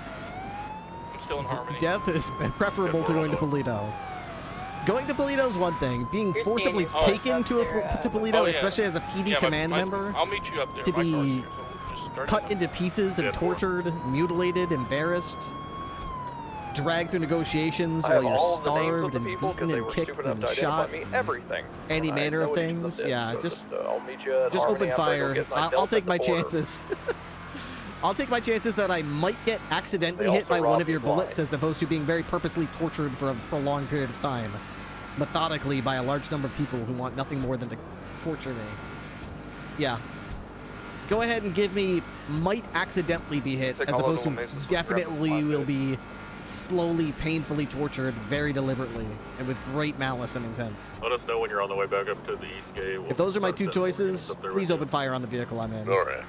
I'm still in Harmony. Death is preferable to going to Polito. Going to Polito is one thing. Being forcibly taken to Polito, especially as a PD command member, I'll meet you up there. to My car's be here, so we'll just start cut into pieces and tortured, mutilated, embarrassed, dragged through negotiations I while have you're all of the names of starved the and people beaten because they and were kicked stupid enough and to identify shot, me everything. any I manner of know each things. them, Yeah, so just I'll meet you at just Harmony open after I go fire. get my I'll Delta take at my the border. chances. I'll take my chances that I might get accidentally They hit also by one robbed of your me blind. bullets as opposed to being very purposely tortured for a prolonged period of time, methodically by a large number of people who want nothing more than to torture me. Yeah. Go ahead and give me might accidentally be hit Take as all opposed to of them, Mason, definitely will be slowly, painfully tortured very deliberately and with great malice and intent. Let us know when you're on the way back up to the east gate. If those are my two choices, please open fire on the vehicle I'm in. All right.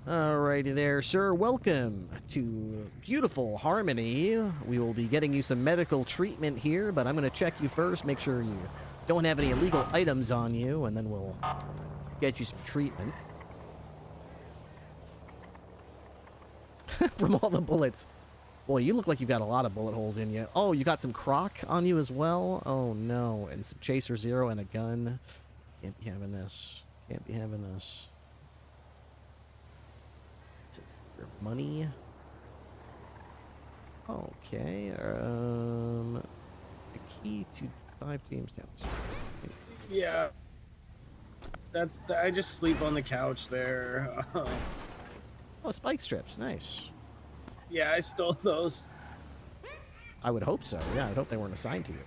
Alrighty there, sir. Welcome to beautiful Harmony. We will be getting you some medical treatment here, but I'm going to check you first, make sure you don't have any illegal items on you, and then we'll get you some treatment. From all the bullets. Boy, you look like you've got a lot of bullet holes in you. Oh, you got some croc on you as well? Oh, no. And some Chaser Zero and a gun. Can't be having this. Can't be having this. Your money. Okay. A key to 5 Jamestown's. Yeah. I just sleep on the couch there. Oh, spike strips. Nice. Yeah, I stole those. I would hope so. Yeah, I'd hope they weren't assigned to you.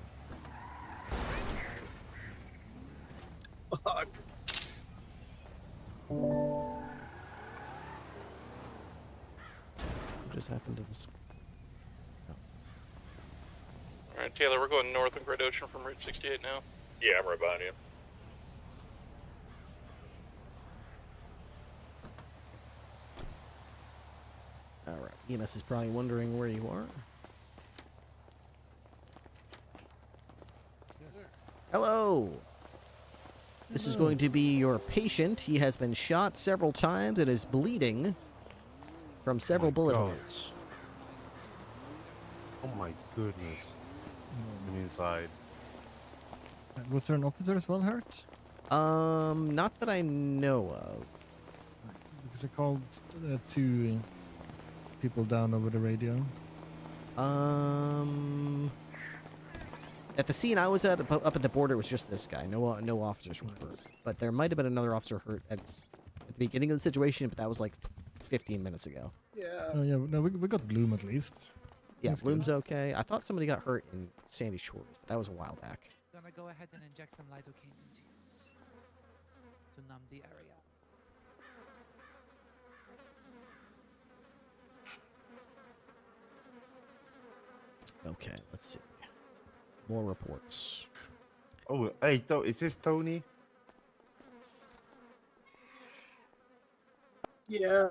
Fuck. What just happened to this? Alright, Taylor, we're going north of Great Ocean from Route 68 now. Yeah, I'm right behind you. Alright, EMS is probably wondering where you are. Hello! This is going to be your patient. He has been shot several times and is bleeding from several bullet holes. Oh my goodness. I'm inside. Was there an officer as well hurt? Not that I know of. Because I called 2 people down over the radio. At the scene I was at, up at the border, it was just this guy. No officers were hurt. But there might have been another officer hurt at the beginning of the situation, but that was like 15 minutes ago. Yeah. Oh yeah, no, we got Bloom at least. Yeah, That's Bloom's good. okay. I thought somebody got hurt in Sandy Shores, but that was a while back. Gonna go ahead and inject some lidocaine into you to numb the area. Okay, let's see. More reports. Oh, hey, is this Tony? Yeah.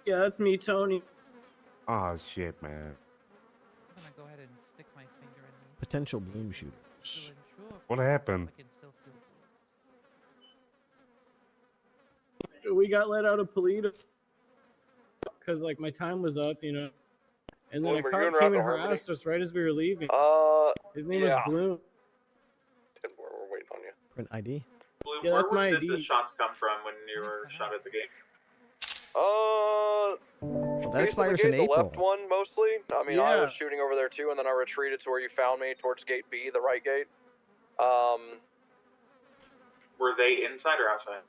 Yeah, that's me, Tony. Oh shit, man. I'm gonna go ahead and stick my finger in the Potential Bloom shooters. to ensure What happened? I can still feel We got let out of Polito because like my time was up, you know. And then a Bloom, are you cop en came route and to Harmony? harassed us right as we were leaving. His name yeah. was Bloom. We're waiting on you. Print ID? Blue, Yeah, where that's my did the ID. shots come from when you were shot at the gate? Well, that Gate to the expires in gate, the April. left one mostly. I mean, I Yeah. was shooting over there too, and then I retreated to where you found me towards gate B, the right gate. Were they inside or outside?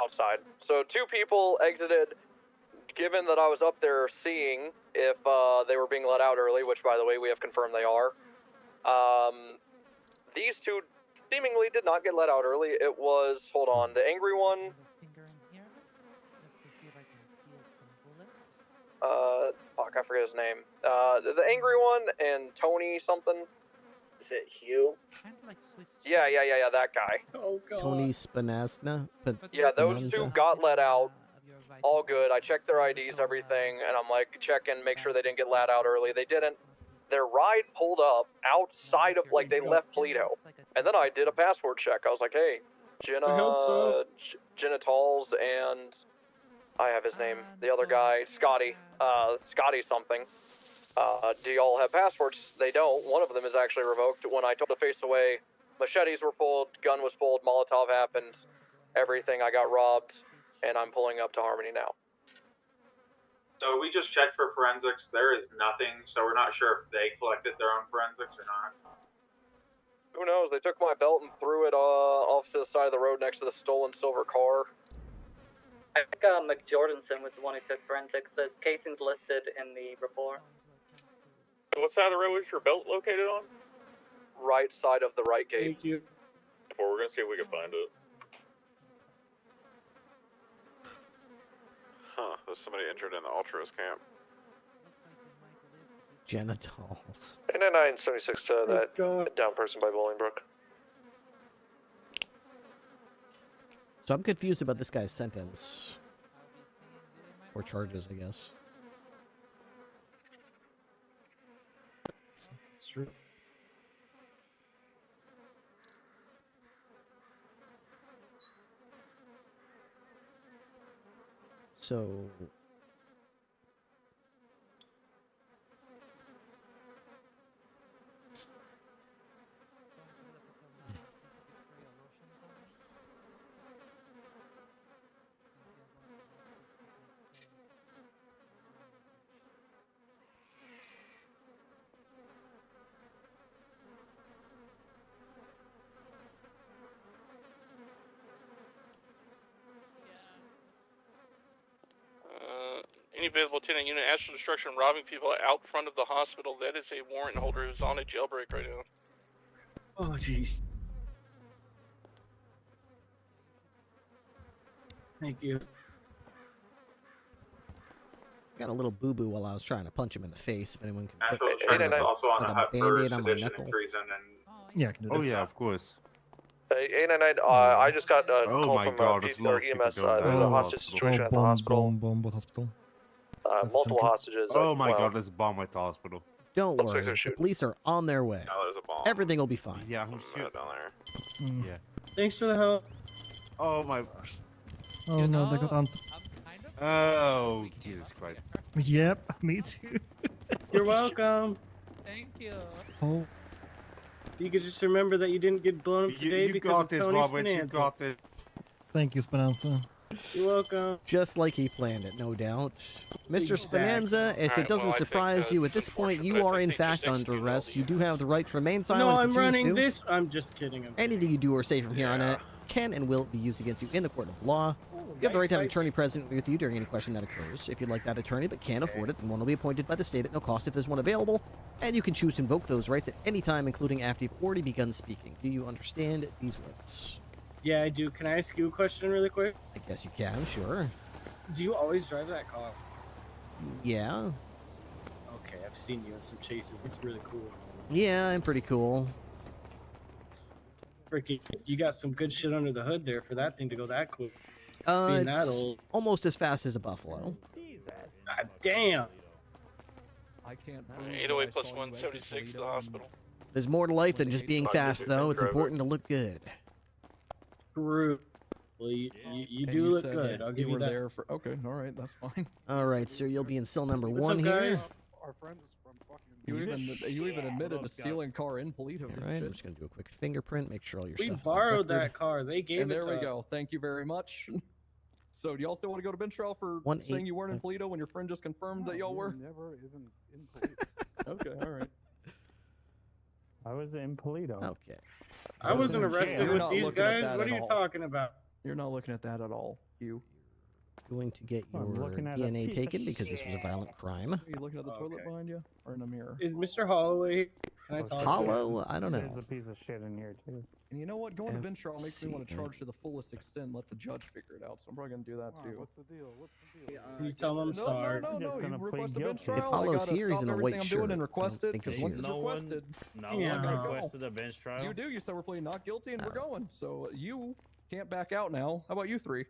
Outside. So 2 people exited. Given that I was up there seeing if they were being let out early, which by the way we have confirmed they are. These 2 seemingly did not get let out early. It was, hold on, the angry one. finger in here just to see if I can feel some bullet. Fuck, I forget his name. The angry one and Tony something. Is it Hugh? Kind of like Swiss. Yeah, that guy. Oh god. Tony Spinazna? Yeah, those 2 Spinanza? got let out. All good. I checked their IDs, everything, and I'm like, check in, make sure they didn't get let out early. They didn't. Their ride pulled up outside of, like, they left Polito. And then I did a passport check. I was like, hey, Jenna, I hope so. Jenna Talls and I have his name, the other guy, Scotty, Scotty something. Do y'all have passports? They don't. One of them is actually revoked. When I took the face away, machetes were pulled, gun was pulled, Molotov happened, everything. I got robbed, and I'm pulling up to Harmony now. So we just checked for forensics. There is nothing, so we're not sure if they collected their own forensics or not. Who knows? They took my belt and threw it off to the side of the road next to the stolen silver car. I think McJordanson was the one who took forensics. The casing's listed in the report. So what side of the road is your belt located on? Right side of the right gate. Thank you. Well, we're gonna see if we can find it. Huh, there's somebody injured in the Ultras camp. Genitals. 976 to that down person by Bolingbrook. So I'm confused about this guy's sentence. Or charges, I guess. It's true. So... Any available tenant unit, astral destruction, robbing people out front of the hospital. That is a warrant holder who's on a jailbreak right now. Oh, jeez. Thank you. Got a little boo-boo while I was trying to punch him in the face. If anyone can put Astral destruction is also on like the a hut for Band-Aid on my sedition knuckle. and treason and Yeah, I can do that. Oh yeah, of course. Hey, 899, I just got a Oh call my from God, there's a lot of people EMS. going There's down a to the hostage hospital. situation at the bomb, hospital. what hospital? Multiple central. hostages. Oh my well, God, there's a bomb at the hospital. Don't Looks like worry, they're the shooting. police are on their way. Oh, there's a bomb. Everything will be fine. Yeah, I'm sure. down there. Mm. Yeah. Thanks for the help. Oh my gosh. Oh no, they got Oh Jesus Christ. Yep, me too. You're welcome. Thank you. Oh, You could just remember that you didn't get blown up today You because got of this, Tony Robert. You Spinanza. got this. thank you, Speranza. You're welcome. Just like he planned it, no doubt. Mr. Exactly. Spinanza, if Alright, it doesn't well, I think, surprise you, at it's this point unfortunate, you but I are in think fact just under execute all arrest. the, You do have the right to remain No, silent I'm if you choose running to. this. I'm just kidding. Anything you do or say from here on out can and will be used against you in the court of law. You have the right to have an attorney present with you during any question that occurs. If you'd like that attorney but can't afford it, then one will be appointed by the state at no cost if there's one available, and you can choose to invoke those rights at any time, including after you've already begun speaking. Do you understand these rights? Yeah, I do. Can I ask you a question really quick? I guess you can, sure. Do you always drive that car? Yeah. Okay, I've seen you in some chases. It's really cool. Yeah, I'm pretty cool. Freaking, you got some good shit under the hood there for that thing to go that quick. Uh, Being that it's old. almost as fast as a buffalo. God damn. I can't. 808 plus 176 to the hospital. There's more to life than just being fast, though. It's important to look good. Screw. Well, you And do look said good. I'll give you you were that. there for. Okay, all right, that's fine. All right, sir, you'll be in cell number What's 1 up, here. guys? Our friend is from fucking. You even admitted to stealing car in Polito. All right, I'm just gonna do a quick fingerprint, make sure all your We stuff is borrowed on record. that car. They gave And it there to we us. go. Thank you very much. So, do y'all still want to go to bench trial for 1-8. saying you weren't in Polito when your friend just confirmed that y'all were? Never even in police. Okay, all right. I was in Polito. Okay. I wasn't You're arrested with not these looking at guys. that What are at you all. talking about? You're not looking at that at all. You. Going to get your I'm looking at a DNA piece of taken because this was a violent crime. Are you looking at the toilet Okay. behind you or in a mirror? Is Mr. Holloway? Can I talk to him? Hollow? I don't There's a know. piece of shit in here too. And you know what? Going to bench trial makes me want to FC. charge to the fullest extent. Let the judge figure it out. So I'm probably gonna do that too. What's the deal? What's the deal? Can you tell him I'm No, sorry? no, I'm just no. gonna You plead request a bench guilty. trial. If I Hollow's gotta here, he's stop in a everything white I'm shirt. doing and I request don't it. think Because he's once it's No one- requested, No Yeah. one I gotta requested a bench trial. you do. You said we're pleading not guilty, and we're going. So you can't back out now. How about you three?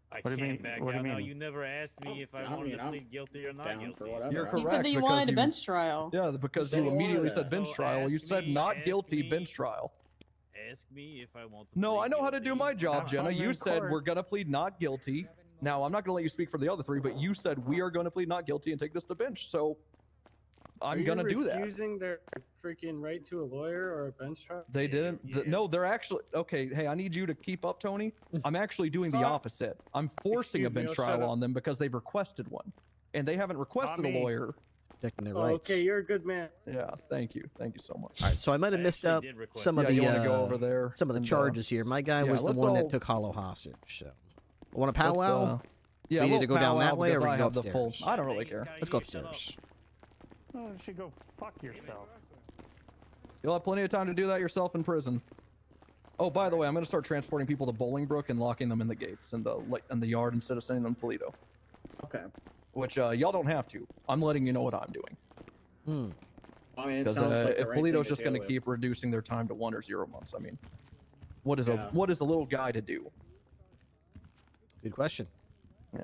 I What do you can't mean- back what do out you now. mean? You never asked me if I wanted to plead guilty or not guilty. You're correct. You said that you because wanted a you- bench trial. Yeah, because said you he wanted immediately that. said bench So trial. You ask said me- not ask guilty, me- bench trial. Ask me if I want to. No, plead I know how to do guilty. my job, Have Jenna. fun You in said court. we're gonna plead not guilty. Now I'm not gonna let you speak for the other three, but you said we are gonna plead not guilty and take this to bench. So I'm gonna do that. Refusing their freaking right to a lawyer or a bench trial? They didn't. No, they're actually okay. Hey, I need you to keep up, Tony. I'm actually doing the Sorry. opposite. I'm forcing a Excuse me, bench I'll shut trial up. on them because they've requested one, and they haven't requested a me. lawyer. Protecting their Oh, rights. okay, you're a good man. Yeah, thank you so much. All right, so I might have I missed actually up did request some of Yeah, the you want to go over there? some of the and, charges here. My guy yeah, was the let's one all- that took Hollow hostage. So, want to let's, powwow? Yeah, We need we'll to go down that powwow way, or because we I can go have the full. upstairs? I don't really care. Let's go upstairs. Oh, you should go fuck yourself. You'll have plenty of time to do that yourself in prison. Oh, by the way, I'm going to start transporting people to Bolingbrook and locking them in the gates in the yard instead of sending them to Polito. Okay. Which y'all don't have to. I'm letting you know what I'm doing. Hmm. I mean, it Because sounds like the if right Polito's thing just going deal to with. keep reducing their time to 1 or 0 months, I mean, what is Yeah. a little guy to do? Good question. Yeah.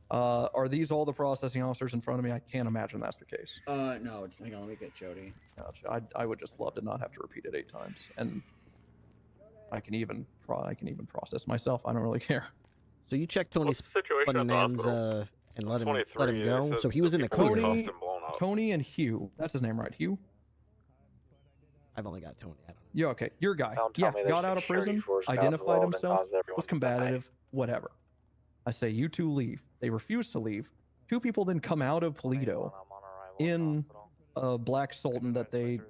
Are these all the processing officers in front of me? I can't imagine that's the case. No, hang on, let me get Jody. Gotcha. I would just love to not have to repeat it 8 times, and I can even process myself. I don't really care. So you checked Tony's situation at the bonanza hospital? and let him 23, go. it So says he was in the clear. Tony, Tony and Hugh. That's his name, right? Hugh. I've only got Tony. I don't know. Yeah, okay. Your guy. Don't Yeah, tell me there's got out of security prison, force out identified below that himself, caused everyone was to die. combative, whatever. I say, you two leave. They refuse to leave. 2 people then come out of Polito in a black Sultan that they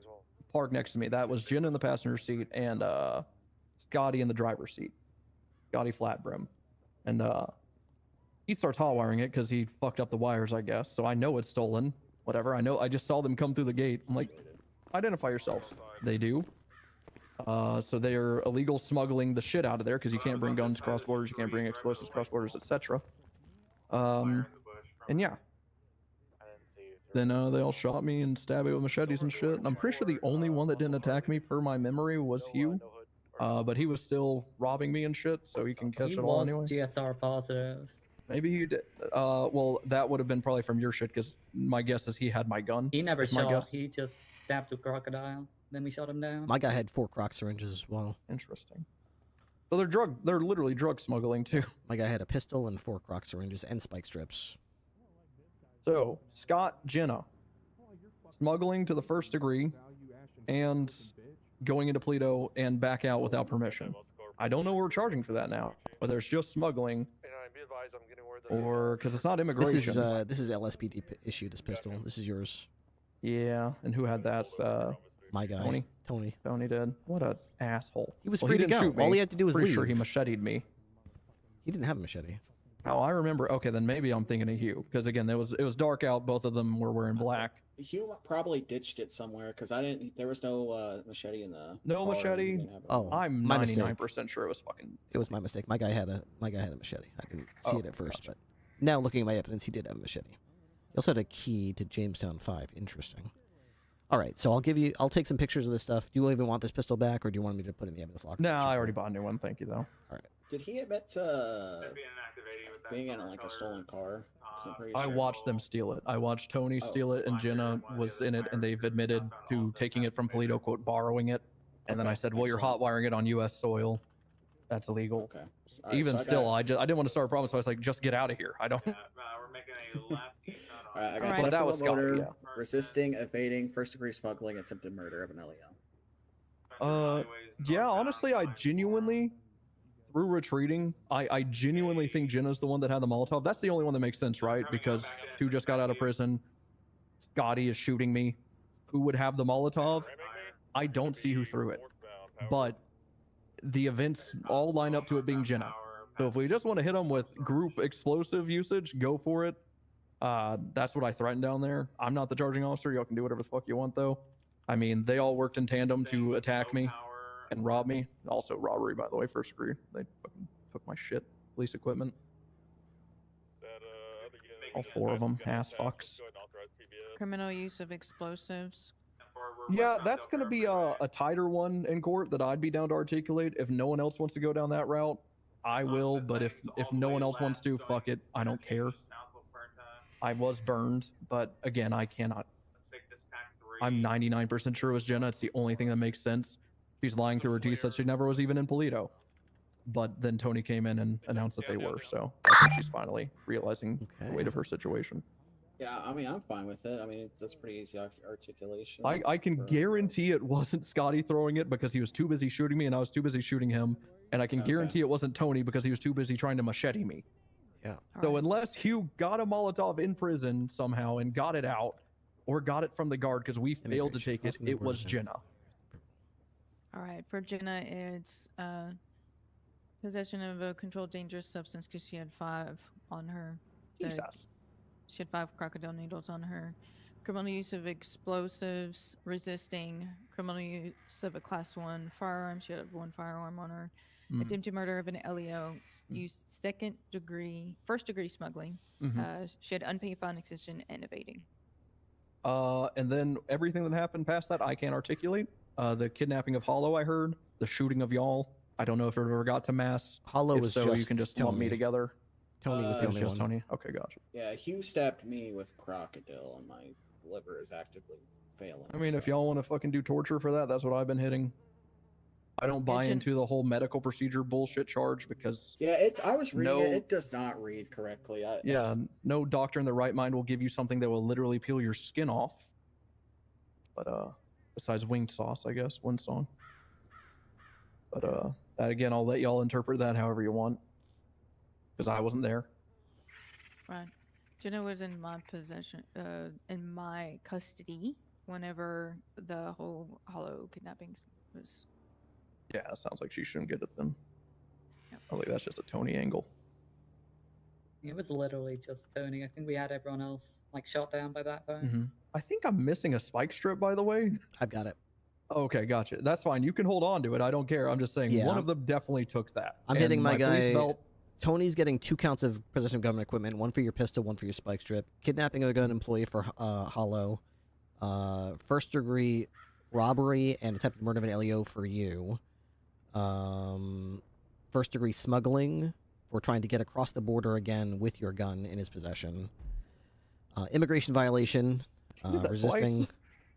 parked next to me. That was Jen in the passenger seat and Scotty in the driver's seat. Scotty flat brim. And he starts hot wiring it because he fucked up the wires, I guess. So I know it's stolen. Whatever. I know. I just saw them come through the gate. I'm like, identify yourselves. They do. So they are illegal smuggling the shit out of there because you can't bring guns cross borders, you can't bring explosives cross borders, etc. And yeah. Then they all shot me and stabbed me with machetes and shit. And I'm pretty sure the only one that didn't attack me, per my memory, was Hugh. But he was still robbing me and shit, so he can catch He it all was anyway. GSR positive. Maybe he did. Well, that would have been probably from your shit, because my guess is he had my gun. He never That's my shot. guess. He just stabbed the crocodile. Then we shot him down. My guy had 4 croc syringes as well. Interesting. So they're literally drug smuggling too. My guy had a pistol and 4 croc syringes and spike strips. So Scott Jenna, smuggling to the 1st degree, and going into Paleto and back out without permission. I don't know what we're charging for that now, whether it's just smuggling or because it's not immigration. This is LSPD issue. This pistol. This is yours. Yeah, and who had that? My guy. Tony. Tony did. What an asshole. He was Well, free to didn't go. shoot me. All he had to do was Pretty leave. sure he macheted me. He didn't have a machete. Oh, I remember. Okay, then maybe I'm thinking of Hugh, because again, it was dark out. Both of them were wearing black. Hugh probably ditched it somewhere because I didn't. There was no machete in the. No car, machete. and he didn't have it. Oh, I'm my mistake. 99% sure it was fucking. It was my mistake. My guy had a machete. I didn't see Oh, it at first, but now looking at my evidence, he did have a machete. He also had a key to Jamestown 5. Interesting. All right, so I'll take some pictures of this stuff. Do you even want this pistol back, or do you want me to put it in the evidence locker? No, I already bought a new one. Thank you, though. All right. Did he admit to being in like a stolen car? I'm pretty I sure. watched them steal it. I watched Tony steal it, and Jenna was in it, and they've admitted to taking it from Paleto, quote, borrowing it. And then I said, well, you're hot wiring it on U.S. soil. That's illegal. Okay. All right, Even so still, I didn't want to start a problem, so I was like, just get out of here. I don't. We're making a left. All right, I got Alright. But that was Scott, murder, yeah. resisting, evading, 1st-degree smuggling, attempted murder of an LEO. Yeah, honestly, I genuinely, through retreating, I genuinely think Jenna's the one that had the Molotov. That's the only one that makes sense, right? Because 2 just got out of prison. Scotty is shooting me. Who would have the Molotov? I don't see who threw it. But the events all line up to it being Jenna. So if we just want to hit them with group explosive usage, go for it. That's what I threatened down there. I'm not the charging officer. Y'all can do whatever the fuck you want, though. I mean, they all worked in tandem to attack me and rob me. Also robbery, by the way, 1st degree. They fucking took my shit, police equipment. All 4 of them, ass fucks. Criminal use of explosives. Yeah, that's going to be a tighter one in court that I'd be down to articulate. If no one else wants to go down that route, I will. But if no one else wants to, fuck it. I don't care. I was burned, but again, I cannot. I'm 99% sure it was Jenna. It's the only thing that makes sense. She's lying through her teeth, said she never was even in Paleto. But then Tony came in and announced that they were, so I think she's finally realizing the weight of her situation. Yeah, I mean, I'm fine with it. I mean, that's pretty easy articulation. I can guarantee it wasn't Scotty throwing it because he was too busy shooting me and I was too busy shooting him. And I can guarantee it wasn't Tony because he was too busy trying to machete me. Yeah. So unless Hugh got a Molotov in prison somehow and got it out, or got it from the guard because we failed to take it, it was Jenna. All right, for Jenna, it's possession of a controlled dangerous substance because she had 5 on her. Jesus. She had 5 crocodile needles on her. Criminal use of explosives, resisting, criminal use of a class 1 firearm. She had 1 firearm on her. Attempted murder of an LEO. Used 1st degree smuggling. She had unpaid fine accession and evading. And then everything that happened past that, I can't articulate. The kidnapping of Hollow, I heard. The shooting of y'all. I don't know if it ever got to mass. Hollow if was so, just you can just lump me Tony. together. Tony was the only just one. Tony. Okay, gotcha. Yeah, Hugh stabbed me with crocodile, and my liver is actively failing. I mean, if y'all want to fucking do torture for that, that's what I've been hitting. I don't buy into the whole medical procedure bullshit charge because yeah, I was reading it. It does not read correctly. No doctor in the right mind will give you something that will literally peel your skin off. But besides winged sauce, I guess, one song. But that again, I'll let y'all interpret that however you want, because I wasn't there. Right. Jenna was in my possession, in my custody whenever the whole Hollow kidnapping was. Yeah, it sounds like she shouldn't get it then. I think that's just a Tony angle. It was literally just Tony. I think we had everyone else like shot down by that time. Mm-hmm. I think I'm missing a spike strip, by the way. I've got it. Okay, gotcha. That's fine. You can hold on to it. I don't care. I'm just saying one of them definitely took that. I'm And hitting my police guy. belt- Tony's getting 2 counts of possession of government equipment, 1 for your pistol, 1 for your spike strip. Kidnapping a gun employee for hollow. First degree robbery and attempted murder of an LEO for you. First degree smuggling for trying to get across the border again with your gun in his possession. Immigration violation, did that resisting. twice?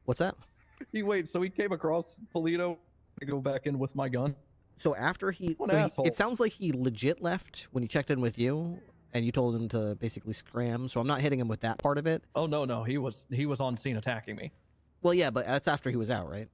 What's that? So he came across Polito to go back in with my gun. So after it sounds like he legit left when he checked in with you, and you told him to basically scram. So I'm not hitting him with that part of it. Oh no, he was on scene attacking me. Well, yeah, but that's after he was out, right?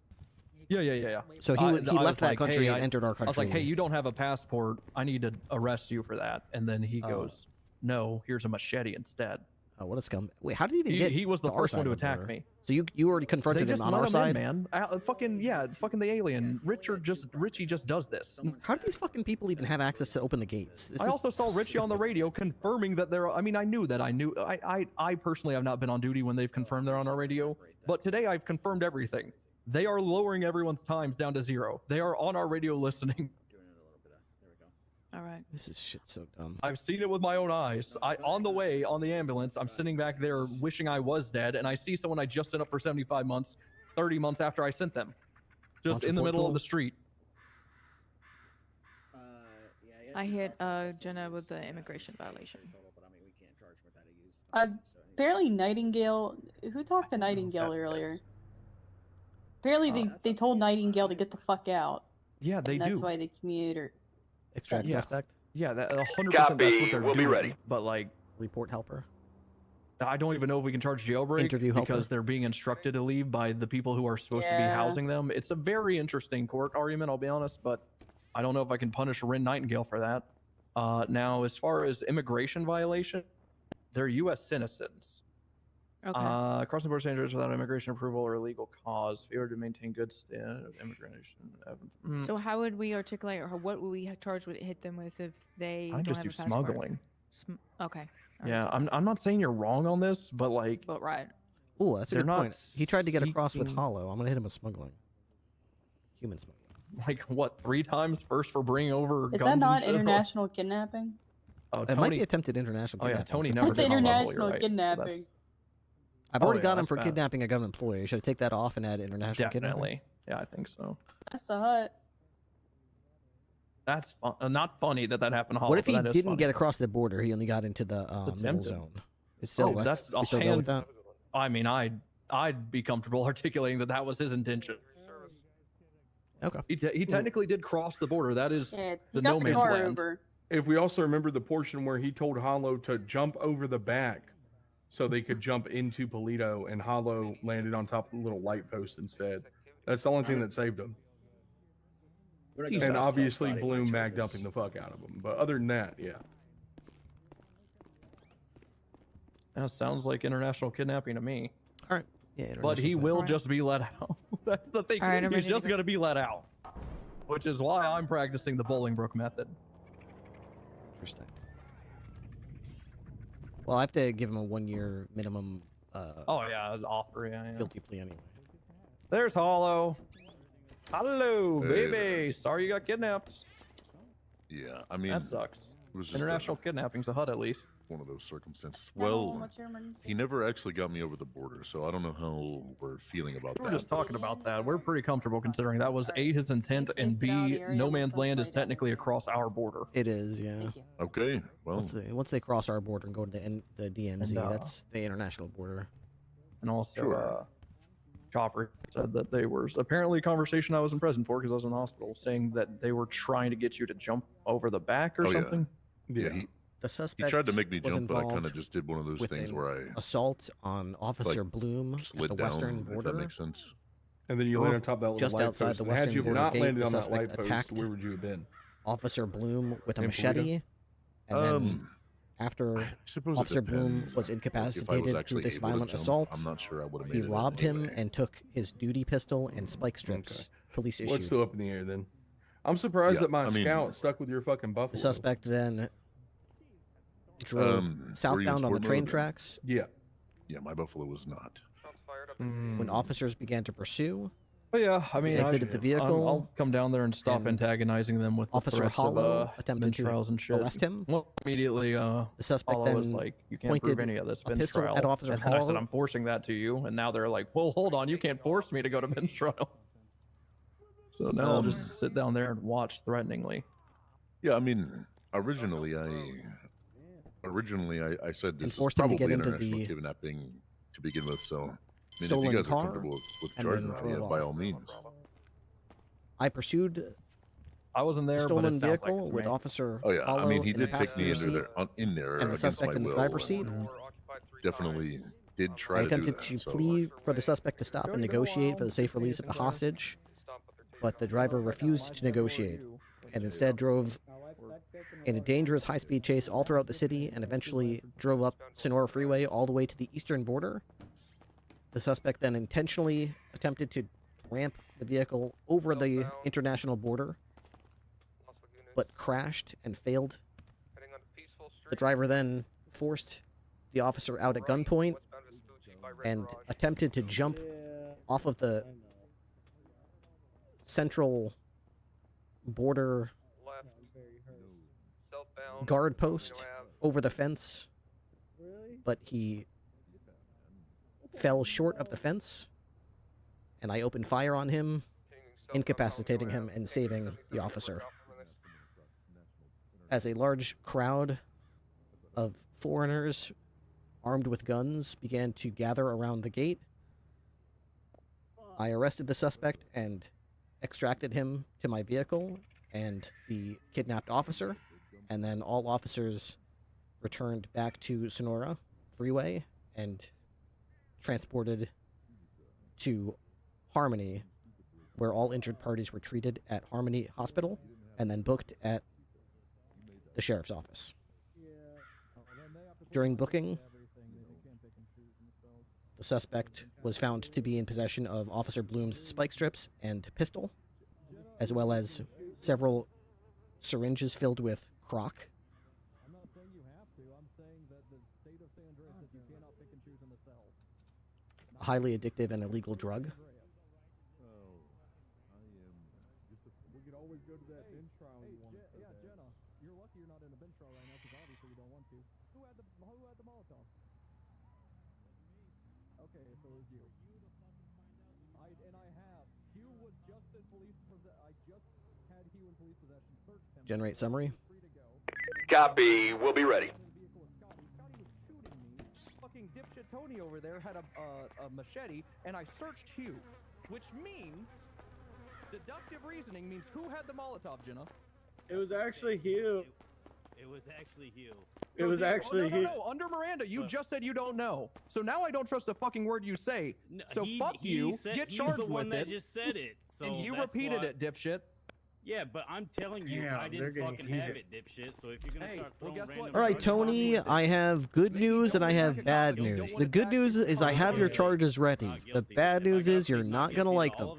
Yeah. So he left that country and entered our country. I was like, hey, you don't have a passport. I need to arrest you for that. And then he goes, no, here's a machete instead. Oh, what a scum! Wait, how did he even get? He was the to our first side one to of the attack border? me. So you already confronted They him just on let our him side, in, man. Fucking the alien. Richie just does this. How do these fucking people even have access to open the gates? I also saw Richie on the radio confirming that they're. I mean, I knew that. I personally have not been on duty when they've confirmed they're on our radio, but today I've confirmed everything. They are lowering everyone's times down to 0. They are on our radio listening. All right. This is shit so dumb. I've seen it with my own eyes. On the way on the ambulance, I'm sitting back there wishing I was dead, and I see someone I just sent up for 75 months, 30 months after I sent them, just in the middle of the street. I hit Jenna with the immigration violation. Apparently Nightingale. Who talked to Nightingale earlier? Apparently they told Nightingale to get the fuck out. Yeah, they and that's do. why the commuter. Extract suspect. Yeah, that 100%. Copy. That's what they're We'll be doing. ready. But like, report helper. I don't even know if we can charge jailbreak Interview helper. because they're being instructed to leave by the people who are supposed to be housing them. It's a very interesting court argument, I'll be honest, but I don't know if I can punish Rin Nightingale for that. Now, as far as immigration violation, they're U.S. citizens. Okay. Crossing border strangers without immigration approval or illegal cause, failure to maintain good standard of immigration. So how would we articulate, or what would we charge would hit them with if they I don't just have do a passport? smuggling. Okay. Yeah, I'm not saying you're wrong on this, but like, But right. Oh, that's a They're good not point. He tried to get across with seeking- hollow. I'm gonna hit him with smuggling. Human smuggling. like what, 3 times? First for bringing over. Is guns that and not shit? international kidnapping? Oh, It might be attempted international Oh yeah, kidnapping. Tony for never What's did hollow, you're international right. kidnapping? I've Oh, already yeah, got him that's for bad. kidnapping a government employee. Should I take that off and add international kidnapping? Definitely. Yeah, I think so. That's the hut. That's not funny that happened. Hollow, What if he but that is didn't funny. get across the border? He only got into the middle attempted. zone. It's still, Oh, that's we still go with that? I mean, I'd be comfortable articulating that was his intention. Okay. He technically did cross the border. That is Yeah, the he got no the man's car land. over. If we also remember the portion where he told Hollow to jump over the back so they could jump into Polito, and Hollow landed on top of the little light post instead. That's the only thing that saved him. And obviously Bloom mag dumping the fuck out of him. But other than that, yeah. That sounds like international kidnapping to me. All right. Yeah. But he international will kidnapping. just be let out. That's the thing. All right, I'm He's ready to just go. going to be let out. Which is why I'm practicing the Bolingbroke method. Interesting. Well, I have to give him a 1-year minimum. Oh yeah, offer. Yeah. Guilty plea anyway. There's Hollow. Hello, Hey baby. Sorry you got kidnapped. Yeah, I mean, That sucks. it was just International kidnapping's a HUD at least. one of those circumstances. No, Well, what's your emergency? he never actually got me over the border, so I don't know how we're feeling about We were that. just talking about that. We're pretty comfortable considering that was A, his intent, and B, no man's land is technically across our border. It is, yeah. Okay, well, Once they cross our border and go to the DMZ, And, that's the international border. And also, Sure. Chopper said that they were apparently a conversation I wasn't present for because I was in the hospital, saying that they were trying to get you to jump over the back or Oh, yeah. something. yeah, he The suspect tried to make me was jump, but I kind of involved just did one of those with things an where I assault on Officer like, Bloom at slid the down, western if border. that makes sense. And then you land on top of that little Just light outside post. the And had western you border not gate, landed the on that suspect light post, attacked where would you have been? Officer Bloom with a In machete, and then after suppose it Officer Bloom depends. was Like, if I was incapacitated through actually this able to violent jump, assault, I'm not sure I would have he made it robbed anyway. him and took his duty pistol and spike strips. Police What's issued. still up in the air then? I'm surprised Yeah, that my I mean- scout stuck with your fucking buffalo. The suspect then drove were you in southbound on the sport train mode, or- tracks. Yeah. Yeah, my Buffalo was not. When officers began to pursue, But yeah, I mean, exited the vehicle. I'll come down there and stop and antagonizing them with the Officer threats Hollow of attempted bench to trials and shit. arrest him. Well, immediately, The suspect Hollow was then like, "You can't prove pointed any of this a bench pistol trial." at Officer and then I said, Hollow. "I'm forcing that to you," and now they're like, "Well, hold on, you can't force me to go to bench trial." So now I'll just sit down there and watch threateningly. Yeah, I mean, originally I said And this is forced him to probably get into international the kidnapping to begin with. So, I mean, if stolen you guys car are comfortable with and then ChaseRP, yeah, drove by off. all means. I pursued I wasn't the there, but stolen it sounds like vehicle it to with me. Officer Oh yeah, Hollow I mean, he in the did take me passenger into seat there in there and the against suspect my in the will. driver's seat. and Definitely did try I to do attempted that. to So. plead for the suspect to stop and negotiate for the safe release of the hostage, but the driver refused to negotiate and instead drove in a dangerous high-speed chase all throughout the city and eventually drove up Sonora Freeway all the way to the eastern border. The suspect then intentionally attempted to ramp the vehicle over the international border, but crashed and failed. The driver then forced the officer out at gunpoint and attempted to jump off of the central border guard post over the fence, but he fell short of the fence, and I opened fire on him, incapacitating him and saving the officer. As a large crowd of foreigners armed with guns began to gather around the gate, I arrested the suspect and extracted him to my vehicle and the kidnapped officer, and then all officers returned back to Sonora Freeway and transported to Harmony, where all injured parties were treated at Harmony Hospital and then booked at the sheriff's office. During booking, the suspect was found to be in possession of Officer Bloom's spike strips and pistol, as well as several syringes filled with crock. A highly addictive and illegal drug. Generate summary. Copy. We'll be ready. Fucking dipshit Tony over there had a machete, and I searched Hugh, which means deductive reasoning means who had the Molotov, Jenna? It was actually Hugh. It was actually Hugh. It was actually Hugh. No, under Miranda, you just said you don't know. So now I don't trust a fucking word you say. No, So fuck you, get charged the one with that it. just said it. So And you that's repeated why- it, dipshit. Yeah, but I'm telling you, Damn, I they're didn't getting fucking have heated. it, dipshit. So if you're gonna start throwing random All right, charges- Tony, I have good news and I have bad news. The good news is I have your charges ready. The bad news is you're not going to like them.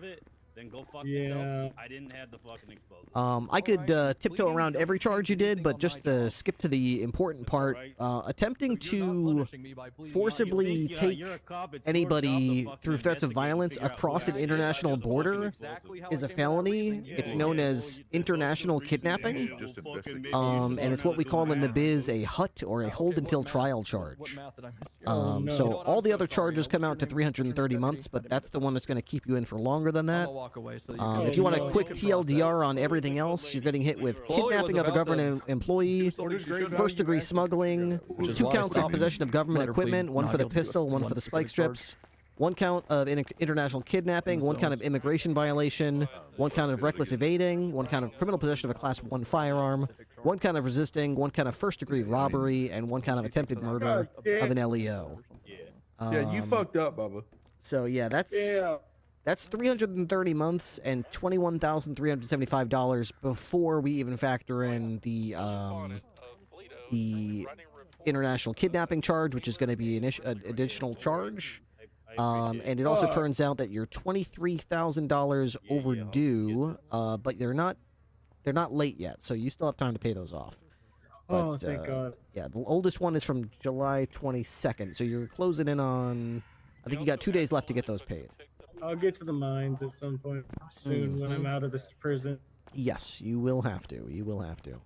Then go fuck yourself. I didn't have the fucking explosive. I could tiptoe around every charge you did, but just skip to the important part. Attempting to forcibly take anybody through threats of violence across an international border is a felony. It's known as international kidnapping, and it's what we call in the biz a HUT, or a hold until trial charge. So all the other charges come out to 330 months, but that's the one that's going to keep you in for longer than that. If you want a quick TLDR on everything else, you're getting hit with kidnapping of a government employee, first-degree smuggling, 2 counts of possession of government equipment, 1 for the pistol, 1 for the spike strips, 1 count of international kidnapping, 1 count of immigration violation, 1 count of reckless evading, 1 count of criminal possession of a Class 1 firearm, 1 count of resisting, 1 count of first-degree robbery, and 1 count of attempted murder of an LEO. Yeah, you fucked up, Bubba. So yeah, that's 330 months and $21,375 before we even factor in the international kidnapping charge, which is going to be an additional charge. And it also turns out that you're $23,000 overdue, but they're not late yet, so you still have time to pay those off. Oh, thank God. Yeah, the oldest one is from July 22nd, so you're closing in on. I think you got 2 days left to get those paid. I'll get to the mines at some point soon when I'm out of this prison. Yes, you will have to. You will have to.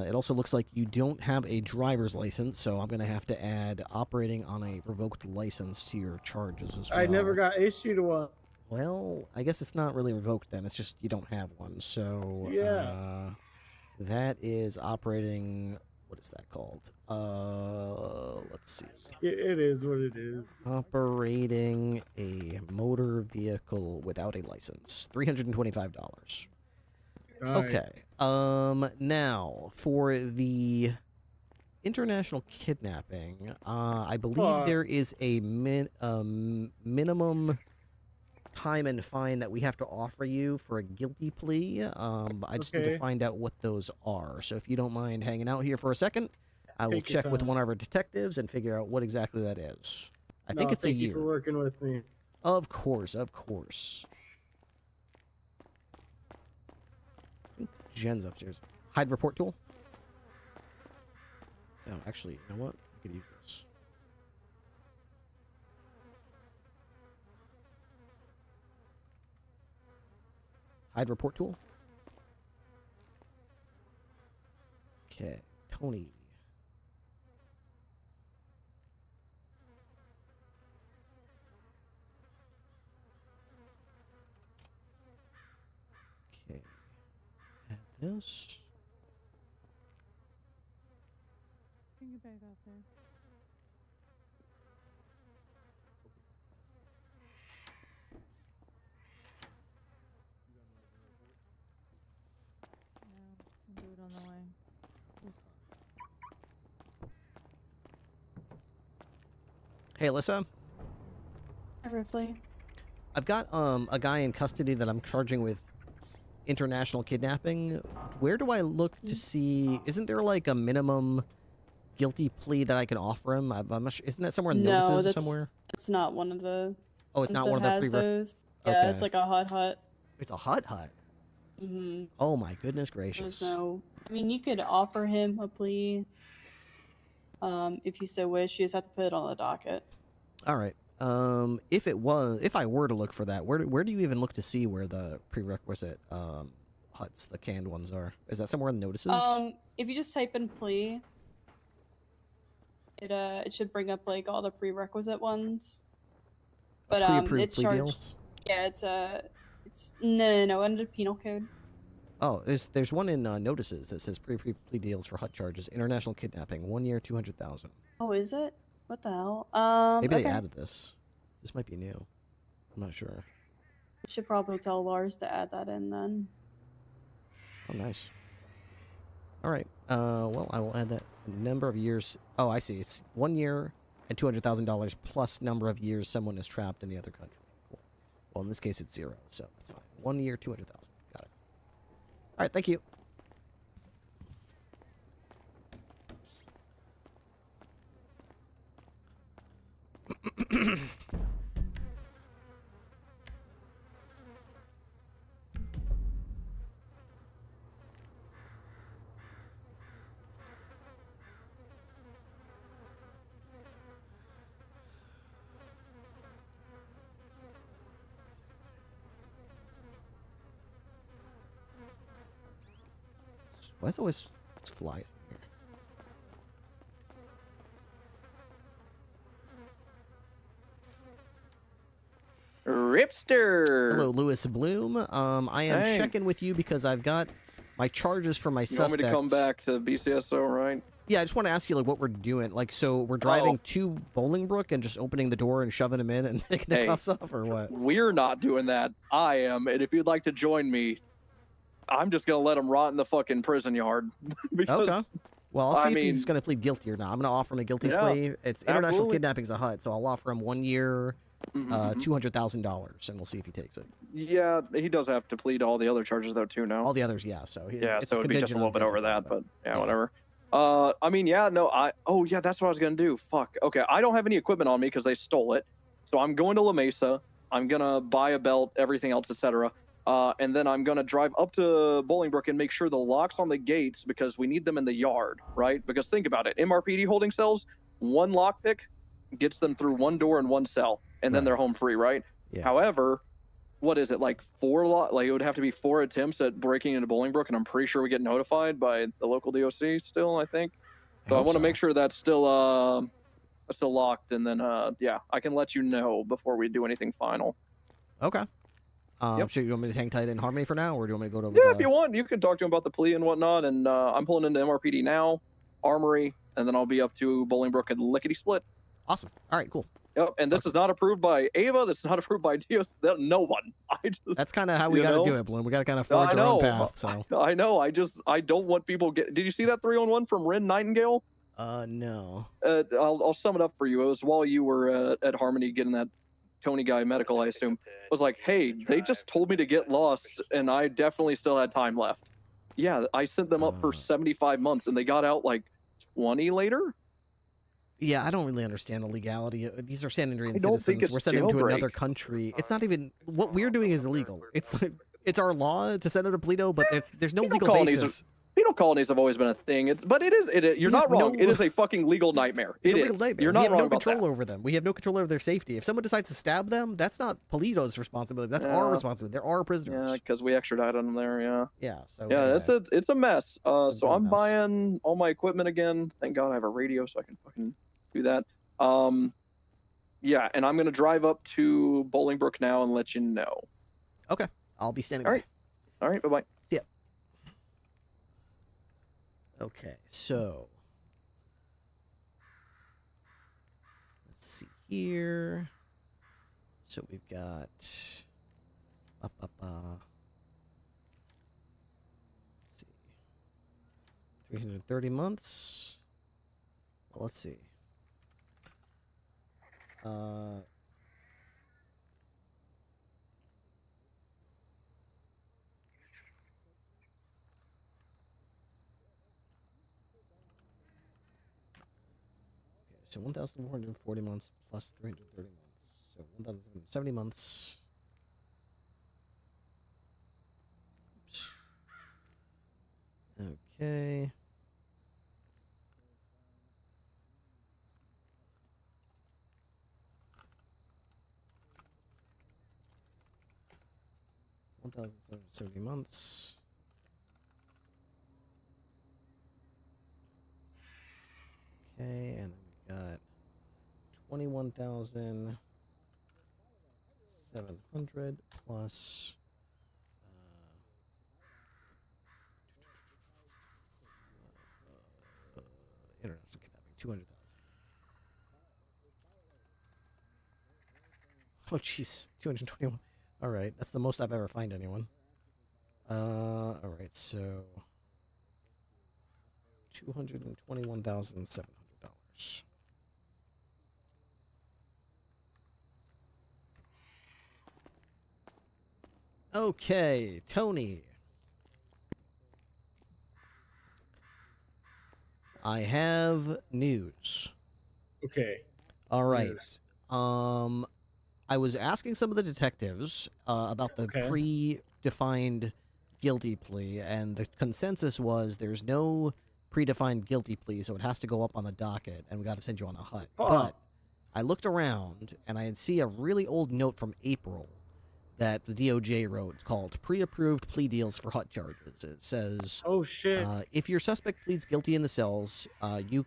It also looks like you don't have a driver's license, so I'm going to have to add operating on a revoked license to your charges as well. I never got issued one. Well, I guess it's not really revoked then. It's just you don't have one. So Yeah. that is operating. What is that called? Let's see. It is what it is. Operating a motor vehicle without a license. $325. Okay. Now for the international kidnapping, I believe there is a minimum time and fine that we have to offer you for a guilty plea. I just need to find out what those are. So if you don't mind hanging out here for a second, I will check with one of our detectives and figure out what exactly that is. I think it's a year. Thank you for working with me. Of course, of course. I think Jen's upstairs. Hide report tool? Oh, actually, you know what? I could use this. Hide report tool? Okay, Tony. Okay. Add this. Bring it back out there. No, do it on the way. Hey, Alyssa. Hi, Ripley. I've got a guy in custody that I'm charging with international kidnapping. Where do I look to see? Isn't there like a minimum guilty plea that I can offer him? I'm not sure. Isn't that somewhere in notices somewhere? It's not one of the. Oh, it's not ones one that of the has those. Okay. Yeah, it's like a hut. It's a hut. Mm-hmm. Oh my goodness gracious. There's no. I mean, you could offer him a plea. If you so wish, you just have to put it on the docket. All right. If I were to look for that, where do you even look to see where the prerequisite huts, the canned ones, are? Is that somewhere in the notices? If you just type in plea, it should bring up like all the prerequisite ones. But pre-approved it's plea charged. deals? Yeah, it's no under penal code. Oh, there's one in notices that says pre-approved plea deals for hut charges, international kidnapping, 1 year, 200,000. Oh, is it? What the hell? Maybe okay. they added this. This might be new. I'm not sure. We should probably tell Lars to add that in then. Oh, nice. All right. Well, I will add that number of years. Oh, I see. It's 1 year and $200,000 plus number of years someone is trapped in the other country. Cool. Well, in this case, it's 0, so that's fine. 1 year, 200,000. Got it. All right. Thank you. Why is always flies in here? Ripster. Hello, Lewis Bloom. I am Hey. checking with you because I've got my charges for my You suspects. want me to come back to BCSO, right? Yeah, I just want to ask you like what we're doing. Like, so we're driving to Bolingbrook and just opening the door and shoving them in and taking the Hey. cuffs off, or what? We're not doing that. I am, and if you'd like to join me, I'm just gonna let him rot in the fucking prison yard. because, Okay. Well, I'll see I if mean, he's going to plead guilty or not. I'm going to offer him a guilty Yeah, plea. It's international absolutely. kidnapping's a hut, so I'll offer him 1 year, $200,000, and we'll see if he takes it. Yeah, he does have to plead all the other charges though too now. All the others, yeah. So Yeah, it's so it'd be just a contingent little on bit guilty over plea, that, but yeah, whatever. I mean, yeah, no, oh yeah, that's what I was gonna do. Fuck. Okay, I don't have any equipment on me because they stole it. So I'm going to La Mesa. I'm gonna buy a belt, everything else, etc. and then I'm gonna drive up to Bolingbrook and make sure the locks on the gates, because we need them in the yard, right? Because think about it, MRPD holding cells, one lockpick gets them through one door and one cell, and then they're home free, right? Yeah. However, what is it, like like it would have to be 4 attempts at breaking into Bolingbrook, and I'm pretty sure we get notified by the local DOC still, I think. So I want to make sure that's still locked, and then yeah, I can let you know before we do anything final. Okay. So you want me to hang tight in Harmony for now, or do you want me to go to? Yeah, if you want, you can talk to him about the plea and whatnot. And I'm pulling into MRPD now, Armory, and then I'll be up to Bolingbrook and Lickety Split. Awesome. All right, cool. Yep. And this is not approved by Ava. This is not approved by DOC. No one. That's kind of how we got to do it, Bloom. We got to kind of forge our own path. So I know. I don't want people get. Did you see that 3-on-1 from Ren Nightingale? No. I'll sum it up for you. It was while you were at Harmony getting that Tony guy medical, I assume. Was like, hey, they just told me to get lost, and I definitely still had time left. Yeah, I sent them up for 75 months, and they got out like 20 later. Yeah, I don't really understand the legality. These are Sandrian citizens. We're sending them to another country. It's not even what we're doing is illegal. It's our law to send them to Polito, but there's no legal basis. Penal colonies have always been a thing, but it is. You're not wrong. It is a fucking legal nightmare. It's a legal nightmare. You're not wrong about that. We have no control over them. We have no control over their safety. If someone decides to stab them, that's not Polito's responsibility. That's our responsibility. They're our prisoners. Yeah, because we extradited them there. Yeah. Yeah. So yeah, it's a mess. So I'm buying all my equipment again. Thank God I have a radio, so I can fucking do that. Yeah, and I'm gonna drive up to Bolingbrook now and let you know. Okay, I'll be standing. All right. Bye bye. See ya. Okay, so let's see here. So we've got let's see, 330 months. Well, let's see. So 1,440 months plus 330 months. So 1,070 months. Oops. Okay. $1,770 months. Okay, and then we got 21,700 plus international kidnapping, 200,000. Oh, jeez, 221. All right, that's the most I've ever fined anyone. All right, so $221,700. Okay, Tony. I have news. Okay. All right. I was asking some of the detectives about the predefined guilty plea, and the consensus was there's no predefined guilty plea, so it has to go up on the docket, and we got to send you on a hut. But I looked around, and I see a really old note from April that the DOJ wrote called Pre-Approved Plea Deals for Hut Charges. It says, "Oh shit! If your suspect pleads guilty in the cells, you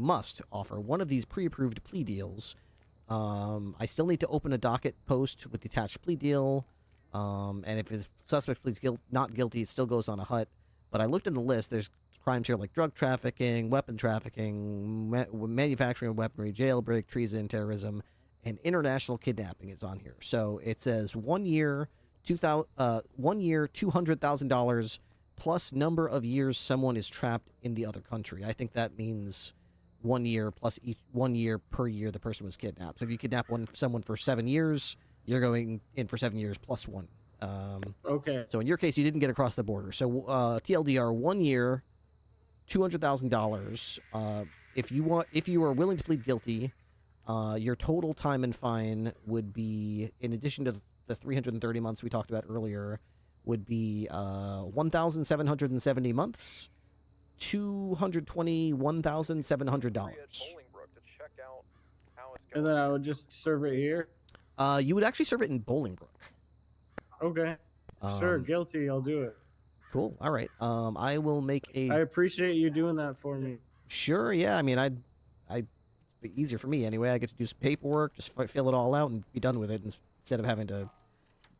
must offer one of these pre-approved plea deals. I still need to open a docket post with the attached plea deal, and if the suspect pleads not guilty, it still goes on a hut. But I looked in the list. There's crimes here like drug trafficking, weapon trafficking, manufacturing of weaponry, jailbreak, treason, terrorism, and international kidnapping is on here. So it says 1 year, $200,000 plus number of years someone is trapped in the other country. I think that means 1 year plus 1 year per year the person was kidnapped. So if you kidnap someone for 7 years, you're going in for 7 years plus one. Okay. So in your case, you didn't get across the border. So TLDR, 1 year, $200,000. If you are willing to plead guilty, your total time and fine would be, in addition to the 330 months we talked about earlier would be 1,770 months, $221,700. And then I would just serve it here. You would actually serve it in Bolingbrook. Okay. Sure, guilty. I'll do it. Cool. All right. I will make a. I appreciate you doing that for me. Sure. Yeah. I mean, it'd be easier for me anyway. I get to do some paperwork, just fill it all out, and be done with it instead of having to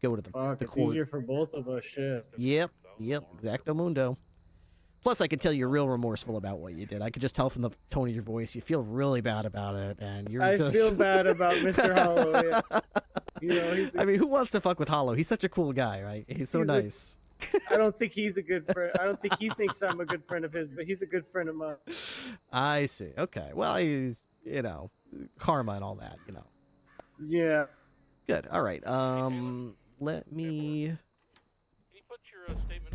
go to the Fuck, it's court. easier for both of us. Shit. Yep. Exacto mundo. Plus, I could tell you're real remorseful about what you did. I could just tell from the tone of your voice you feel really bad about it, and you're just. I feel bad about Mr. Hollow. Yeah. You know, I mean, who wants to fuck with Hollow? He's such a cool guy, right? He's so nice. I don't think he's a good friend. I don't think he thinks I'm a good friend of his, but he's a good friend of mine. I see. Okay. Well, he's, karma and all that, Yeah. Good. All right. Let me.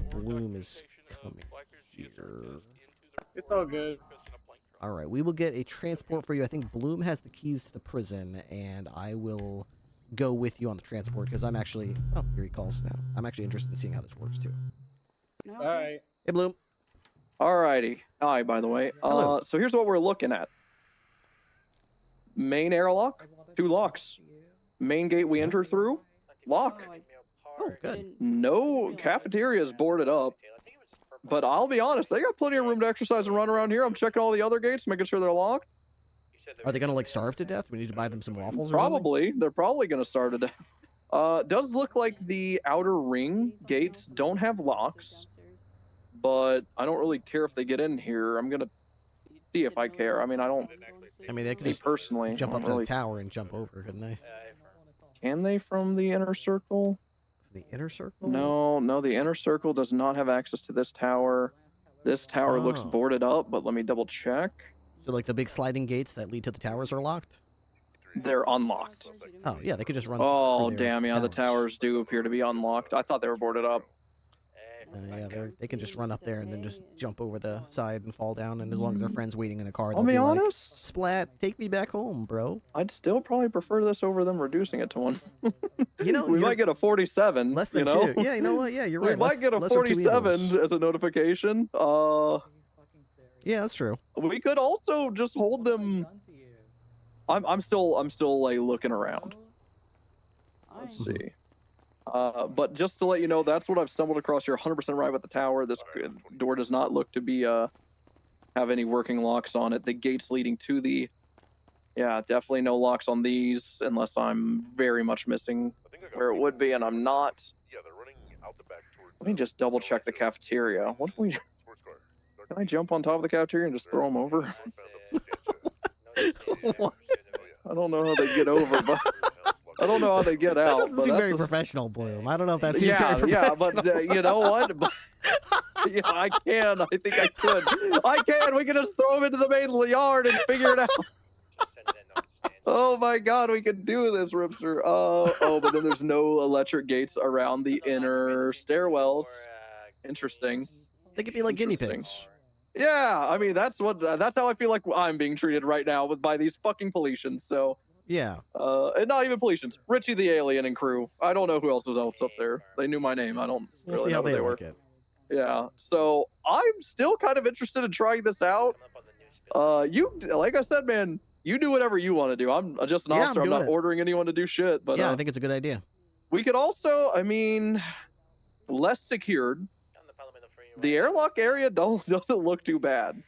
Bloom is coming here. It's all good. All right. We will get a transport for you. I think Bloom has the keys to the prison, and I will go with you on the transport because I'm actually. Oh, here he calls now. I'm actually interested in seeing how this works too. All right. Hey, Bloom. Alrighty. Hi, by the way. Hello. So here's what we're looking at. Main airlock, 2 locks. Main gate we enter through, lock. Oh, good. No cafeteria is boarded up. But I'll be honest, they got plenty of room to exercise and run around here. I'm checking all the other gates, making sure they're locked. Are they gonna starve to death? We need to buy them some waffles. Or Probably. They're probably gonna starve to death. Does look like the outer ring gates don't have locks, but I don't really care if they get in here. I'm gonna see if I care. I mean, I don't. I mean, they could just personally jump up to really... the tower and jump over, couldn't they? Can they from the inner circle? The inner circle? No, the inner circle does not have access to this tower. This tower looks boarded up, but let me double check. So, like the big sliding gates that lead to the towers are locked? They're unlocked. Oh, yeah, they could just run. Oh, through their damn, yeah, the towers do appear to be unlocked. I thought they were boarded up. Yeah, they can just run up there and then just jump over the side and fall down. And as long as their friend's waiting in a car, they'll I'll be like, honest. Splat, take me back home, bro. I'd still probably prefer this over them reducing it to 1. We might get a 47. Less than 2. Yeah, you know what? Yeah, you're right. We might get a lesser 47 as a notification. Yeah, that's true. We could also just hold them. I'm still like looking around. Let's see. But just to let you know, that's what I've stumbled across. You're 100% right with the tower. This door does not look to be have any working locks on it. The gates leading to the, definitely no locks on these unless I'm very much missing where it would be, and I'm not. Yeah, they're running out the back towards. Let me just double check the cafeteria. What if we? Can I jump on top of the cafeteria and just throw them over? I don't know how they get over, but I don't know how they get out. That doesn't seem very professional, Bloom. I don't know if that seems very yeah, professional. but you know what? Yeah, I can. I think I could. I can. We can just throw them into the main yard and figure it out. Oh my God, we can do this, Ripster. Oh, but then there's no electric gates around the inner stairwells. Interesting. They could be like guinea pigs. Yeah, I mean that's how I feel like I'm being treated right now by these fucking Policians. So yeah, and not even Policians. Richie the alien and crew. I don't know who else was up there. They knew my name. I don't We'll really see know how who they were. like it. Yeah, so I'm still kind of interested in trying this out. You, like I said, man, you do whatever you want to do. I'm just an officer. I'm not ordering anyone to do shit. But yeah, I think it's a good idea. We could also, I mean, less secured. The airlock area doesn't look too bad.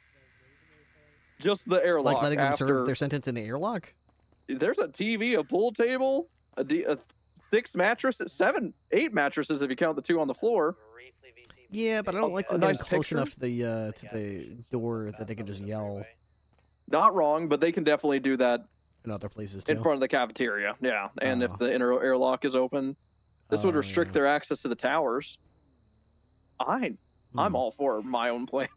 Just the airlock. Like letting them after... serve their sentence in the airlock? There's a TV, a pool table, a 6 mattresses, 7, 8 mattresses if you count the 2 on the floor. Yeah, but I don't like them getting close enough to the door that they can just yell. Not wrong, but they can definitely do that in other places too. In front of the cafeteria, yeah. And if the inner airlock is open, this would restrict their access to the towers. I'm all for my own plan.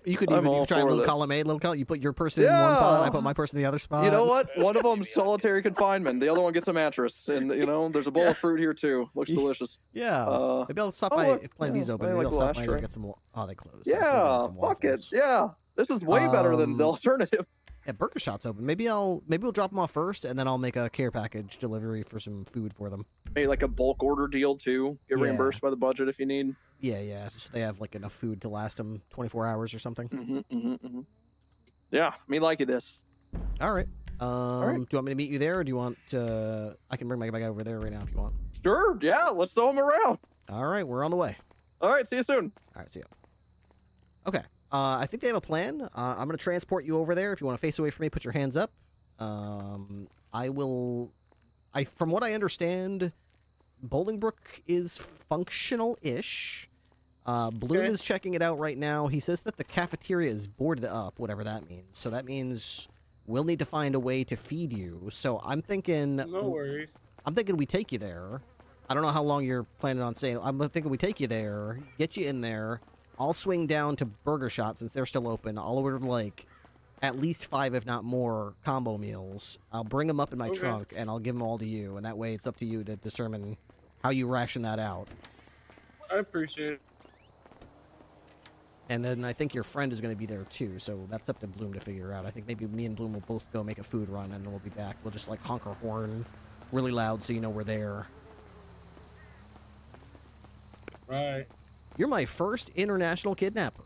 You could even try a little column A, little column. You put your person in one pod, I put my person in the other spot. You know what? One of them's solitary confinement. The other one gets a mattress, and there's a bowl of fruit here too. Looks delicious. Yeah. Maybe I'll stop by if Plan B's open. Maybe I'll stop by and get some more. Oh, they closed. Yeah, fuck it. Yeah, this is way better than the alternative. Yeah, Burger Shot's open. Maybe we'll drop them off first, and then I'll make a care package delivery for some food for them. maybe like a bulk order deal too. Get Yeah. reimbursed by the budget if you need. Yeah. So they have like enough food to last them 24 hours or something. Yeah, me like it this. All right. Do you want me to meet you there, or do you want? I can bring my guy over there right now if you want. Sure. Yeah. Let's throw them around. All right, we're on the way. All right. See you soon. All right, see ya. Okay. I think they have a plan. I'm gonna transport you over there. If you want to face away from me, put your hands up. I will. From what I understand, Bolingbrook is functional-ish. Bloom is checking it out right now. He says that the cafeteria is boarded up, whatever that means. So that means we'll need to find a way to feed you. So I'm thinking... No worries. I'm thinking we take you there. I don't know how long you're planning on staying. I'm thinking we take you there, get you in there. I'll swing down to Burger Shot since they're still open. I'll order, like, at least 5, if not more, combo meals. I'll bring them up in my trunk, and I'll give them all to you. And that way it's up to you to determine how you ration that out. I appreciate it. And then I think your friend is going to be there too, so that's up to Bloom to figure out. I think maybe me and Bloom will both go make a food run, and then we'll be back. We'll just like honk our horn really loud so you know we're there. Right. You're my first international kidnapper.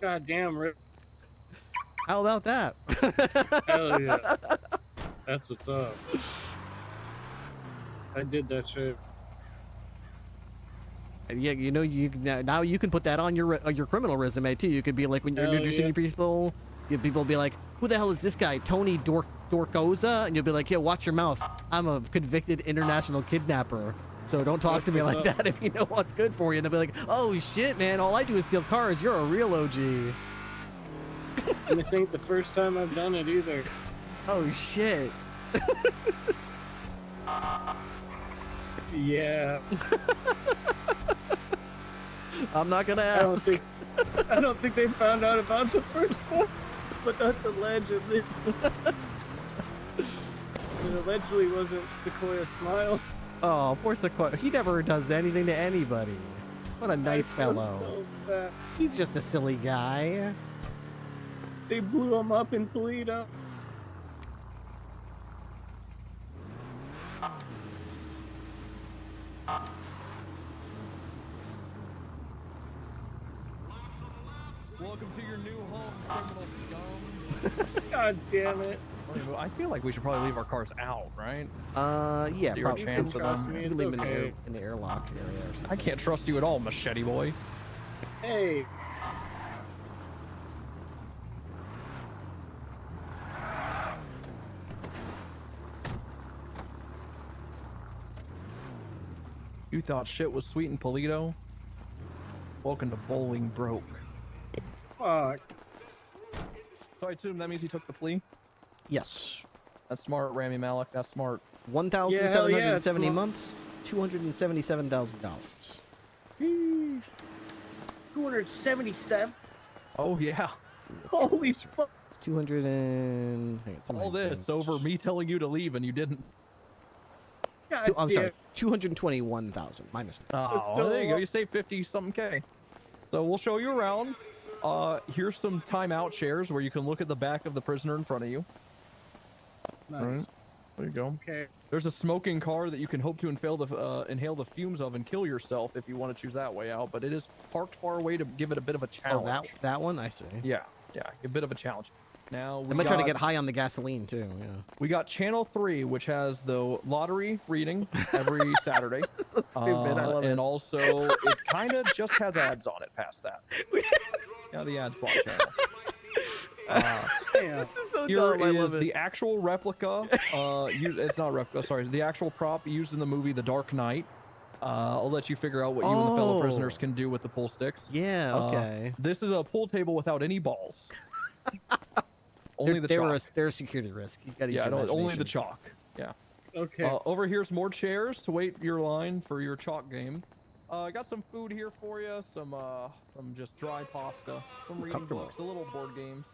God damn, Rip. How about that? Hell yeah. That's what's up. I did that shit. Yeah, you know, now you can put that on your criminal resume too. You could be like, when you're introducing people, people be like, "Who the hell is this guy, Tony Dorcoza?" And you'll be like, "Yeah, watch your mouth. I'm a convicted international kidnapper. So don't talk to me like that if you know what's good for you." And they'll be like, "Oh shit, man! All I do is steal cars. You're a real OG." And this ain't the first time I've done it either. Oh shit. Yeah. I'm not gonna ask. I don't think they found out about the first one, but that's allegedly. It allegedly wasn't Sequoia Smiles. Oh, poor Sequoia. He never does anything to anybody. What a nice fellow. So bad. He's just a silly guy. They blew him up in Toledo. Welcome to your new home, criminal scum. God damn it. I feel like we should probably leave our cars out, right? Yeah, Zero probably. chance of them. You can leave them in the airlock area or something. I can't trust you at all, machete boy. Hey. You thought shit was sweet in Polito? Welcome to Bolingbrook. Fuck. So I assume that means he took the plea? Yes. That's smart, Rami Malek. That's smart. 1,770 months, $277,000. 277? Oh, yeah. Holy fuck. It's 200 and... All this over me telling you to leave and you didn't. I'm sorry, 221,000. My mistake. Oh, there you go. You saved 50-something K. So we'll show you around. Here's some timeout chairs where you can look at the back of the prisoner in front of you. Nice. Right. There you go. Okay. There's a smoking car that you can hope to inhale the fumes of and kill yourself if you want to choose that way out, but it is parked far away to give it a bit of a challenge. Oh, that one? I see. Yeah, a bit of a challenge. Now I might try to get high on the gasoline too. Yeah. We got Channel 3, which has the lottery reading every Saturday. So stupid. I love it. And also, it kind of just has ads on it past that. Yeah, the ad slot channel. This is so Here dumb. I love is it. the actual replica. It's not a replica. Sorry, the actual prop used in the movie The Dark Knight. I'll let you figure out what you and the fellow prisoners can do with the pull sticks. Yeah. Okay. This is a pool table without any balls. Only the chalk. They're a security risk. You gotta use your only imagination. the chalk. Yeah. Okay. Over here's more chairs to wait your line for your chalk game. I got some food here for you. Some just dry pasta. Some reading books. A little board games.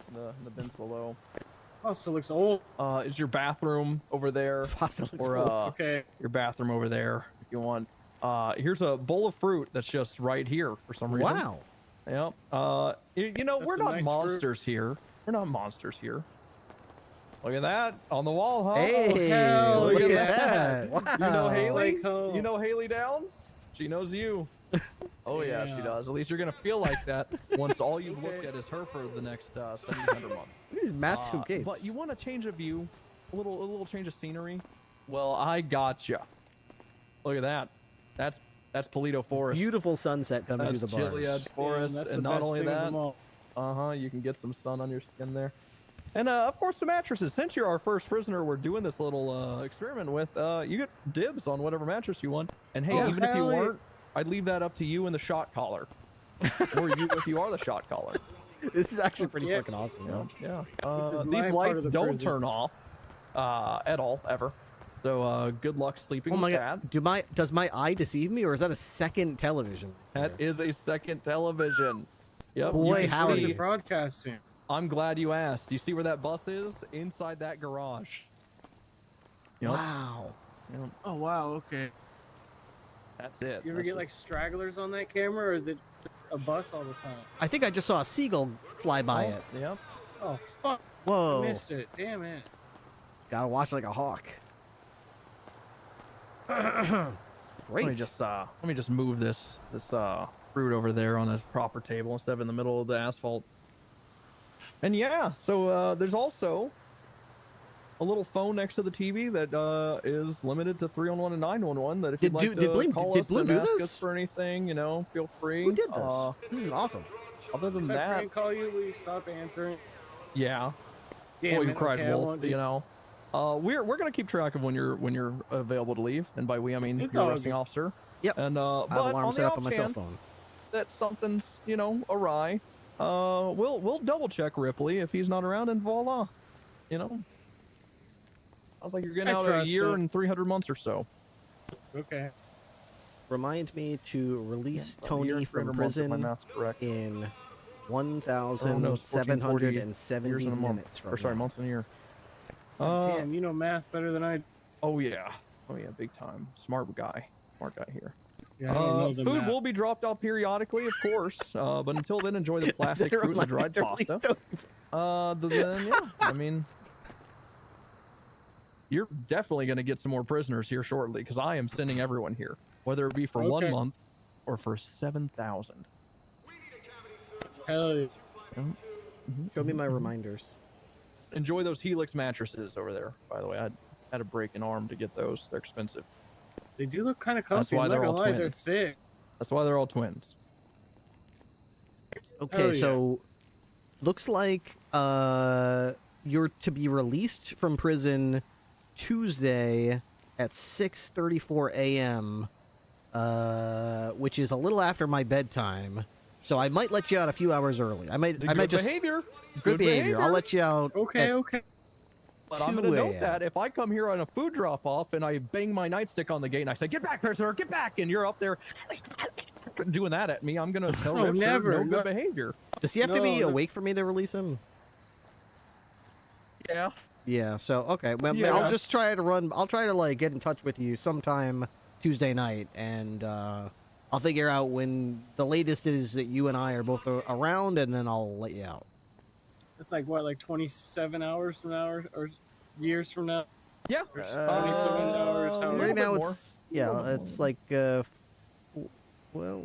In the bins below. Pasta looks old. Is your bathroom over there? Pasta looks or, old. Okay. Your bathroom over there if you want. Here's a bowl of fruit that's just right here for some reason. Wow. Yep. You know, we're a not nice monsters here. We're not monsters here. Look at that on the wall, huh? Hey, hell look yeah. at that. Wow. You know It's Haley? like home. You know Haley Downs? She knows you. Oh yeah, she Yeah. does. At least you're gonna feel like that once all you've looked at is her for the next 700 months. Look at these massive gates. But you want to change of view, a little change of scenery. Well, I gotcha. Look at that. That's Polito Forest. Beautiful sunset coming That's through the bars. Chiliad Forest, that's and the not best only thing of that, them all. you can get some sun on your skin there. And of course, the mattresses. Since you're our first prisoner, we're doing this little experiment with. You get dibs on whatever mattress you want. And hey, even if you hell yeah. weren't, I'd leave that up to you and the shot caller, or you if you are the shot caller. This is actually pretty fucking awesome, man. Yeah. This is my These part lights of the don't prison. turn off at all ever. So good luck sleeping Oh my with god. that. Does my eye deceive me, or is that a second television? That is a second television. Yep. Boy, you can howdy. see- What is it broadcasting? I'm glad you asked. You see where that bus is? Inside that garage. Yep. Wow. Yep. Oh wow, okay. That's it. You ever That's get like just- stragglers on that camera, or is it a bus all the time? I think I just saw a seagull fly by it. Yep. Oh fuck! Whoa. I missed it. Damn it. Gotta watch like a hawk. Great. Let me just move this fruit over there on a proper table instead of in the middle of the asphalt. And yeah, so there's also a little phone next to the TV that is limited to 311 and 911. That if you'd like to call us and ask us for anything, feel free. Who did this? This is awesome. Other than If I that, prank call you, will you stop answering? yeah. Damn Boy, it, you cried okay, I wolf. won't do- We're gonna keep track of when you're available to leave, and by we I mean It's your all arresting good. officer. Yep. And I have but alarm on set the up on my off cell chance phone. that something's awry, we'll double check Ripley if he's not around, and voila, sounds like you're getting I out a trust year him. and 300 months or so. Okay. Remind me to release about a year Tony and from 300 months if my prison math's correct. in Oh, no, it's 1440 years 1,770 in a month. minutes from Or sorry, now. months in a year. Damn, you know math better than I. Oh yeah, big time. Smart guy here. Yeah, I don't know the food math. will be dropped off periodically, of course. But until then, enjoy the plastic Zero fruit and the dried reminder, please pasta. Then yeah, I mean, you're definitely going to get some more prisoners here shortly because I am sending everyone here, whether it be for 1 Okay. month or for 7,000. Hell yeah. Show me my reminders. Enjoy those Helix mattresses over there. By the way, I had to break an arm to get those. They're expensive. They do look kind of That's comfy. why I'm not they're gonna all lie, they're twins. thick. That's why they're all twins. Okay, Oh, yeah. so looks like you're to be released from prison Tuesday at 6:34 a.m., which is a little after my bedtime. So I might let you out a few hours early. I might just behavior. Good behavior. I'll let you out. Okay, at okay. But I'm 2 going to note a.m. that if I come here on a food drop-off and I bang my nightstick on the gate and I say, "Get back, prisoner, get back," and you're up there doing that at me, I'm going to tell Oh, Rip, sir, never. no No. good behavior. Does he have to No, be no. awake for me to release him? Yeah. Yeah. So okay. Well, Yeah. I'll just try to run. I'll try to like get in touch with you sometime Tuesday night, and I'll figure out when the latest is that you and I are both around, and then I'll let you out. It's like what, like 27 hours from now, or years from now? Yeah. Or 27 hours. How Right long? now it's it's like well,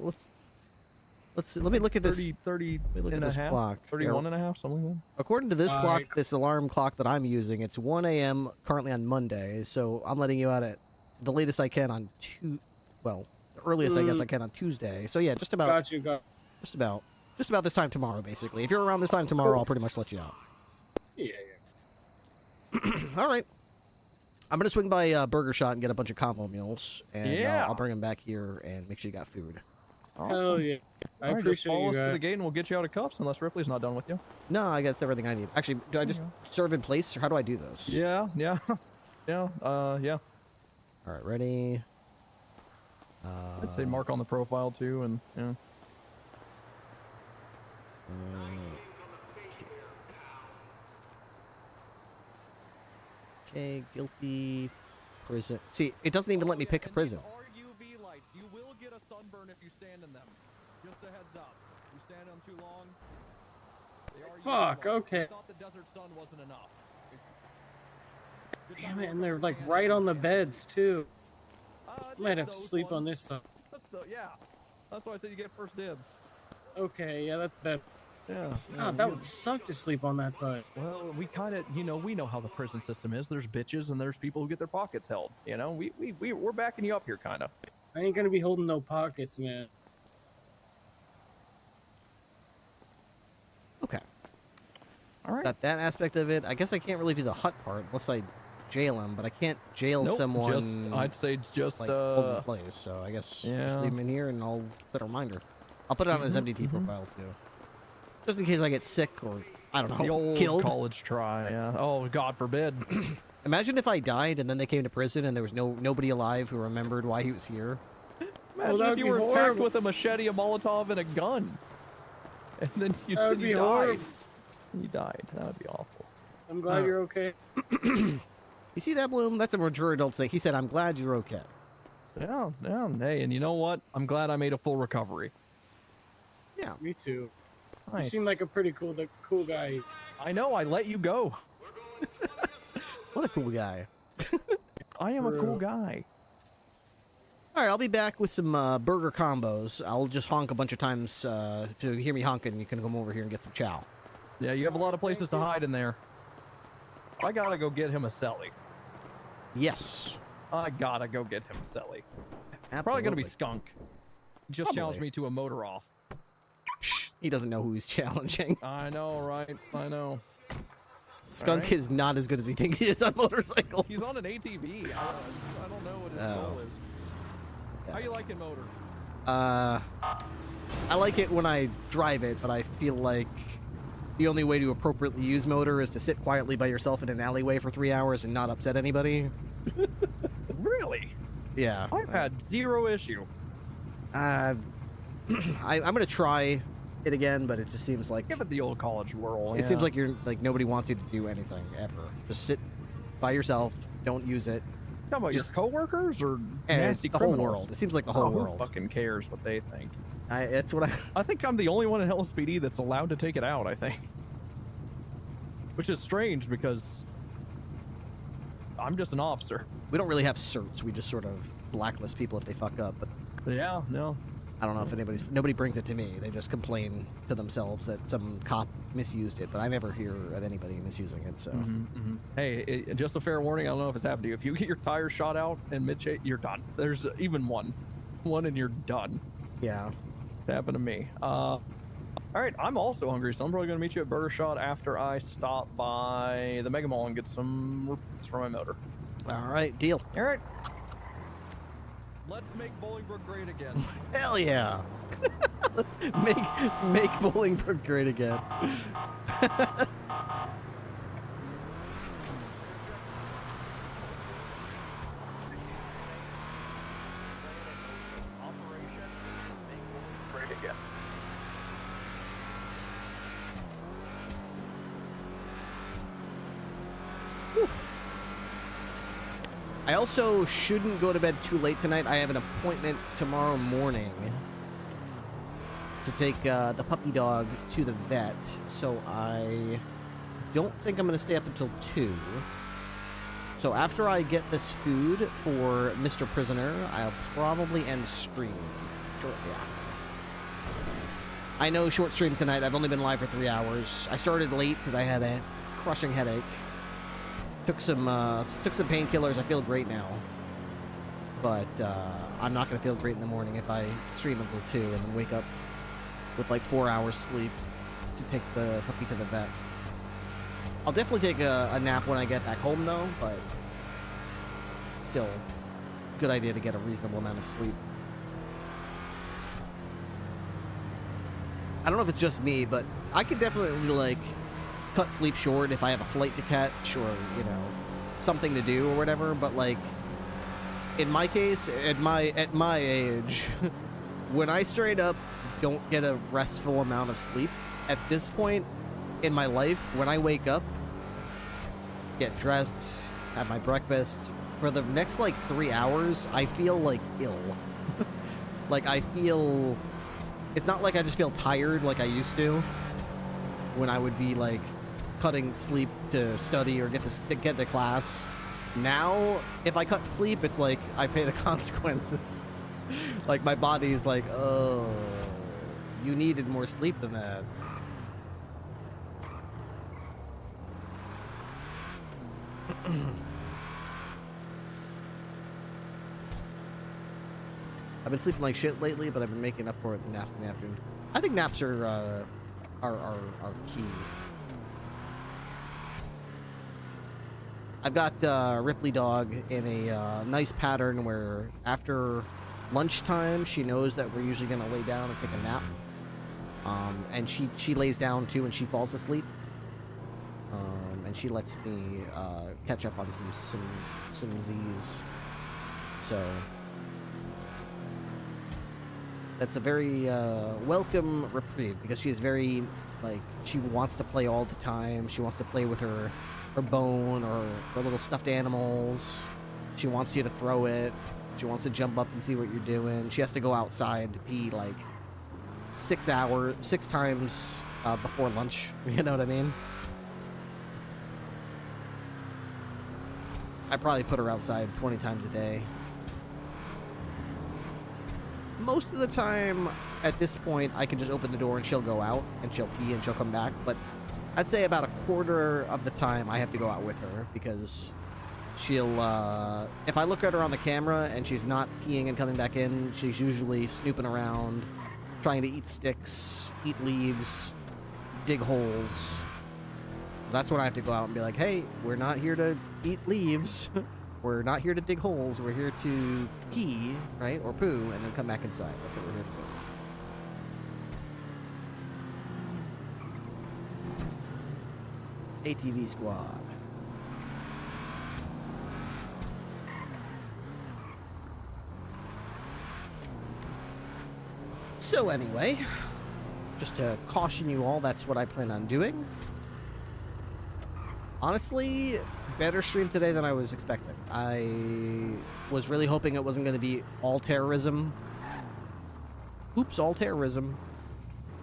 let's see. Let me look at this. 30 Let me look at and a this half, clock. 31 and a half, something like that. According to this All clock, right. this alarm clock that I'm using, it's 1 a.m. currently on Monday. So I'm letting you out at the latest I can on the earliest I guess I can on Tuesday. So yeah, just about Got you. just about this time tomorrow, basically. If you're around this time tomorrow, I'll pretty much let you out. Yeah. All right. I'm gonna swing by Burger Shot and get a bunch of combo meals, and Yeah. I'll bring them back here and make sure you got food. Awesome. Hell yeah. I All right, just appreciate follow you us to the guys. gate and we'll get you out of cuffs unless Ripley's not done with you. No, I got everything I need. Actually, do I just serve in place, or how do I do this? Yeah. Yeah. Yeah. All right, ready. I'd say mark on the profile too, and yeah. Okay, guilty. Prison. See, it doesn't even let me pick a prison. RUV lights. You will get a sunburn if you stand in them. Just a heads up. You stand on too long. They are UV Fuck, lights. okay. I thought the desert sun wasn't enough. Damn it, and they're like right on the beds too. Might have to sleep on this side. Yeah, that's why I said you get first dibs. Okay, yeah, that's better. Yeah. God, that would suck to sleep on that side. Well, we kind of, we know how the prison system is. There's bitches and there's people who get their pockets held. We're backing you up here, kind of. I ain't gonna be holding no pockets, man. Okay. All right. Got that aspect of it. I guess I can't really do the hut part unless I jail him, but I can't jail Nope, someone. I'd say just like, hold in place. So I guess just leave him in here, and I'll set a reminder. I'll put it on his MDT profile too, just in case I get sick or I don't know, the old killed. college try. Yeah. Oh, God forbid. Imagine if I died and then they came to prison and there was nobody alive who remembered why he was here. Imagine if you were attacked with a machete, a Molotov, and a gun, and then you That would be died. horrible. You died. That would be awful. I'm glad you're okay. You see that, Bloom? That's a mature adult thing. He said, "I'm glad you're okay." Yeah. Hey, and you know what? I'm glad I made a full recovery. Yeah, me too. Nice. You seem like a pretty cool guy. I know. I let you go. What a cool guy. I am a cool guy. All right, I'll be back with some burger combos. I'll just honk a bunch of times to hear me honking. You can come over here and get some chow. Yeah, you have a lot of places to hide in there. I gotta go get him a celly. Yes. I gotta go get him a celly. Absolutely. Probably gonna be Skunk. Just Probably. challenged me to a motor off. He doesn't know who he's challenging. I know, right? I know. Skunk Right. is not as good as he thinks he is on motorcycles. He's on an ATV. I don't know what his goal is. How you liking motor? I like it when I drive it, but I feel like the only way to appropriately use motor is to sit quietly by yourself in an alleyway for 3 hours and not upset anybody. Really? Yeah. I've had zero issue. I'm gonna try it again, but it just seems like Give it the old college whirl. it seems like nobody wants you to do anything ever. Just sit by yourself. Don't use it. Talking about Just- your coworkers or Eh, nasty the whole criminals? world. It seems like the whole Who world. fucking cares what they think? That's what I think I'm the only one in LSPD that's allowed to take it out, I think. Which is strange because I'm just an officer. We don't really have certs. We just sort of blacklist people if they fuck up. But yeah, no. I don't know if nobody brings it to me. They just complain to themselves that some cop misused it, but I never hear of anybody misusing it. So Hey, just a fair warning. I don't know if it's happened to you. If you get your tires shot out in mid-chase, you're done. There's even one and you're done. yeah. It's happened to me. All right, I'm also hungry, so I'm probably gonna meet you at Burger Shot after I stop by the Mega Mall and get some reports for my motor. All right, deal. All right. Let's make Bolingbrook great again. Hell yeah. make Bolingbrook great again. Great again. I also shouldn't go to bed too late tonight. I have an appointment tomorrow morning to take the puppy dog to the vet, so I don't think I'm going to stay up until 2. So after I get this food for Mr. Prisoner, I'll probably end stream shortly after. I know short stream tonight. I've only been live for 3 hours. I started late because I had a crushing headache. Took some painkillers. I feel great now, but I'm not gonna feel great in the morning if I stream until 2 and then wake up with like 4 hours sleep to take the puppy to the vet. I'll definitely take a nap when I get back home though, but still, good idea to get a reasonable amount of sleep. I don't know if it's just me, but I could definitely like cut sleep short if I have a flight to catch or, you know, something to do or whatever, but like in my case, at my age, when I straight up don't get a restful amount of sleep, at this point in my life, when I wake up, get dressed, have my breakfast, for the next like 3 hours, I feel like ill. Like I feel, it's not like I just feel tired like I used to when I would be like cutting sleep to study or get to class. Now, if I cut sleep, it's like I pay the consequences. Like my body's like, oh, you needed more sleep than that. I've been sleeping like shit lately, but I've been making up for it in naps in the afternoon. I think naps are key. I've got Ripley dog in a nice pattern where after lunchtime she knows that we're usually gonna lay down and take a nap, and she lays down too and she falls asleep, and she lets me catch up on some Z's. So that's a very welcome reprieve because she is very like she wants to play all the time. She wants to play with her bone or her little stuffed animals. She wants you to throw it. She wants to jump up and see what you're doing. She has to go outside to pee like 6 times before lunch. You know what I mean? I probably put her outside 20 times a day. Most of the time, at this point, I can just open the door and she'll go out and she'll pee and she'll come back. But I'd say about a quarter of the time I have to go out with her because she'll, if I look at her on the camera and she's not peeing and coming back in, she's usually snooping around, trying to eat sticks, eat leaves, dig holes. That's when I have to go out and be like, hey, we're not here to eat leaves. We're not here to dig holes. We're here to pee, right, or poo, and then come back inside. That's what we're here to do. ATV squad. So anyway, just to caution you all, that's what I plan on doing. Honestly, better stream today than I was expecting. I was really hoping it wasn't going to be all terrorism. Oops, all terrorism.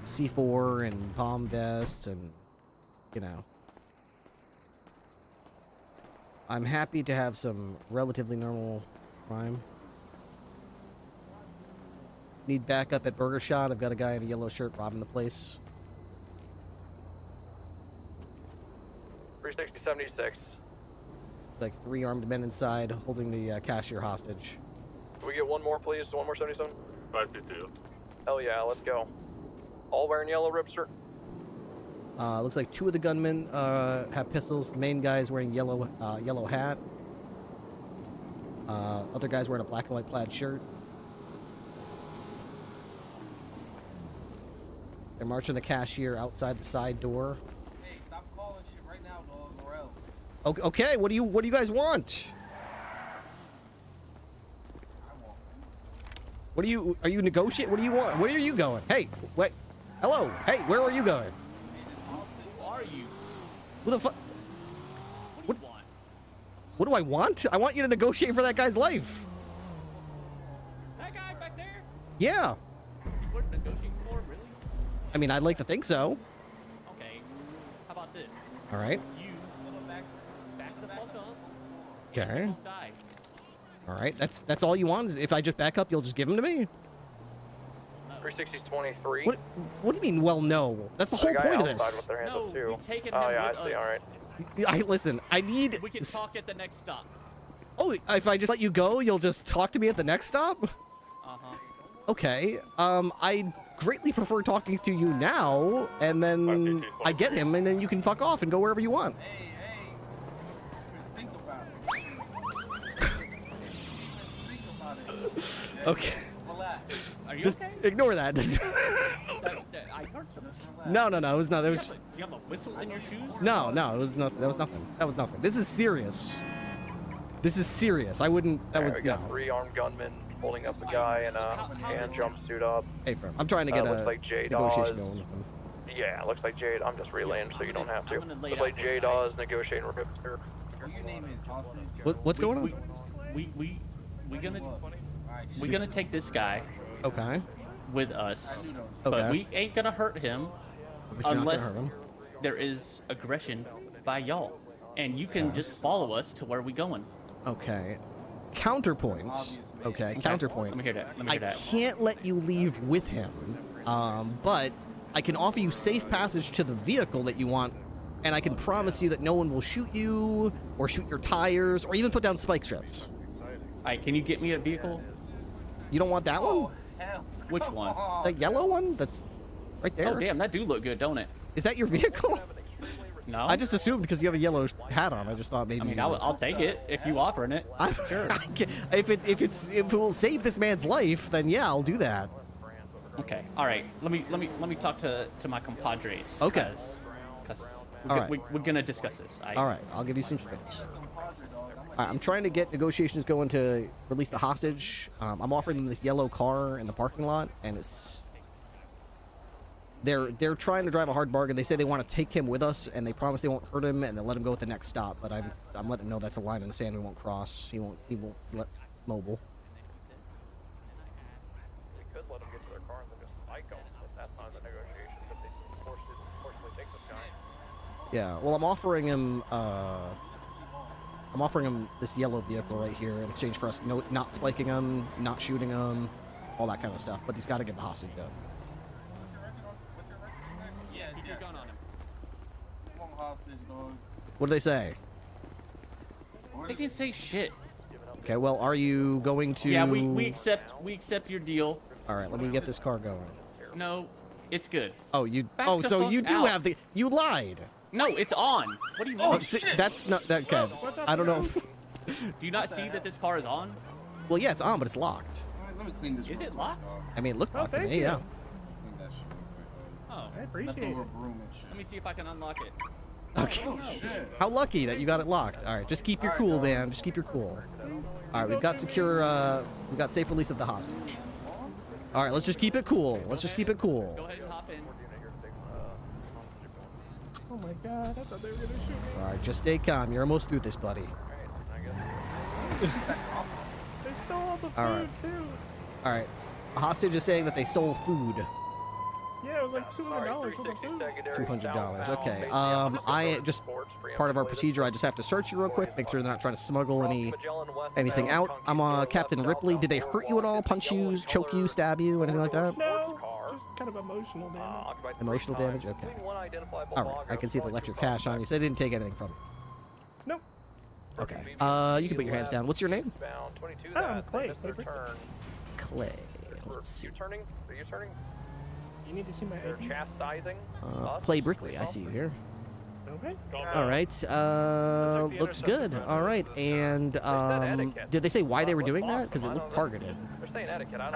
C4 and bomb vests and, you know. I'm happy to have some relatively normal crime. Need backup at Burger Shot. I've got a guy in a yellow shirt robbing the place. 360-76. Like 3 armed men inside holding the cashier hostage. Can we get one more, please? One more 77? 522. Hell yeah, let's go. All wearing yellow, Ripster? Looks like 2 of the gunmen have pistols. The main guy's wearing yellow hat. Other guy's wearing a black and white plaid shirt. They're marching the cashier outside the side door. Hey, stop calling shit right now, dog, or else. Okay, what do you guys want? What are you negotiating? What do you want? Where are you going? Hey, wait. Hello. Hey, where are you going? Who are you? Who the fuck? What do you want? What do I want? I want you to negotiate for that guy's life. That guy back there? Yeah. What are you negotiating for, really? I mean, I'd like to think so. Okay. How about this? All right. You back the fuck up. Okay. Don't die. All right. That's all you want? Is if I just back up, you'll just give him to me? 360's 23. What do you mean? Well, no. That's the whole point of this. No, we taking him yeah, with I see. us. All right. Listen. I need. We can talk at the next stop. Oh, if I just let you go, you'll just talk to me at the next stop? Uh-huh. Okay. I greatly prefer talking to you now, and then I get him, and then you can fuck off and go wherever you want. Hey, think about it. Okay. Relax. Are you Just okay? ignore that. I heard something. No, it was not. It was. Do you have a whistle in your shoes? No, it was nothing. That was nothing. That was nothing. This is serious. This is serious. I wouldn't. That would. We got No. 3 armed gunmen holding up a guy in a hand jumpsuit up. Hey, friend. I'm trying to get a looks like J negotiation Dawes. going with him. Yeah, looks like Jade. I'm just relaying so you don't have to. gonna lay Looks out like for J the Dawes negotiating with Ripster. Your name is Austin. What's going on? We're gonna take this guy Okay. with us, Okay. but we ain't gonna hurt him But you're not gonna unless hurt him. there is aggression by y'all, and you can just follow us to where we going. Okay. Counterpoint. Okay, counterpoint. Let me hear that. Let me I hear that. can't let you leave with him, but I can offer you safe passage to the vehicle that you want, and I can promise you that no one will shoot you, or shoot your tires, or even put down spike strips. Alright, can you get me a vehicle? You don't want that one? Which one? The yellow one? That's right there. Oh, damn, that do look good, don't it? Is that your vehicle? No. I just assumed because you have a yellow hat on. I just thought maybe. I mean, I'll take it if you offering it. Sure. If it will save this man's life, then yeah, I'll do that. Okay. All right. Let me talk to my compadres. Okay. Because All right. we're gonna discuss this. All right. I'll give you some space. I'm trying to get negotiations going to release the hostage. I'm offering them this yellow car in the parking lot, and they're trying to drive a hard bargain. They say they want to take him with us, and they promise they won't hurt him, and they'll let him go at the next stop. But I'm letting them know that's a line in the sand we won't cross. He won't let mobile. We could let them get to their car and then just spike them at that time of the negotiation, but they forcibly take this guy. Yeah. Well, I'm offering him this yellow vehicle right here in exchange for us not spiking him, not shooting him, all that kind of stuff. But he's got to get the hostage done. Keep your gun on him. Hostage, dog. What do they say? They can say shit. Okay, well, are you going to... Yeah, we accept your deal. All right, let me get this car going. No, it's good. Oh, Back the so fuck you do out. have the... You lied. No, it's on. What do you mean? Oh, see, that's not that good. I don't know. Do you not see that this car is on? Well, yeah, it's on, but it's locked. Let me clean this. Is it locked? I mean, it looked locked to thank me, you. yeah. Oh, I appreciate it. let me see if I can unlock it. Okay. How lucky that you got it locked. All right, just keep your cool, man. Just keep your cool. All right, we've got we've got safe release of the hostage. All right, let's just keep it cool. Let's just keep it cool. Go ahead and hop in. Oh my god, I thought they were gonna shoot me. All right, just stay calm. You're almost through this, buddy. They stole all the food All right. too. All right. A hostage is saying that they stole food. Yeah, it was like $200 for the food. $200. Okay. I just part of our procedure. I just have to search you real quick, make sure they're not trying to smuggle anything out. I'm Captain Ripley. Did they hurt you at all? Punch you, choke you, stab you, anything like that? No, just kind of emotional damage. Emotional damage. Okay. All right. I can see they left your cash on you. So they didn't take anything from you. Nope. Okay. You can put your hands down. What's your name? Clay. Clay. Let's see. Are you turning? You need to see my They're ID. chastising. Clay Brickley. I see you here. Okay. All right. Looks good. All right. And did they say why they were doing that? Because it looked targeted. They're saying etiquette. I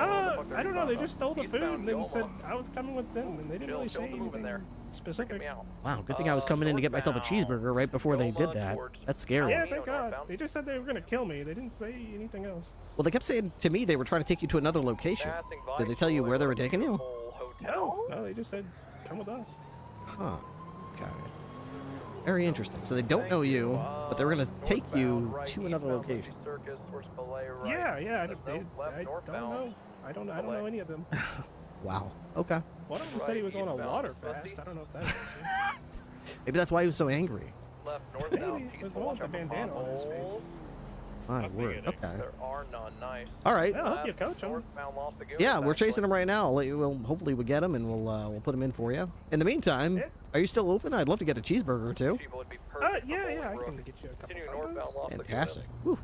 don't know. They just stole the food and then said I was coming with them, and they didn't really say anything specific. Wow. Good thing I was coming in to get myself a cheeseburger right before they did that. That's scary. Yeah, thank God. They just said they were gonna kill me. They didn't say anything else. Well, they kept saying to me they were trying to take you to another location. Did they tell you where they were taking you? No, they just said come with us. Huh. Okay. Very interesting. So they don't know you, but they're going to take you to another location. Yeah. I don't know. I don't know any of them. Wow. Okay. One of them said he was on a water fast. I don't know if that's Maybe that's why he was so angry. maybe it was the one with the bandana on his face. My word. Okay. There are none. Nice. All right. Well, I hope you coach him. Yeah, we're chasing him right now. We'll hopefully we get him and we'll put him in for you. In the meantime, are you still open? I'd love to get a cheeseburger or two. Yeah, I can get you a couple of those. Fantastic. Whew.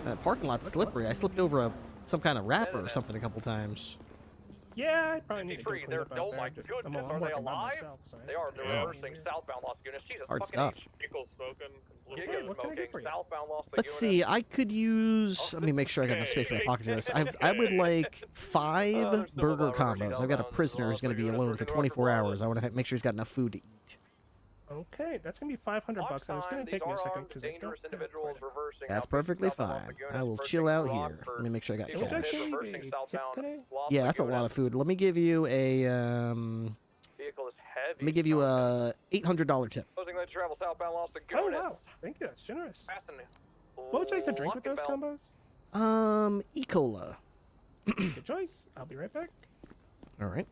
That parking lot's slippery. I slipped over some kind of wrapper or something a couple times. Yeah, I probably need to Free. They're, oh my goodness, are they alive? They are. They're reversing southbound Los Lagunas. Jesus Hard fucking stuff. Vehicle smoking. Giga smoking. Southbound Los Lagunas. Let's see. I could use. Let me make sure I got enough space in my pocket for this. I would like 5 burger combos. I've got a prisoner who's going to be alone for 24 hours. I want to make sure he's got enough food to eat. Okay, that's gonna be $500, and it's gonna take me a second because That's perfectly fine. I will chill out here. Let me make sure I got cash. Yeah, that's a lot of food. Let me give you a Let me give you a $800 tip. Oh wow, thank you. That's generous. What would you like to drink with those combos? E. Cola. Good choice. I'll be right back. All right.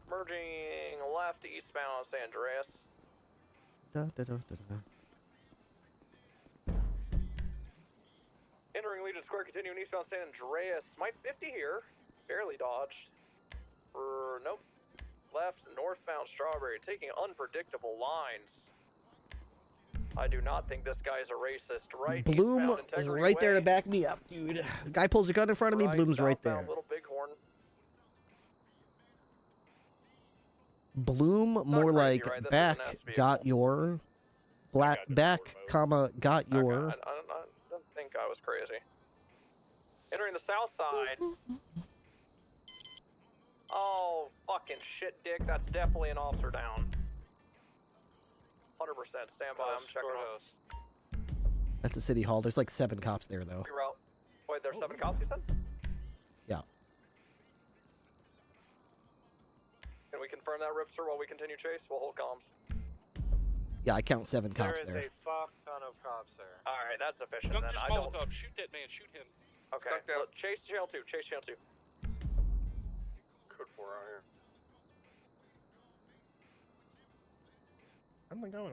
Merging left eastbound San Andreas. Entering Legion Square, continuing eastbound San Andreas. Might 50 here. Barely dodged. Nope. Left, northbound Strawberry, taking unpredictable lines. I do not think this guy's a racist. Right, Bloom eastbound was Integrity right there to Way. back me up, dude. Guy pulls a gun in front of me, Bloom's right there. Southbound Little Bighorn. Bloom more crazy, like right? This is an back S vehicle. got your black back comma got your. I don't think I was crazy. Entering the south side. Oh, fucking shit, Dick. That's definitely an officer down. 100%. Stand by. I'm checking those. That's the city hall. There's like 7 cops there though. Reroute. Wait, there's 7 cops, you said? Yeah. Can we confirm that, Ripster, while we continue chase? We'll hold comms. Yeah, I count 7 cops there. There is a fuck ton of cops there. Alright, that's sufficient Skunk then. just I don't... Molotov. Shoot that man. Shoot him. Okay, look, chase channel 2. Chase channel 2. Code 4 out here. Something going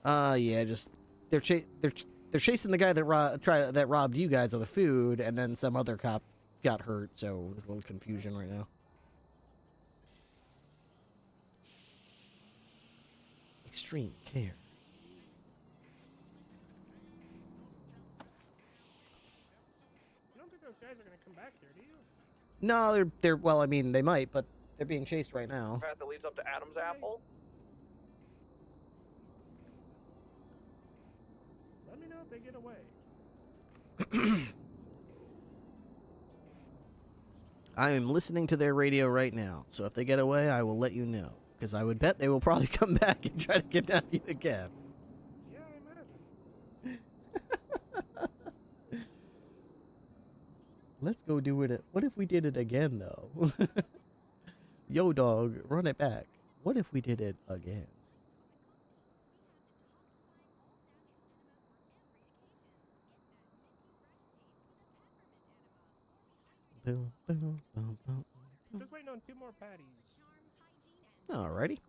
on? Yeah, just they're chasing the guy that robbed you guys of the food, and then some other cop got hurt, so there's a little confusion right now. Extreme care. You don't think those guys are gonna come back here, do you? No, they're well, I mean, they might, but they're being chased right now. Path that leads up to Adam's Apple. Let me know if they get away. I am listening to their radio right now, so if they get away, I will let you know. Because I would bet they will probably come back and try to kidnap you again. Yeah, I imagine. Let's go do it. What if we did it again, though? Yo, dog, run it back. What if we did it again? Boom, boom, boom, boom. Just waiting on 2 more patties. Alrighty.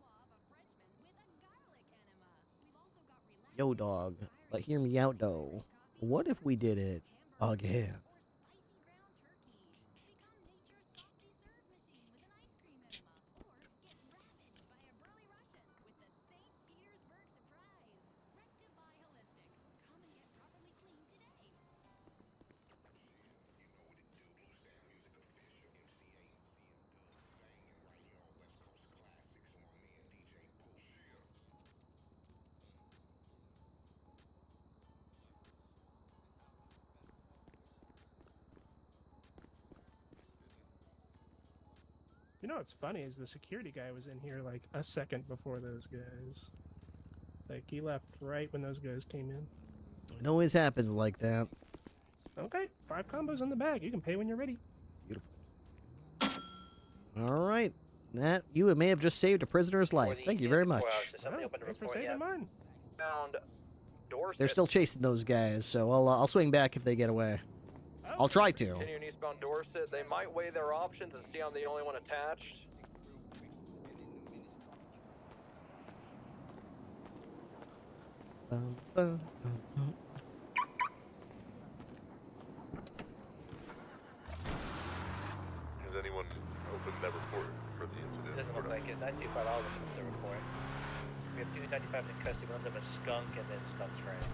Yo, dog, but hear me out, though. What if we did it again? You know what's funny is the security guy was in here like a second before those guys. Like, he left right when those guys came in. It always happens like that. Okay, 5 combos in the bag. You can pay when you're ready. All right. That, you may have just saved a prisoner's life. Thank you very much. Thanks for saving mine. Found Dorset. They're still chasing those guys, so I'll swing back if they get away. I'll try to. Continuing eastbound Dorset. They might weigh their options and see I'm the only one attached. Has anyone opened that report for the incident? Doesn't look like it. 925 I'll open the report. We have 295 in custody. One of them is Skunk and then Skunk's friend.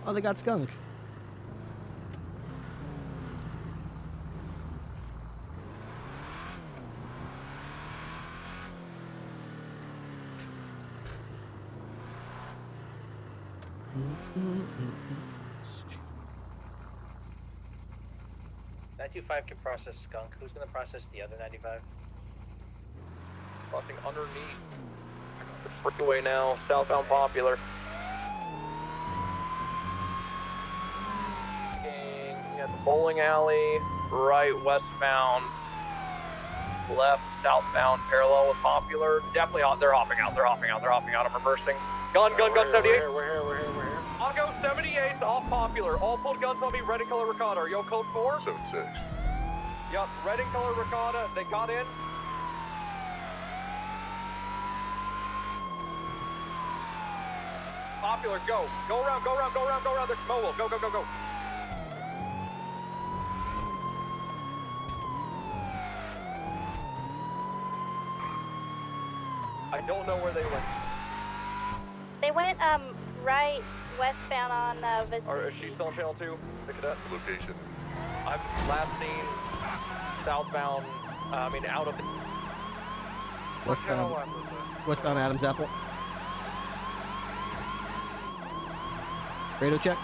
Oh, they got skunk. Mm-hmm. 925 can process Skunk. Who's going to process the other 95? Crossing underneath the freeway now, southbound Popular. Looking at the bowling alley, right westbound, left southbound, parallel with Popular. Definitely, they're hopping out. I'm reversing. Gun, 78. We're here. I'll go 78 off Popular. All pulled guns on me, red and color Ricotta. Are you code 4? 76. Yup, red and color Ricotta. They got in. Popular, go. Go around. There's Mobile. Go. don't know where they went. They went right westbound on Or is she still on channel 2? The cadet? Location. I've last seen southbound, out of Westbound Adams Apple. Radio check.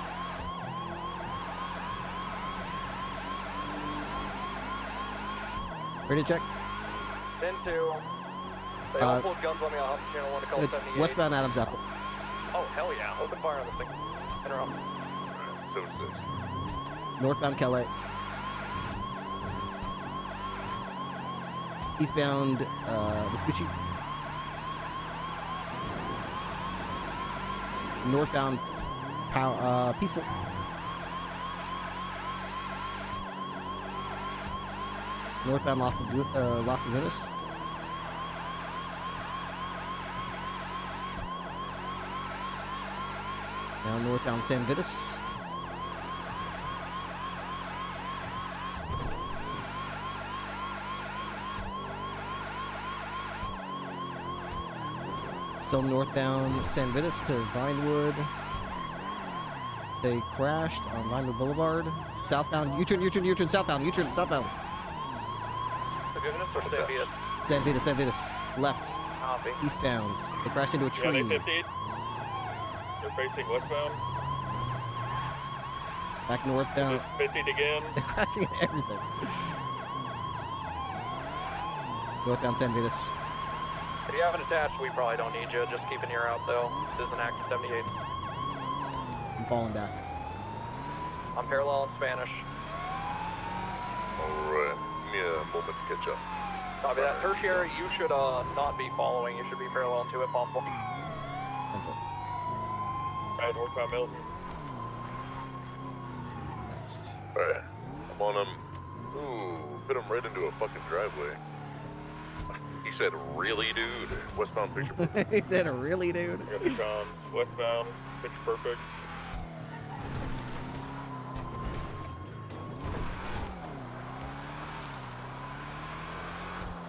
Radio check. 10-2. They all pulled guns on me on channel 1 to call It's 78. westbound Adams Apple. Oh, hell yeah. Open fire on this thing. Interrupt. 7-6. Northbound Calais. Eastbound Vespucci. Northbound Peaceful. Northbound Las Lagunas. Now northbound San Vitus. Still northbound San Vitus to Vinewood. They crashed on Vinewood Boulevard. Southbound, U-turn, southbound. Forgiveness or San Vitus? San Vitus. Left. Copy. Eastbound. They crashed into a tree. Yeah, they 50'd. They're facing westbound. Back northbound. 50'd again. They're crashing into everything. Northbound San Vitus. If you haven't attached, we probably don't need you. Just keep an ear out, though. This is an active 78. I'm falling back. I'm parallel in Spanish. Alright. Give me a moment to catch up. Copy that. Tertiary, you should not be following. You should be parallel to it, possible. Alright, northbound Milton. Alright. I'm on him. Ooh, put him right into a fucking driveway. He said, really, dude? Westbound picture perfect. He said, really, dude? We got the comms. Westbound, picture perfect.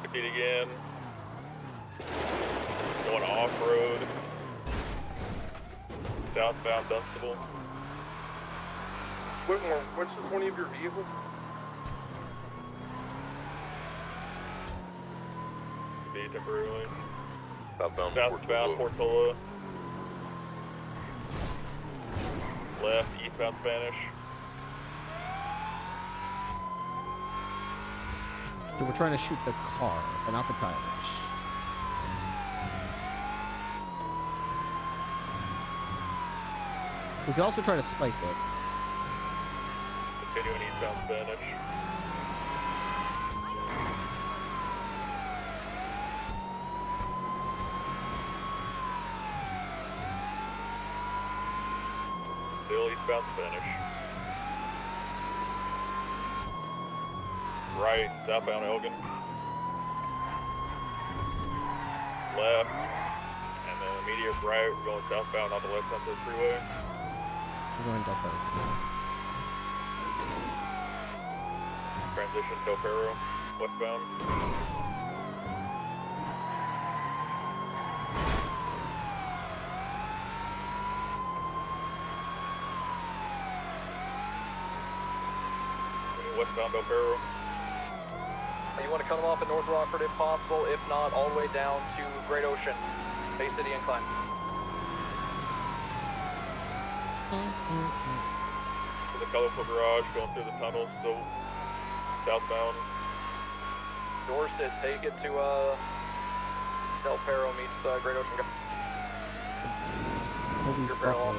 Repeat again. Going off-road. Southbound Dunstable. Whitmore, what's the point of your vehicle? Be temporarily. Southbound Portola. Left, eastbound Spanish. So we're trying to shoot the car, but not the tires. We could also try to spike it. Continuing eastbound Spanish. Still eastbound Spanish. Right, southbound Elgin. Left, and then immediate right, we're going southbound on the left side of the freeway. We're going Del Perro. Transition Del Perro, westbound. Westbound Del Perro. You want to cut them off at North Rockford if possible, if not, all the way down to Great Ocean, Bay City Incline. To the colorful garage, going through the tunnel, still southbound. Dorset, take it to Del Perro meets Great Ocean. Holy parallel.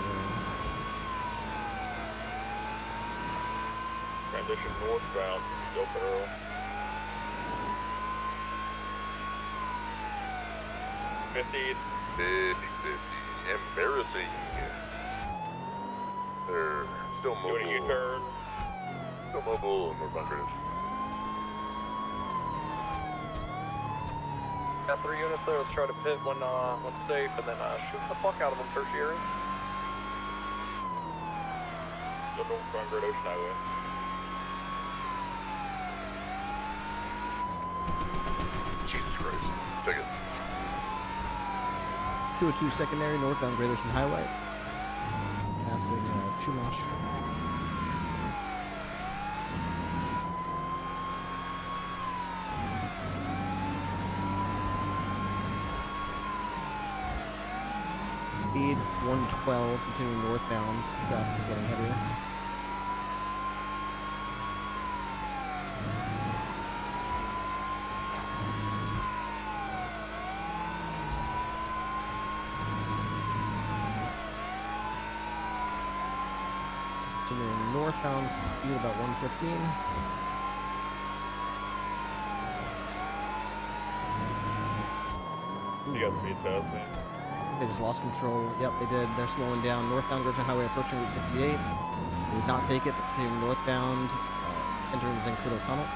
Transition northbound, Del Perro. $50. Embarrassing. They're still mobile. Doing a U-turn. Still mobile, northbound Curtis. Got 3 units there. Let's try to pit when safe, and then shoot the fuck out of them. Tertiary. Still northbound Great Ocean Highway. Jesus Christ. Check it. 202 secondary northbound Great Ocean Highway. Passing Chumash. Speed 112, continuing northbound. Traffic is getting heavier. Continuing northbound, speed about 115. You got speed fast, man. They just lost control. Yep, they did. They're slowing down. Northbound Virgin Highway approaching Route 68. They would not take it. Continuing northbound, entering the Zancudo Tunnel.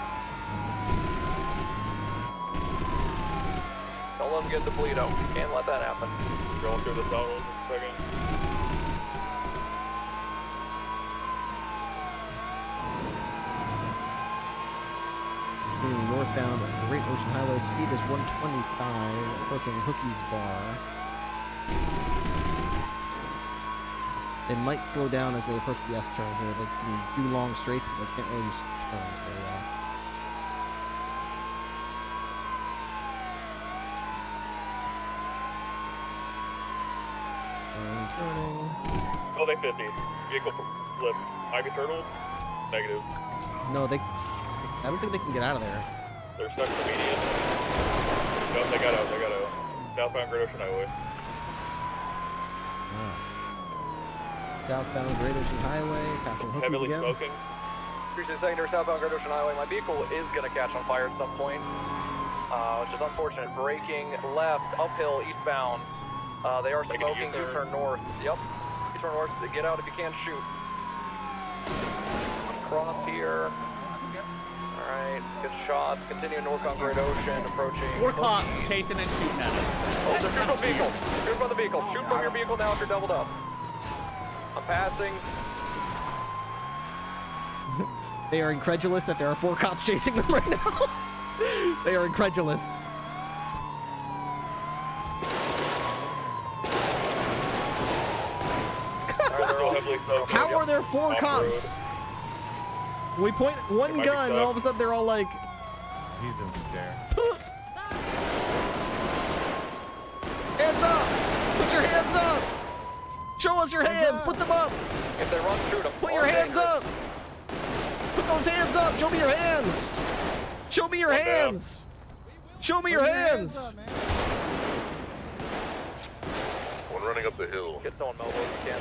Don't let them get to Toledo. Can't let that happen. Going through the tunnel in a second. Continuing northbound Great Ocean Highway, speed is 125, approaching Hookie's Bar. They might slow down as they approach the S turn here. They can do long straights, but they can't really use turns very well. Slowing, turning. Building 50. Vehicle flip. Ivy turtle. Negative. No, I don't think they can get out of there. They're stuck in the median. No, they got out. Southbound Great Ocean Highway. Southbound Great Ocean Highway, passing Hookies Heavily again. smoking. Appreciate secondary southbound Great Ocean Highway. My vehicle is going to catch on fire at some point, which is unfortunate. Braking left, uphill, eastbound. They are smoking. U-turn north. Yep. U-turn north. Get out if you can't shoot. Cross here. Alright, good shots. Continue northbound Great Ocean, approaching. 4 cops chasing and shooting at us. Oh, they're shooting from the vehicle. Shoot from the vehicle. Shoot from your vehicle now if you're doubled up. I'm passing. They are incredulous that there are 4 cops chasing them right now. They are incredulous. How are there 4 cops? We point one gun and all of a sudden they're all like... He's in the chair. Hands up! Put your hands up! Show us your hands! Put them up! If they run, shoot them. Put your hands up! Put those hands up! Show me your hands! Show me your hands! Show me your hands! One running up the hill. Get someone mobile if you can.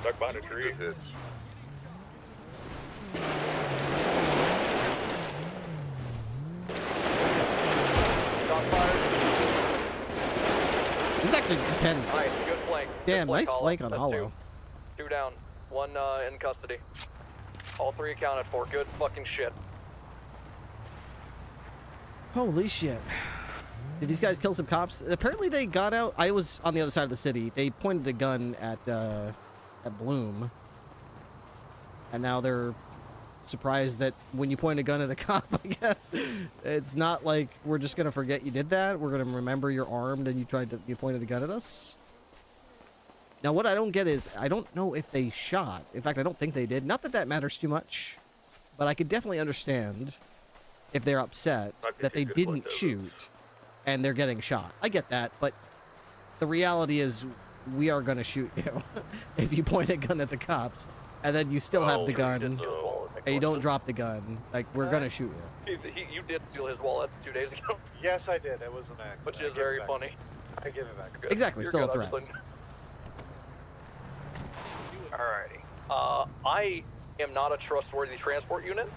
Stuck behind a tree. Hits. This is actually intense. Nice, good flank. Damn, Good nice flank on That's Hollow. 2 down. 1 in custody. All 3 accounted for. Good fucking shit. Holy shit. Did these guys kill some cops? Apparently they got out. I was on the other side of the city. They pointed a gun at Bloom. And now they're surprised that when you point a gun at a cop, I guess, it's not like we're just going to forget you did that. We're going to remember you're armed and you pointed a gun at us. Now, what I don't get is, I don't know if they shot. In fact, I don't think they did. Not that that matters too much, but I could definitely understand if they're upset that they didn't shoot and they're getting shot. I get that, but the reality is we are going to shoot you if you point a gun at the cops and then you still have the gun and you don't drop the gun. Like, we're going to shoot you. You did steal his wallet 2 days ago. Yes, I did. It was an accident. Which is very funny. I give it back. Good. Exactly, You're still a good. threat. Alrighty. I am not a trustworthy transport unit.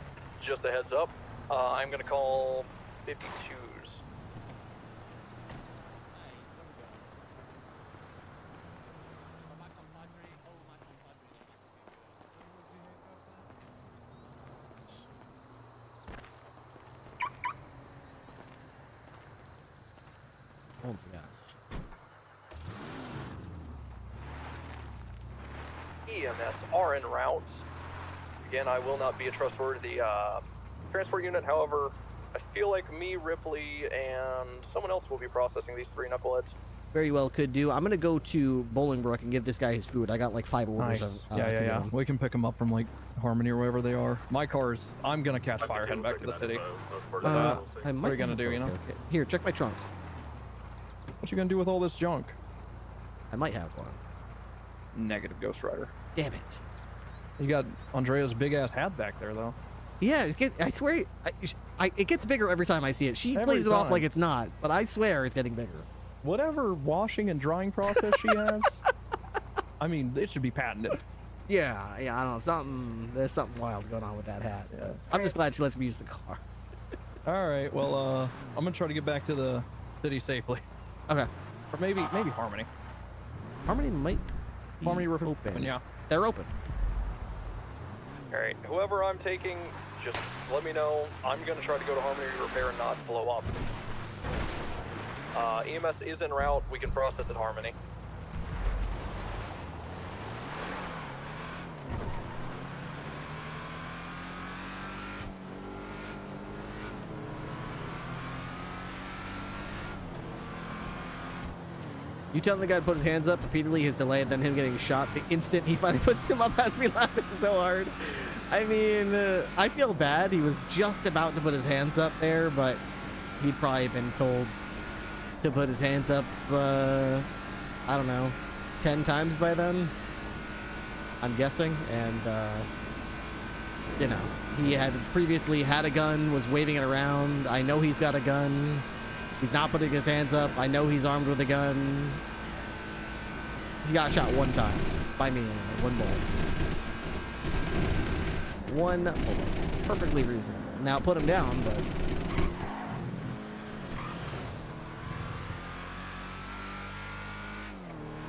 Just a heads up. I'm going to call 52s. Oh my gosh. EMS are en route. Again, I will not be a trustworthy transport unit. However, I feel like me, Ripley, and someone else will be processing these 3 knuckleheads. Very well could do. I'm gonna go to Bolingbrook and give this guy his food. I got like 5 orders Nice. of Yeah. to give him. We can pick them up from like Harmony or wherever they are. My car's. I'm gonna catch fire heading back to the city. I What might are you gonna do? okay, You know. okay. Here, check my trunk. What you gonna do with all this junk? I might have one. Negative, Ghost Rider. Damn it. You got Andrea's big ass hat back there though. Yeah, I swear, it gets bigger every time I see it. She Every plays it off time. like it's not, but I swear it's getting bigger. Whatever washing and drying process she has, I mean, it should be patented. Yeah, I don't know. There's something wild going on with that hat. Yeah. I'm just glad she lets me use the car. All right, well, I'm gonna try to get back to the city safely. Okay. Or maybe Harmony. Harmony might be Harmony open. Yeah. They're open. Alright, whoever I'm taking, just let me know. I'm gonna try to go to Harmony Repair and not blow up. EMS is en route. We can process at Harmony. You telling the guy to put his hands up repeatedly, his delay, and then him getting shot the instant he finally puts him up has me laughing so hard. I mean, I feel bad. He was just about to put his hands up there, but he'd probably been told to put his hands up, I don't know, 10 times by then, I'm guessing. And, you know, he had previously had a gun, was waving it around. I know he's got a gun. He's not putting his hands up. I know he's armed with a gun. He got shot 1 time. By me, anyway. 1 bullet. 1 bullet. Perfectly reasonable. Now, put him down, but...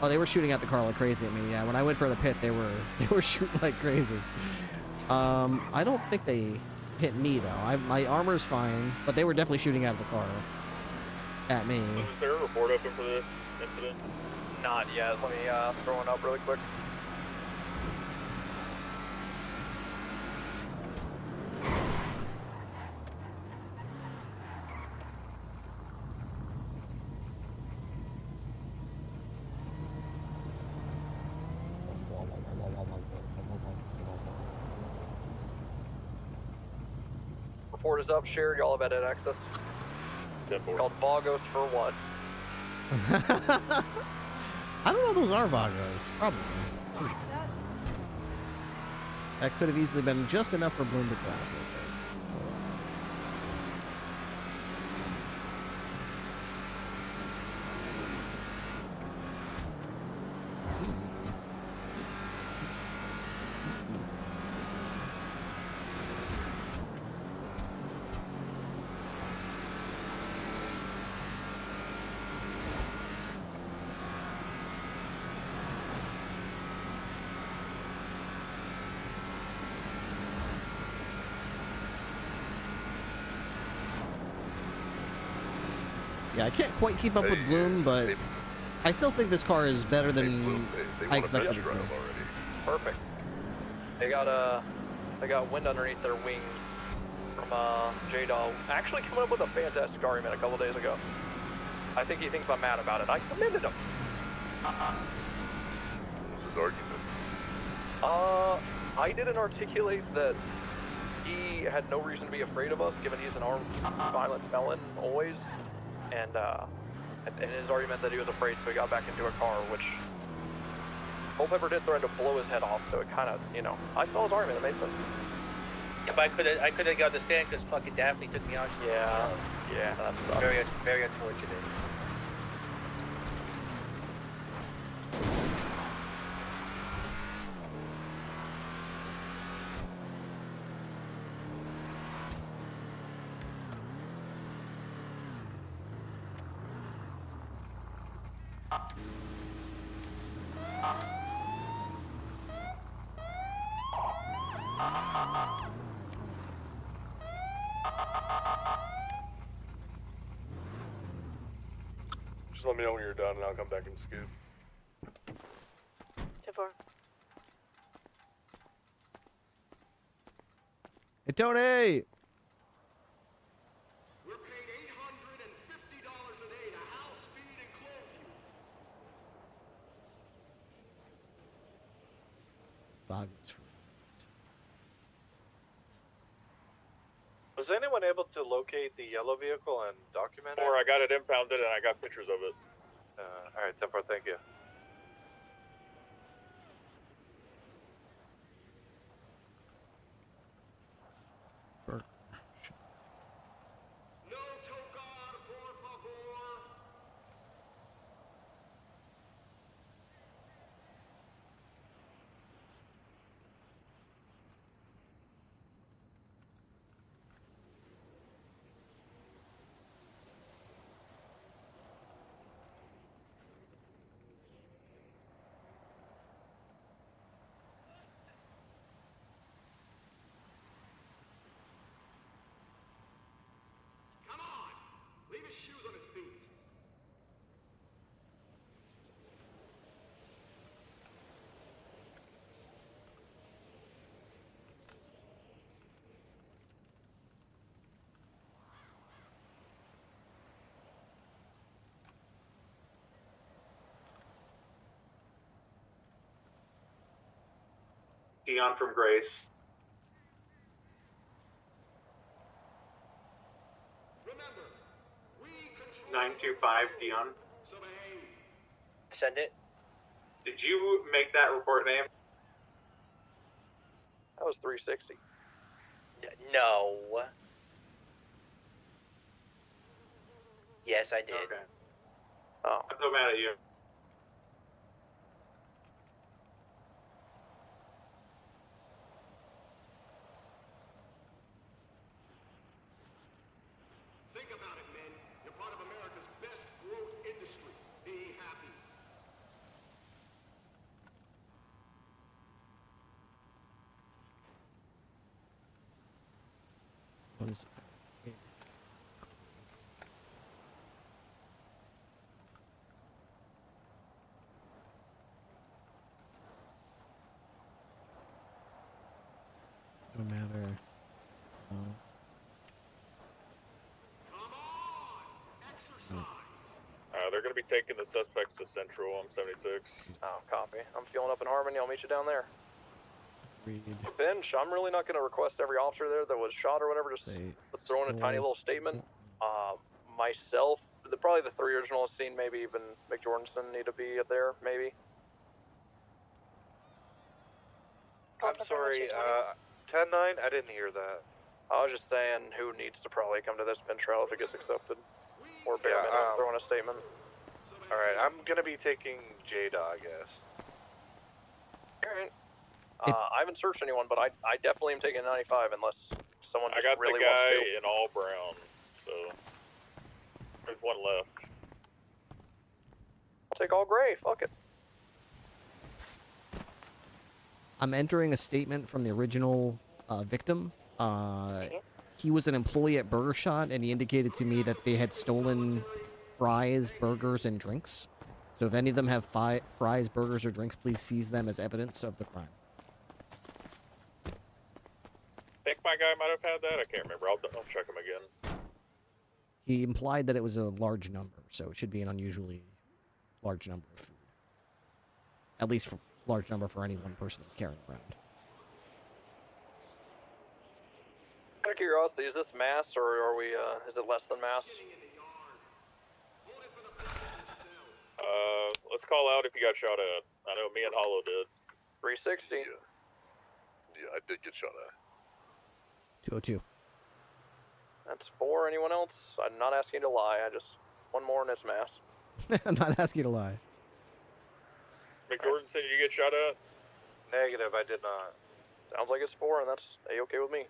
Oh, they were shooting at the car like crazy at me. Yeah, when I went for the pit, they were shooting like crazy. I don't think they hit me, though. My armor's fine, but they were definitely shooting out of the car. At me. Is there a report open for this incident? Not yet. Let me throw one up really quick. Report is up, shared. Y'all have added access. Called Vagos for what? I don't know if those are Vagos. Probably. That could have easily been just enough for Bloom to crash. Yeah, I can't quite keep up with Bloom, but I still think this car is better than I expected it to be. Perfect. They got wind underneath their wings from J-Dog. Actually coming up with a fantastic argument a couple days ago. I think he thinks I'm mad about it. I commended him. What's his argument? I didn't articulate that he had no reason to be afraid of us, given he's an armed violent felon always. And his argument that he was afraid, so he got back into a car, which Culpepper did threaten to blow his head off, so it kind of, you know, I saw his argument, it made sense. If I could have got the stand because fucking Daphne took me out. Yeah, that's very, very unfortunate. Just let me know when you're done and I'll come back and scoop. 10-4. Hey, Tony! boggles for Was anyone able to locate the yellow vehicle and document it? Or I got it impounded and I got pictures of it. All right, 10-4, thank you. Dion from Grace. Remember, 925 Dion. Send it. Did you make that report name? That was 360. No. Yes, I did. Okay. Oh. I'm so mad at you. Think about it, men. You're part of America's best growth industry. Be happy. ones. No matter. They're going to be taking the suspects to Central. I'm 76. Oh, copy. I'm fueling up in Harmony. I'll meet you down there. Read. Bench, I'm really not going to request every officer there that was shot or whatever. Just throw in a tiny little statement. Myself, probably the three original scene, maybe even McJordanson need to be there, maybe. I'm sorry, 10-9, I didn't hear that. I was just saying who needs to probably come to this bench trial if it gets accepted. Or bare minimum, throw in a statement. Alright, I'm gonna be taking Jada, I guess. Alright. I haven't searched anyone, but I definitely am taking 95 unless someone I just got really the guy wants to. in all brown, so there's one left. I'll take all gray, fuck it. I'm entering a statement from the original victim. He was an employee at Burger Shot, and he indicated to me that they had stolen fries, burgers, and drinks. So if any of them have fries, burgers, or drinks, please seize them as evidence of the crime. I think my guy might have had that. I can't remember. I'll check him again. He implied that it was a large number, so it should be an unusually large number of food. At least for large number for any one person carrying around. Out of curiosity, is this mass or are we, is it less than mass? Let's call out if you got shot at. I know me and Hollow did. 360. Yeah, I did get shot at. 202. That's 4. Anyone else? I'm not asking you to lie. I just, one more in this mass. I'm not asking you to lie. McJordanson, did you get shot at? Negative, I did not. Sounds like it's 4, and that's A-okay with me.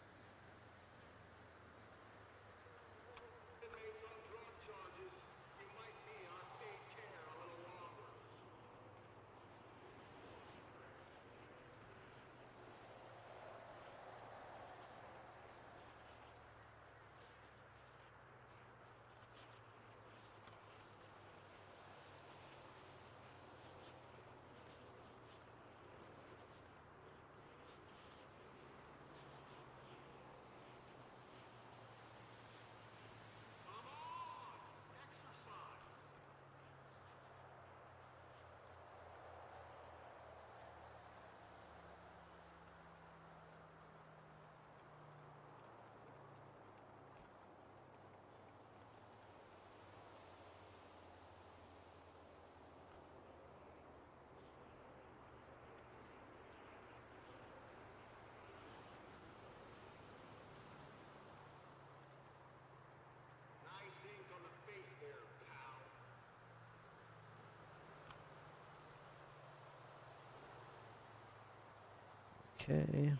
Okay.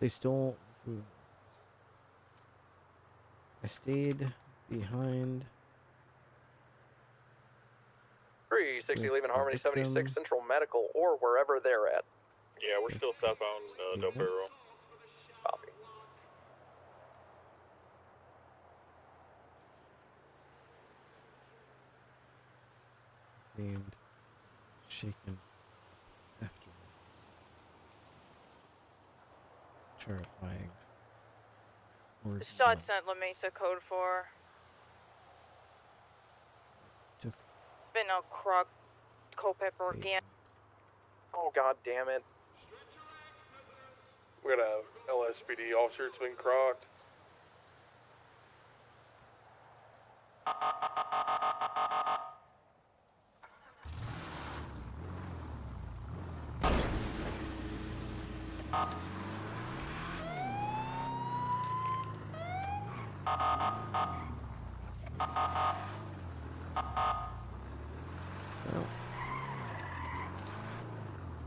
They stole food. I stayed behind. 360 With leaving the Harmony 76 victim. Central Medical or wherever they're at. Yeah, we're still southbound Del Perro. Copy. Seemed shaken after terrifying. Shot sent La Mesa code 4. Took Been a croc, Culpeper again. Oh, god damn it. We got a LSPD officer that's been crocked.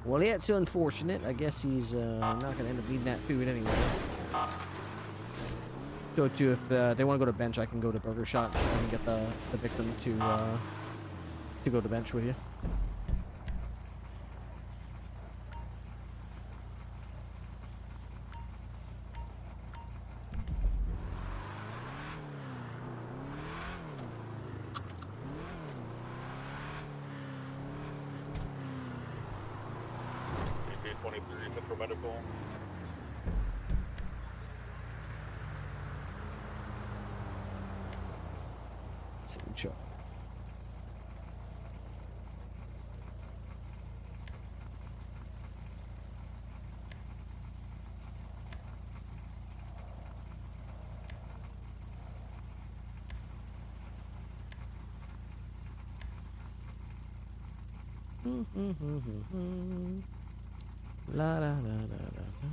Well, yeah, it's unfortunate. I guess he's not going to end up needing that food anyway. Go to, if they want to go to bench, I can go to Burger Shot and get the victim to go to bench with you. Central Medical. Sure. La da da da da da.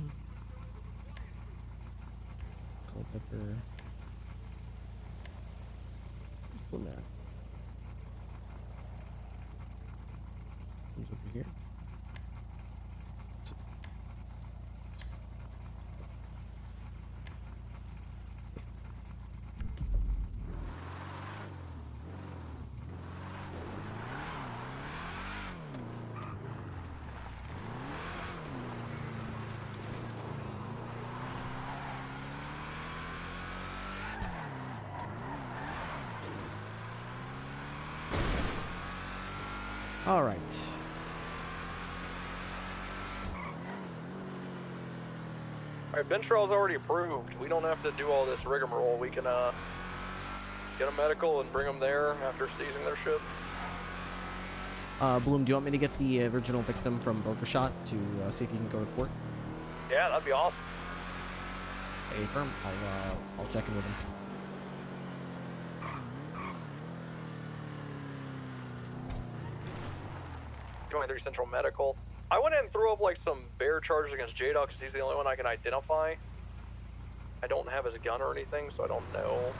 Culpepper. Pull that. Comes over here. All right. Alright, bench trial's already approved. We don't have to do all this rigmarole. We can get a medical and bring them there after seizing their ship. Bloom, do you want me to get the original victim from Burger Shot to see if he can go to court? Yeah, that'd be awesome. Hey, firm. I'll check in with him. 23 Central Medical. I went in and threw up like some bear charges against J-Dog because he's the only one I can identify. I don't have his gun or anything, so I don't know.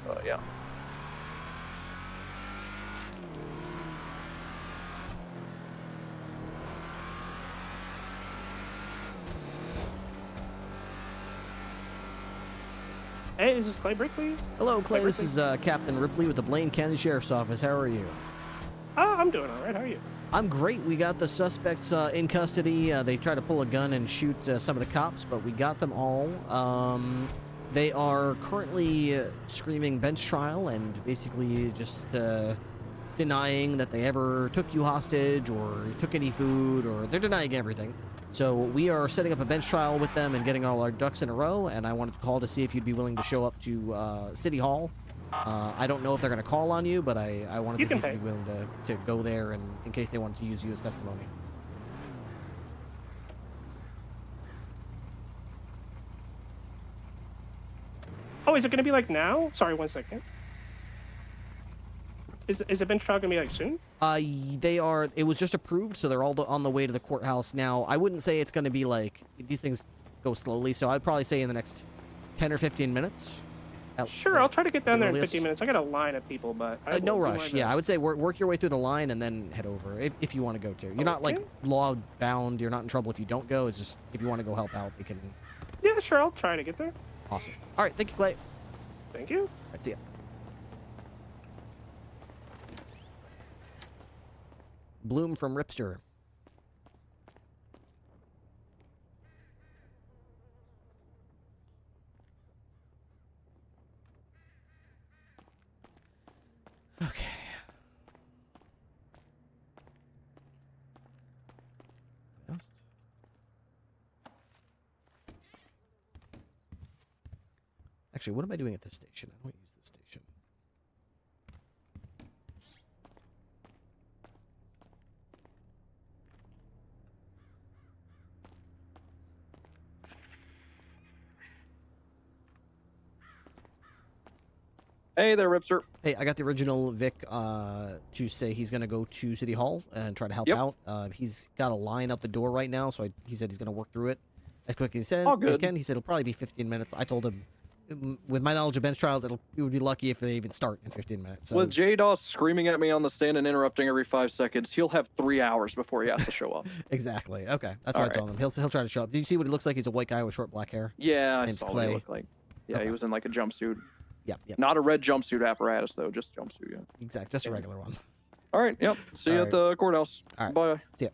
But, yeah. Hey, this is Clay Ripley. Hello, Clay. This is Captain Ripley with the Blaine County Sheriff's Office. How are you? I'm doing all right. How are you? I'm great. We got the suspects in custody. They tried to pull a gun and shoot some of the cops, but we got them all. They are currently screaming bench trial and basically just denying that they ever took you hostage or took any food, or they're denying everything. So we are setting up a bench trial with them and getting all our ducks in a row, and I wanted to call to see if you'd be willing to show up to City Hall. I don't know if they're going to call on you, but I wanted to see if you'd be willing to go there and in case they wanted to use you as testimony. Oh, is it going to be like now? Sorry, 1 second. Is the bench trial going to be like soon? They are. It was just approved, so they're all on the way to the courthouse now. I wouldn't say it's going to be like, these things go slowly, so I'd probably say in the next 10 or 15 minutes. Sure, I'll try to get down there in earliest? 15 minutes. I got a line of people, but I No will do my rush. Yeah, best. I would say work your way through the line and then head over if you want to go to. You're not like law bound. You're not in trouble if you don't go. It's just if you want to go help out, they can. Yeah, sure. I'll try to get there. Awesome. All right. Thank you, Clay. Thank you. All right, see ya. Bloom from Ripster. Okay. Best. Actually, what am I doing at this station? I don't use this station. Hey there, Ripster. Hey, I got the original Vic to say he's going to go to City Hall and try to help Yep. out. He's got a line out the door right now, so he said he's going to work through it as quick as he said. All good. He can. He said it'll probably be 15 minutes. I told him, with my knowledge of bench trials, we would be lucky if they even start in 15 minutes. So. With J-Doss screaming at me on the stand and interrupting every 5 seconds, he'll have 3 hours before he has to show up. Exactly. Okay, that's what I told him. He'll try to show up. Did you see what he looks like? He's a white guy with short black hair. Yeah, I Name's saw Clay. what he looked like. Yeah, Okay. he was in like a jumpsuit. Yep. Not a red jumpsuit apparatus, though. Just jumpsuit, yeah. Exactly. Just a regular one. All right, yep. See you All at the courthouse. All right. Bye. See ya.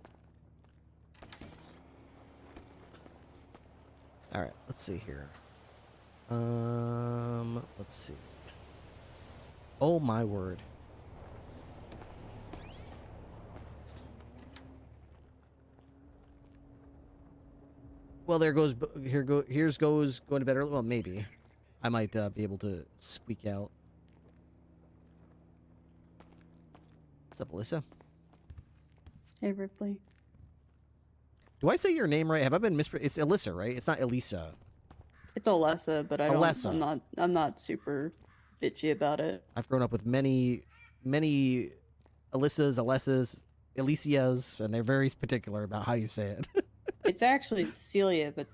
All right. Let's see here. Let's see. Oh my word. Well, here's goes going to bed early. Well, maybe. I might be able to squeak out. What's up, Alyssa? Hey, Ripley. Do I say your name right? Have I been mispronounced? It's Alyssa, right? It's not Elisa. It's Alessa, but I don't. Alessa. I'm not super bitchy about it. I've grown up with many Alyssas, Alessas, Alicias, and they're very particular about how you say it. It's actually Cecilia, but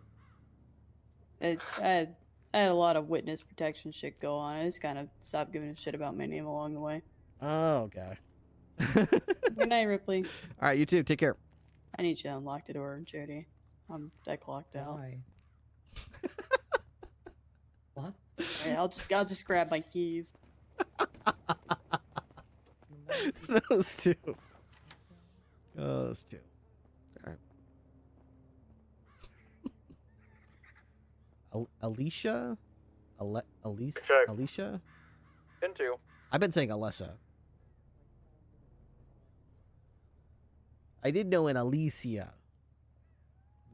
I had a lot of witness protection shit go on. I just kind of stopped giving a shit about my name along the way. Oh, okay. Good night, Ripley. All right, you too. Take care. I need you to unlock the door, Jody. I'm that clocked out. Why? What? Alright, I'll just grab my keys. Those two. Those two. All right. Alicia? Alicia? Check. Alicia? Into. I've been saying Alessa. I did know an Alicia.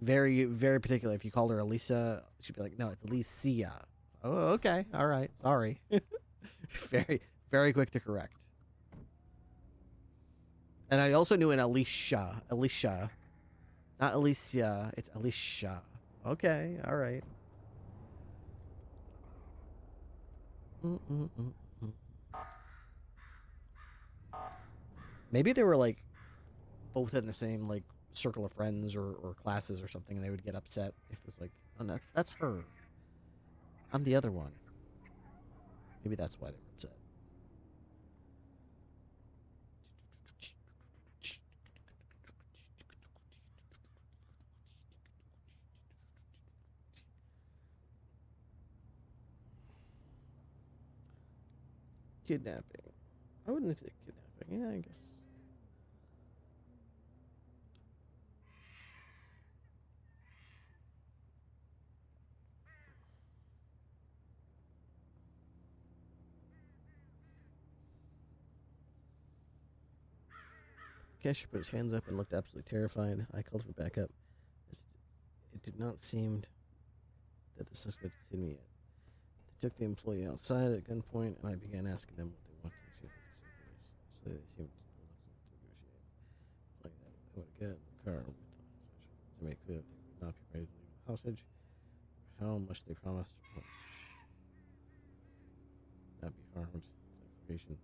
Very, very particular. If you called her Elisa, she'd be like, no, it's Alicia. Oh, okay. All right. Sorry. Very, very quick to correct. And I also knew an Alicia. Alicia. Not Alicia. It's Alicia. Okay. All right. Maybe they were like both in the same like circle of friends or classes or something, and they would get upset if it was like, oh no, that's her. I'm the other one. Maybe that's why they were upset. Kidnapping. I wouldn't say kidnapping. Yeah, I guess. Cashier put his hands up and looked absolutely terrified. I called for backup. It did not seem that the suspect had seen me yet. They took the employee outside at gunpoint, and I began asking them what they wanted to see. So they seemed to negotiate. Like that, they would get in the car with the hostage to make clear that they would not be ready to leave the hostage. How much they promised to not be harmed. Explanation.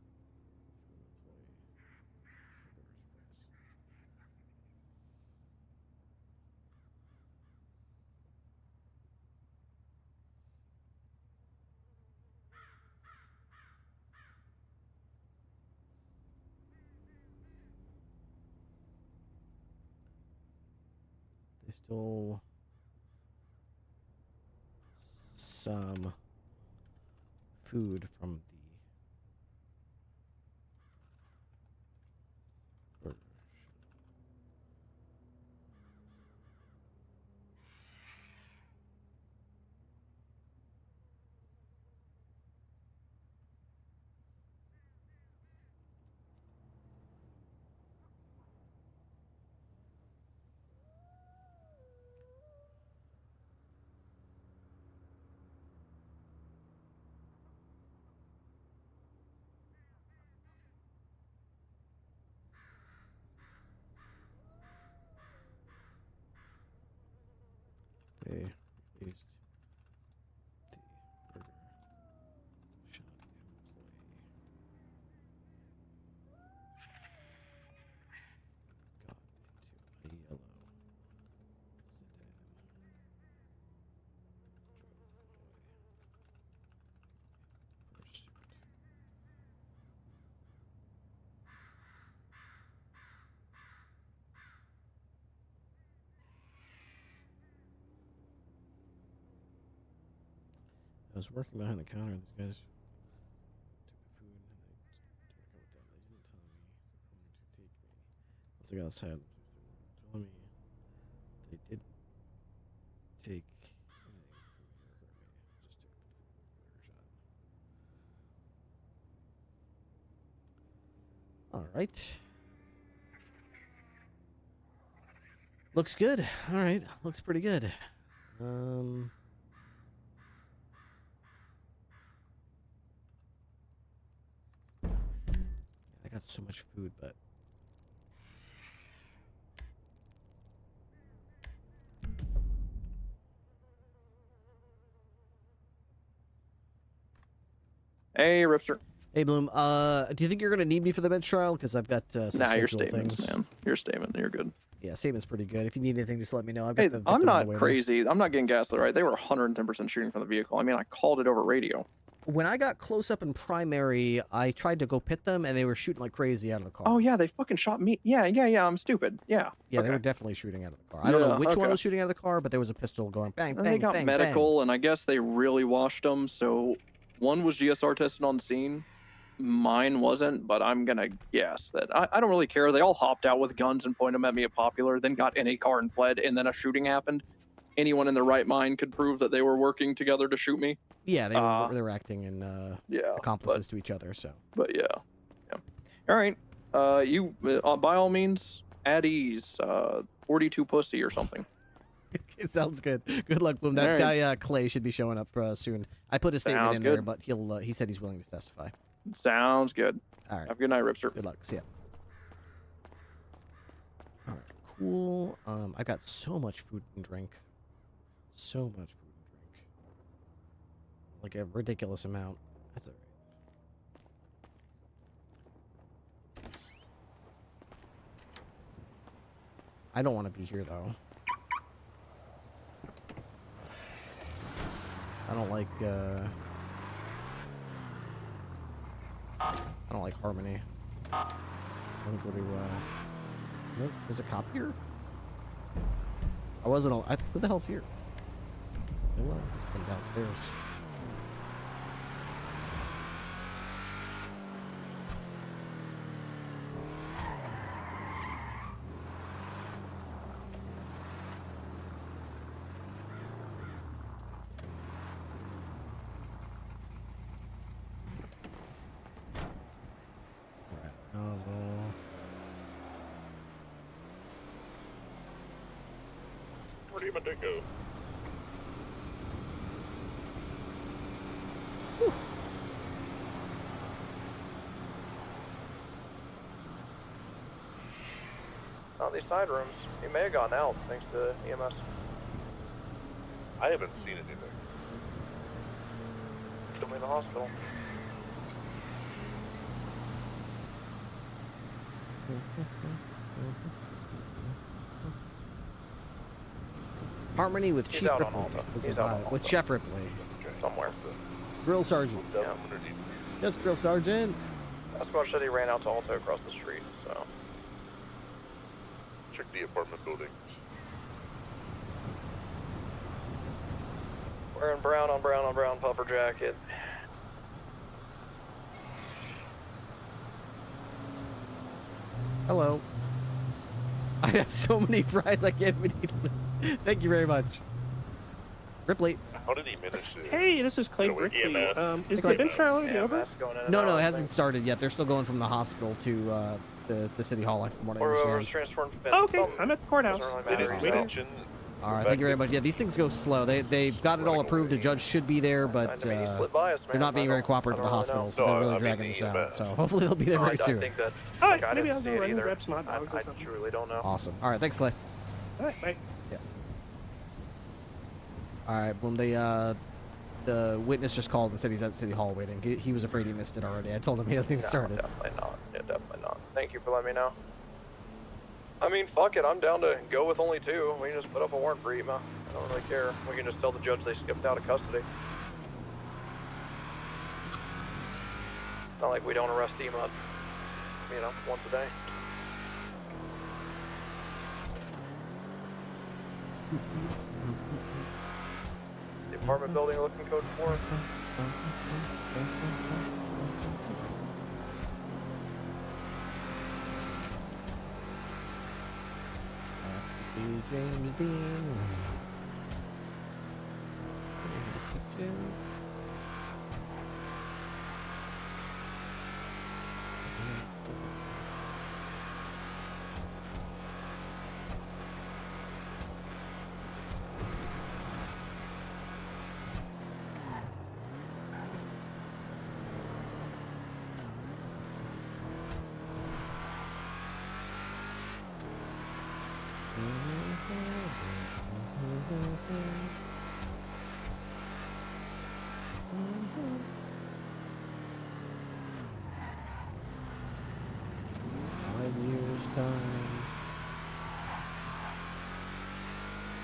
stole some food from the burger. They released the burger shop employee. Got into a yellow sedan. Drove away. Pursuit. I was working behind the counter and these guys took the food and I to work out with them. They didn't tell me they were going to take me. Once I got outside, they told me they didn't take anything from me or hurt me. Just took the burger shot. Alright. Looks good. Alright. Looks pretty good. I got so much food, but Hey, Ripster. hey, Bloom. Do you think you're gonna need me for the bench trial? Because I've got some Nah, your scheduled statements, things. man. Your statement. You're good. Yeah, statement's pretty good. If you need anything, just let me know. I've got Hey, the I'm victim on the not way crazy. I'm not getting gaslit, right? They were 110% shooting from the vehicle. I mean, I called it over radio. When I got close up in primary, I tried to go pit them, and they were shooting like crazy out of the car. Oh, yeah, they fucking shot me. Yeah, I'm stupid. Yeah. Yeah, okay. they were definitely shooting out of the car. I don't know Yeah, which one okay. was shooting out of the car, but there was a pistol going bang, And bang, they got bang, medical, and I guess they really washed them. So one was GSR tested on the scene. Mine wasn't, but I'm gonna guess that I don't really care. They all hopped out with guns and pointed them at me at Popular, then got in a car and fled, and then a shooting happened. Anyone in their right mind could prove that they were working together to shoot me. Yeah, they were acting in accomplices to each other. So. But yeah. All right. You by all means at ease. 42 pussy or something. It sounds good. Good luck, Bloom. That All right. guy Clay should be showing up soon. I put a statement Sounds in there, good. but he said he's willing to testify. Sounds good. All right. Have a good night, Ripster. Good luck. See ya. All right. Cool. I've got so much food and drink. So much food and drink. Like a ridiculous amount. That's all right. I don't want to be here though. I don't like Harmony. I'm gonna go to nope, there's a cop here? I wasn't all who the hell's here? Hello, come downstairs. Nozzle. Where do you want to go? On these side rooms, he may have gotten out thanks to EMS. I haven't seen anything. Still in the hospital. Harmony with He's Chief out on Ripley. Alta. Was He's it, out on with Alta. Chef Ripley. Somewhere. Grill Sergeant. Yeah. Yes, Grill Sergeant. That's why I said he ran out to Alta across the street, so. Check the apartment buildings. Wearing brown on brown on brown puffer jacket. Hello. I have so many fries I can't even eat them. Thank you very much. Ripley. How did he manage to? Hey, this is Clay Ripley. Is the event trial already over? No, it hasn't started yet. They're still going from the hospital to the city hall, from what I understand. Okay, I'm at the courthouse. Waiting. All right, thank you very much. Yeah, these things go slow. They've got it all approved. A judge should be there, but they're not being very cooperative with the hospital, so they're really dragging this out. So hopefully they'll be there very soon. Alright, maybe I'll go run and grab some hot dogs or I something. truly don't know. Awesome. All right, thanks, Clay. Alright, bye. Yeah. All right, when the witness just called and said he's at City Hall waiting. He was afraid he missed it already. I told him he hasn't even started. Definitely not. Yeah, definitely not. Thank you for letting me know. I mean, fuck it. I'm down to go with only 2. We can just put up a warrant for Ema. I don't really care. We can just tell the judge they skipped out of custody. Not like we don't arrest Ema, you know, once a day. The apartment building looking code 4. James Dean.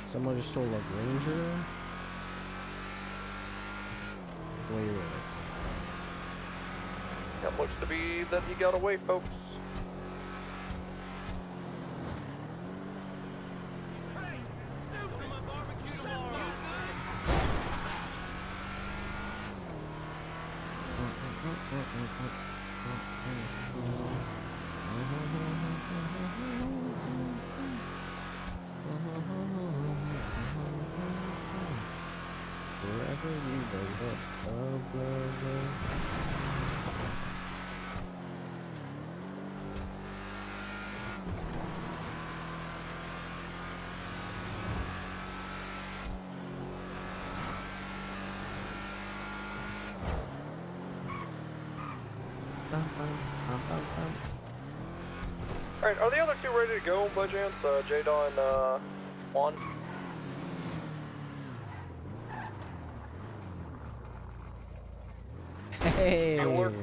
Someone just stole a Ranger? Wait. That looks to be that he got away, folks. Alright, are the other 2 ready to go by chance? J-Daw and Juan? Hey! Bueller?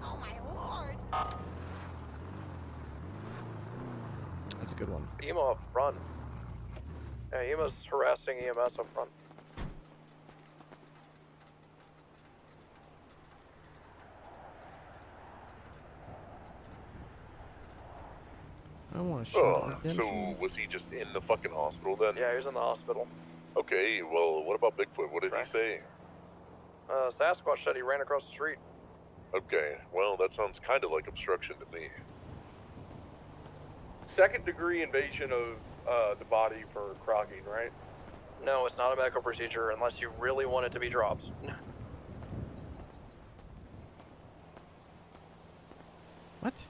Oh my lord! That's a good one. Ema up front. Yeah, Ema's harassing EMS up front. I want to shoot So redemption. was he just in the fucking hospital then? Yeah, he was in the hospital. Okay, well, what about Bigfoot? What did he say? Sasquatch said he ran across the street. Okay, well, that sounds kind of like obstruction to me. Second-degree invasion of the body for crocking, right? No, it's not a medical procedure unless you really want it to be dropped. What?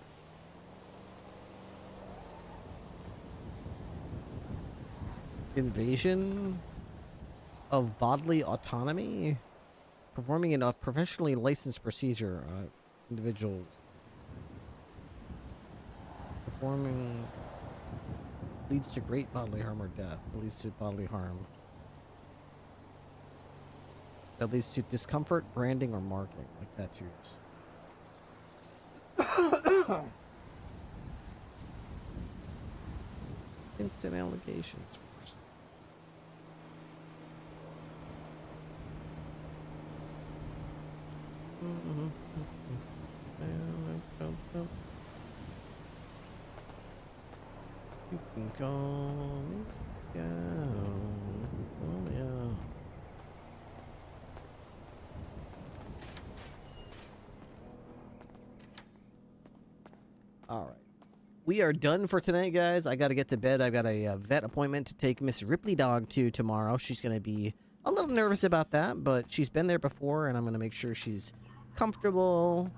Invasion of bodily autonomy? Performing in a professionally licensed procedure. Individual. Performing leads to great bodily harm or death. Leads to bodily harm. That leads to discomfort, branding, or marking, like tattoos. Instant allegations. You can call me go. Oh, yeah. All right. We are done for tonight, guys. I got to get to bed. I've got a vet appointment to take Miss Ripley dog to tomorrow. She's going to be a little nervous about that, but she's been there before, and I'm going to make sure she's comfortable.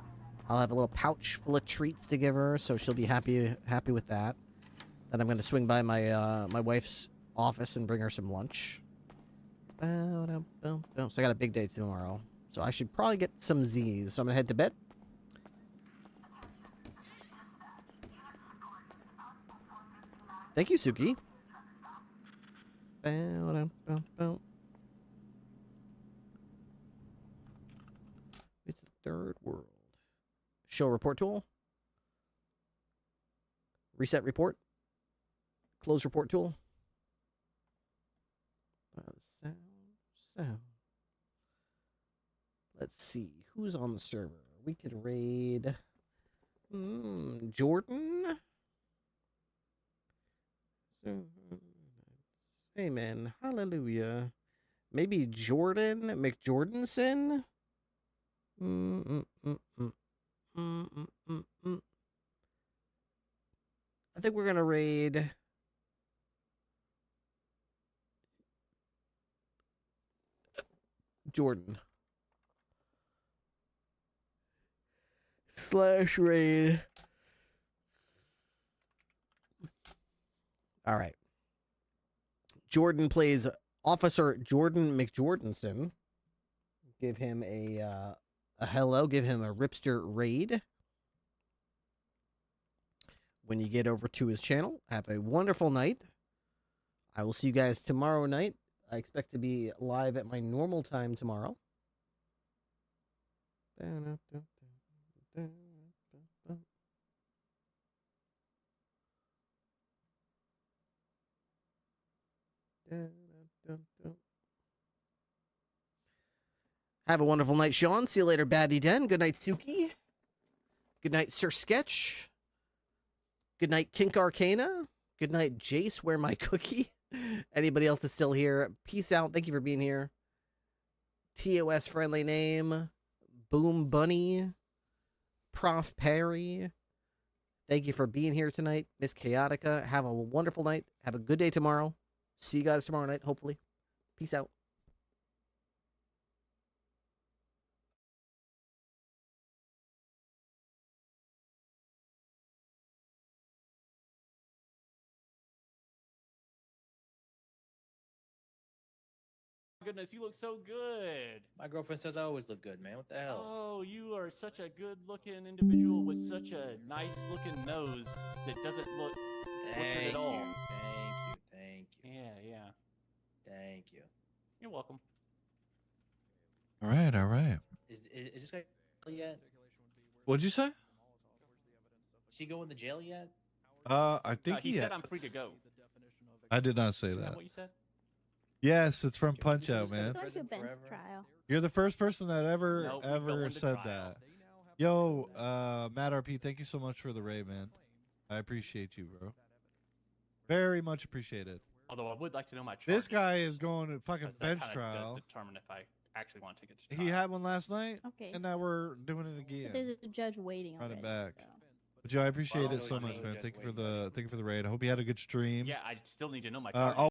I'll have a little pouch full of treats to give her, so she'll be happy with that. Then I'm going to swing by my my wife's office and bring her some lunch. So I got a big day tomorrow. So I should probably get some Z's. So I'm going to head to bed. Thank you, Suki. It's a third world. Show report tool. Reset report. Close report tool. Sound. Let's see. Who's on the server? We could raid... Jordan? Hey, man. Hallelujah. Maybe Jordan McJordanson? I think we're going to raid... Jordan. /raid. All right. Jordan plays Officer Jordan McJordanson. Give him a hello. Give him a Ripster raid. When you get over to his channel, have a wonderful night. I will see you guys tomorrow night. I expect to be live at my normal time tomorrow. Have a wonderful night, Sean. See you later, Baddie Den. Good night, Suki. Good night, Sir Sketch. Good night, Kink Arcana. Good night, Jace. Where my cookie? Anybody else is still here? Peace out. Thank you for being here. TOS friendly name. Boom Bunny. Prof Perry. Thank you for being here tonight. Miss Chaotica. Have a wonderful night. Have a good day tomorrow. See you guys tomorrow night, hopefully. Peace out. Goodness, you look so good. My girlfriend says I always look good, man. What the hell? Oh, you are such a good-looking individual with such a nice-looking nose that doesn't look butchered at all. Thank you. Yeah. Thank you. You're welcome. All right. Is this guy yet? What'd you say? Is he going to jail yet? I think he said I'm free to go. I did not say Is that. that what you said? Yes, it's from Punch Out, man. Going to a bench trial. You're the first person that ever Nope, we go ever into said trial. that. Yo, Matt RP, thank you so much for the raid, man. I appreciate you, bro. Very much appreciated. Although I would like to know my charges. This guy is going to fucking because that bench kinda trial. does determine if I actually want to get to trial. He had one last night, Okay. and now we're doing it again. But there's a judge waiting Run already. it back. So. But yeah, I appreciate Well, it so I much, mean, man. Thank you for the raid. I hope you had a good stream. Yeah, I still need to know my I'll charges.